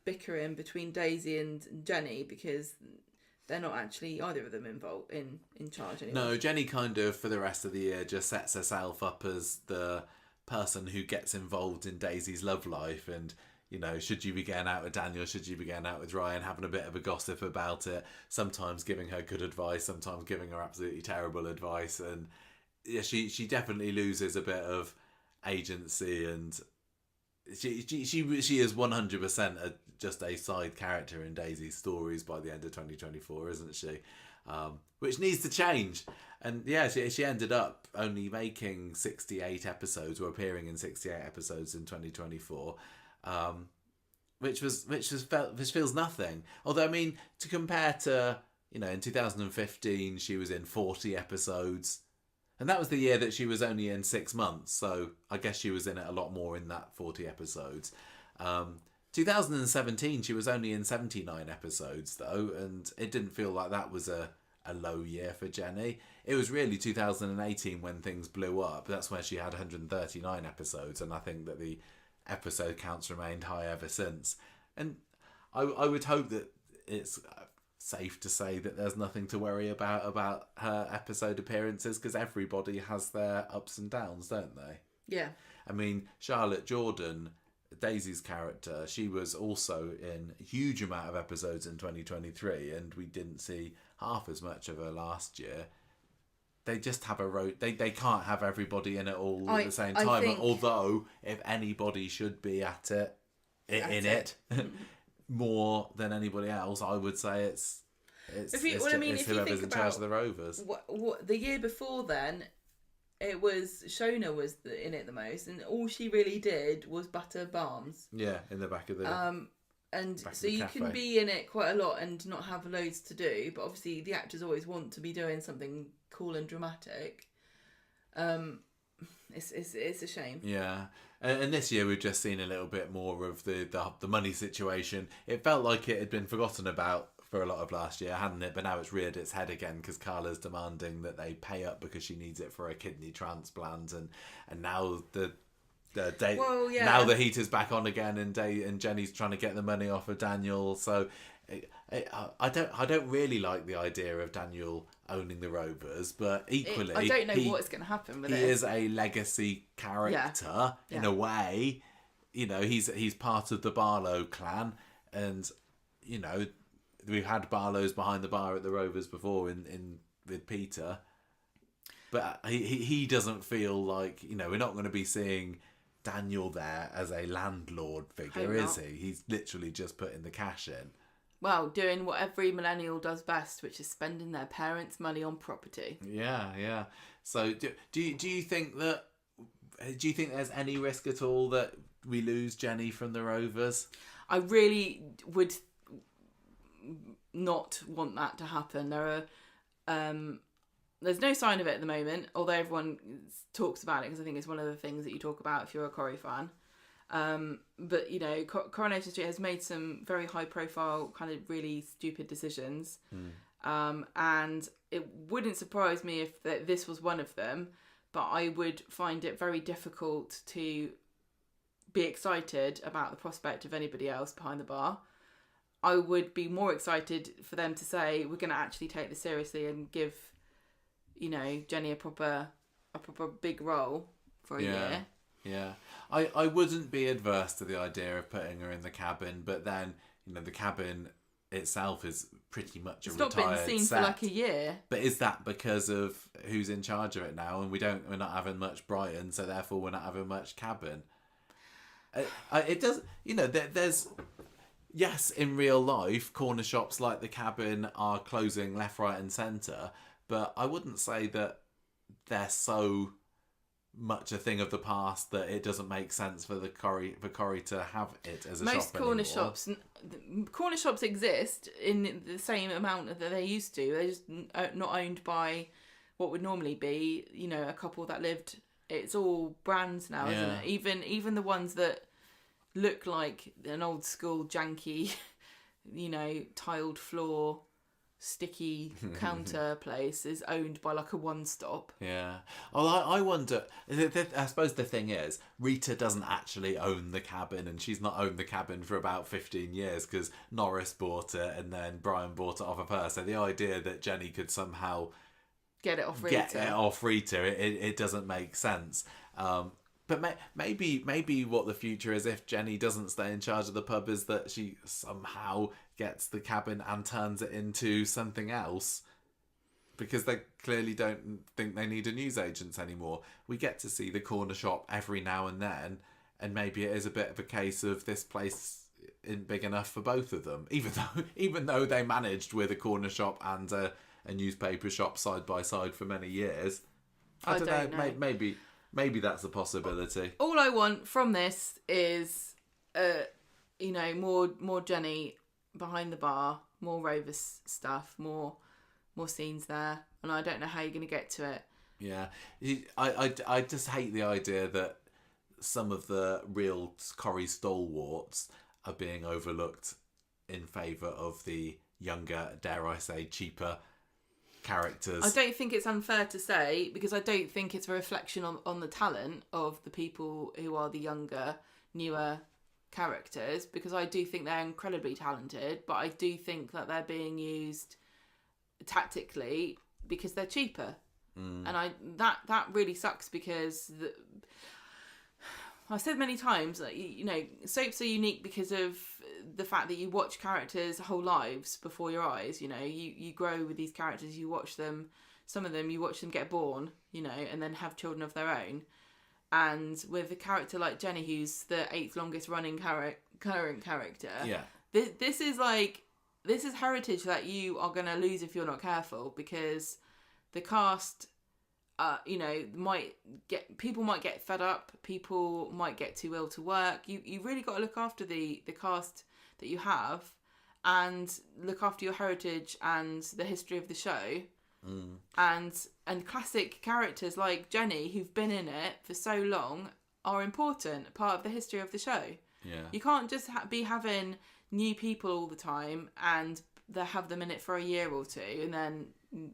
bickering between Daisy and Jenny, because they're not actually either of them involved in charge anymore. No, Jenny kind of, for the rest of the year, just sets herself up as the person who gets involved in Daisy's love life, and should you be going out with Daniel, should you be going out with Ryan, having a bit of a gossip about it, sometimes giving her good advice, sometimes giving her absolutely terrible advice, and yeah, she definitely loses a bit of agency, and she is 100% just a side character in Daisy's stories by the end of 2024, isn't she? Which needs to change. And yeah, she ended up only making 68 episodes, or appearing in 68 episodes in 2024, which feels nothing. Although, I mean, to compare to, in 2015 she was in 40 episodes, and that was the year that she was only in 6 months, so I guess she was in it a lot more in that 40 episodes. 2017 she was only in 79 episodes though, and it didn't feel like that was a low year for Jenny. It was really 2018 when things blew up. That's where she had 139 episodes, and I think that the episode counts remained high ever since. And I would hope that it's safe to say that there's nothing to worry about her episode appearances, because everybody has their ups and downs, don't they? Yeah. I mean, Charlotte Jordan, Daisy's character, she was also in a huge amount of episodes in 2023, and we didn't see half as much of her last year. They just have they can't have everybody in it all at the same I time. think- Although, if anybody should be at it, in it, more than anybody else, I would say it's If you whoever's think in charge about of the Rovers. what the year before then, it was Shona was in it the most, and all she really did was butter balms. Yeah, in the back of the And Back so in the you cafe. can be in it quite a lot and not have loads to do, but obviously the actors always want to be doing something cool and dramatic. it's a shame. Yeah. And this year we've just seen a little bit more of the money situation. It felt like it had been forgotten about for a lot of last year, hadn't it? But now it's reared its head again because Carla's demanding that they pay up because she needs it for a kidney transplant, and now the day now the heat is back on again, and Jenny's trying to get the money off of Daniel. So I don't really like the idea of Daniel owning the Rovers, but equally I don't know what's going to happen with it. He is a legacy character in a way. You know, he's part of the Barlow clan, and you know, we've had Barlows behind the bar at the Rovers before in with Peter, but he doesn't feel like, you know, we're not going to be seeing Daniel there as a landlord figure, is he? He's literally just putting the cash in. Well, doing what every millennial does best, which is spending their parents' money on property. Yeah. So do you think there's any risk at all that we lose Jenny from the Rovers? I really would not want that to happen. There's no sign of it at the moment, although everyone talks about it, because I think it's one of the things that you talk about if you're a Corrie fan. But, you know, Coronation Street has made some very high profile, kind of really stupid decisions. And it wouldn't surprise me if this was one of them, but I would find it very difficult to be excited about the prospect of anybody else behind the bar. I would be more excited for them to say, we're going to actually take this seriously and give, you know, Jenny a proper big role for a year. Yeah. I wouldn't be adverse to the idea of putting her in the cabin, but then, you know, the cabin itself is pretty much a retired set. It's not been seen for like a year. But is that because of who's in charge of it now? And we're not having much Brighton, so therefore we're not having much cabin. It does, you know, there's... Yes, in real life, corner shops like the cabin are closing left, right and centre, but I wouldn't say that they're so much a thing of the past that it doesn't make sense for Corrie to have it as a shop anymore. Most corner shops exist in the same amount that they used to. They're just not owned by what would normally be, you know, a couple that lived. It's all brands now, isn't it? Even the ones that look like an old school janky, you know, tiled floor, sticky counter place is owned by like a one-stop. Yeah. Well, I wonder, I suppose the thing is, Rita doesn't actually own the cabin, and she's not owned the cabin for about 15 years because Norris bought it and then Brian bought it off of her. So the idea that Jenny could somehow get it off Rita, it doesn't make sense. But maybe what the future is, if Jenny doesn't stay in charge of the pub, is that she somehow gets the cabin and turns it into something else, because they clearly don't think they need a newsagents anymore. We get to see the corner shop every now and then, and maybe it is a bit of a case of this place isn't big enough for both of them, even though they managed with a corner shop and a newspaper shop side by side for many years. I don't know. Maybe that's a possibility. All I want from this is, you know, more Jenny behind the bar, more Rovers stuff, more scenes there, and I don't know how you're going to get to it. Yeah, I just hate the idea that some of the real Corrie stalwarts are being overlooked in favour of the younger, dare I say, cheaper characters. I don't think it's unfair to say, because I don't think it's a reflection on the talent of the people who are the younger, newer characters, because I do think they're incredibly talented, but I do think that they're being used tactically because they're cheaper. And that really sucks, because I've said many times that, you know, soaps are unique because of the fact that you watch characters' whole lives before your eyes. You know, you grow with these characters, you watch them, some of them you watch them get born, you know, and then have children of their own. And with a character like Jenny, who's the 8th longest running current character, this is heritage that you are going to lose if you're not careful, because the cast, you know, people might get fed up, people might get too ill to work. You really got to look after the cast that you have, and look after your heritage and the history of the show. and classic characters like Jenny, who've been in it for so long, are important, part of the history of the show. Yeah. You can't just be having new people all the time and they have them in it for a year or two and then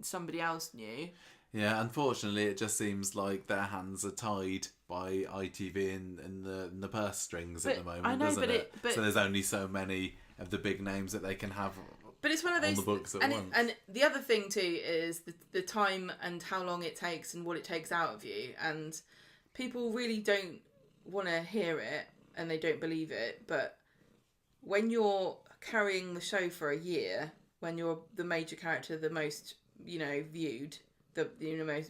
somebody else new. Yeah, unfortunately, it just seems like their hands are tied by ITV and the purse strings at the moment, I know, doesn't it? but So there's only so many of the big names that they can have. But it's one of those on the books at once. And the other thing too is the time and how long it takes and what it takes out of you. And people really don't want to hear it and they don't believe it. But when you're carrying the show for a year, when you're the major character, the most viewed, the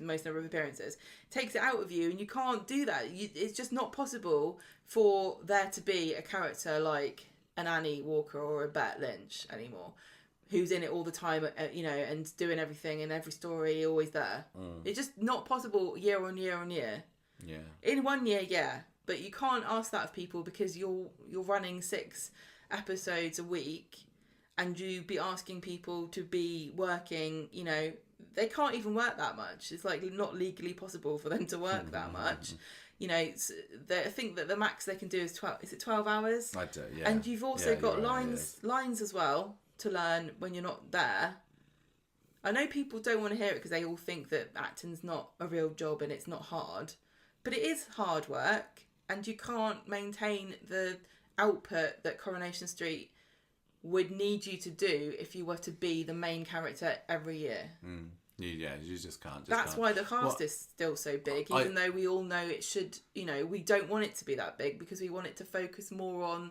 most number of appearances, takes it out of you, and you can't do that. It's just not possible for there to be a character like an Annie Walker or a Bette Lynch anymore, who's in it all the time, and doing everything in every story, always there. It's just not possible year on year on year. Yeah. In 1 year, yeah, but you can't ask that of people because you're running 6 episodes a week, and you be asking people to be working. They can't even work that much. It's like not legally possible for them to work that much. I think that the max they can do is 12. Is it 12 hours? I do, yeah. And you've also got you're right, lines as well to learn when you're not there. I know people don't want to hear it because they all think that acting's not a real job and it's not hard, but it is hard work, and you can't maintain the output that Coronation Street would need you to do if you were to be the main character every year. Yeah, you just can't. That's why the cast is still so big, even though we all know it should, we don't want it to be that big because we want it to focus more on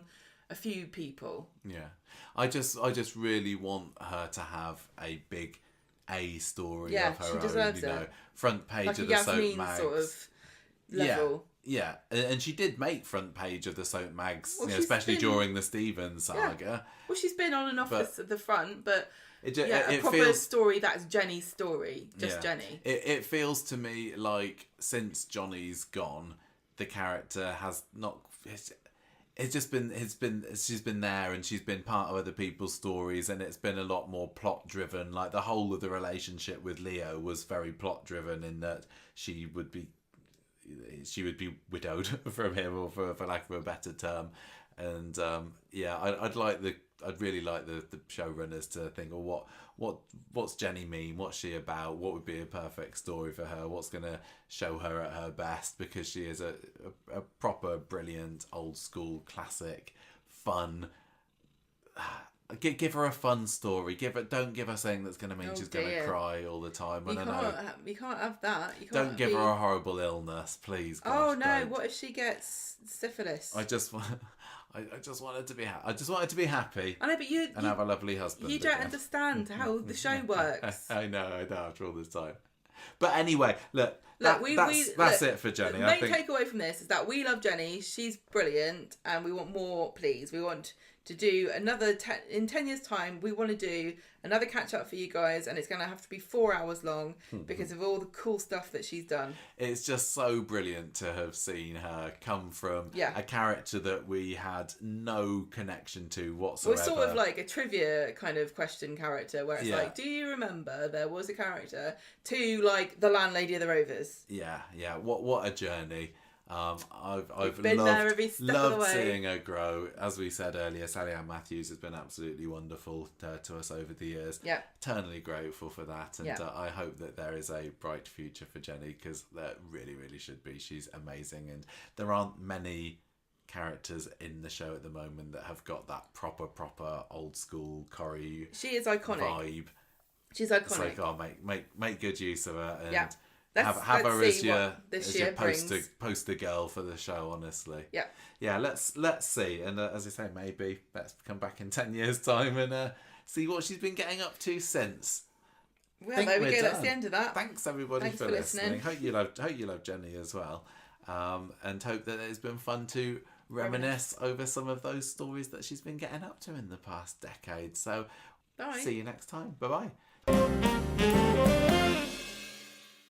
a few people. Yeah. I just really want her to have a big A story of her she own, deserves it. Front page Like of a the soap Yasmin mags. sort of level. Yeah, and she did make front page of the soap mags, Well, especially during the Stevens saga. Well, she's been on and off the front, but a proper feels, story that's Jenny's story, Jenny. It feels to me like since Johnny's gone, the character has not. She's been there and she's been part of other people's stories, and it's been a lot more plot driven. Like the whole of the relationship with Leo was very plot driven in that she would be widowed from him, or for lack of a better term. And I'd really like the showrunners to think, what's Jenny mean? What's she about? What would be a perfect story for her? What's going to show her at her best? Because she is a proper brilliant old school classic, fun. Give her a fun story. Don't give her something that's going to mean she's going to cry all the time. You can't have that. Don't give her a horrible illness, please. Gosh, oh no! Don't. What if she gets syphilis? I just want her to be happy. I just want her to be happy. I know, but you have a lovely husband. You don't understand how the show works. I know after all this time. But anyway, look, that's it for Jenny. The main takeaway from this is that we love Jenny. She's brilliant, and we want more. Please, we want to do another in 10 years' time. We want to do another catch up for you guys, and it's going to have to be 4 hours long because of all the cool stuff that she's done. It's just so brilliant to have seen her come from a character that we had no connection to whatsoever. Well, sort of like a trivia kind of question character where it's like, do you remember there was a character, to like the landlady of the Rovers? Yeah. What a journey. I've been there every step of the way. seeing her grow. As we said earlier, Sally Ann Matthews has been absolutely wonderful to us over the years. Yeah, eternally grateful for that, and I hope that there is a bright future for Jenny, because there really, really should be. She's amazing, and there aren't many characters in the show at the moment that have got that proper old school Corrie. She is iconic vibe. She's iconic. It's like, make good use of her, and have her as your poster girl for the show, honestly. Yeah, let's see, and as I say, maybe let's come back in 10 years' time and see what she's been getting up to since. Well, there we go. That's the end of that. Thanks everybody for listening. Hope you love Jenny as well, and hope that it's been fun to reminisce over some of those stories that she's been getting up to in the past decade. So, see you next time. Bye bye.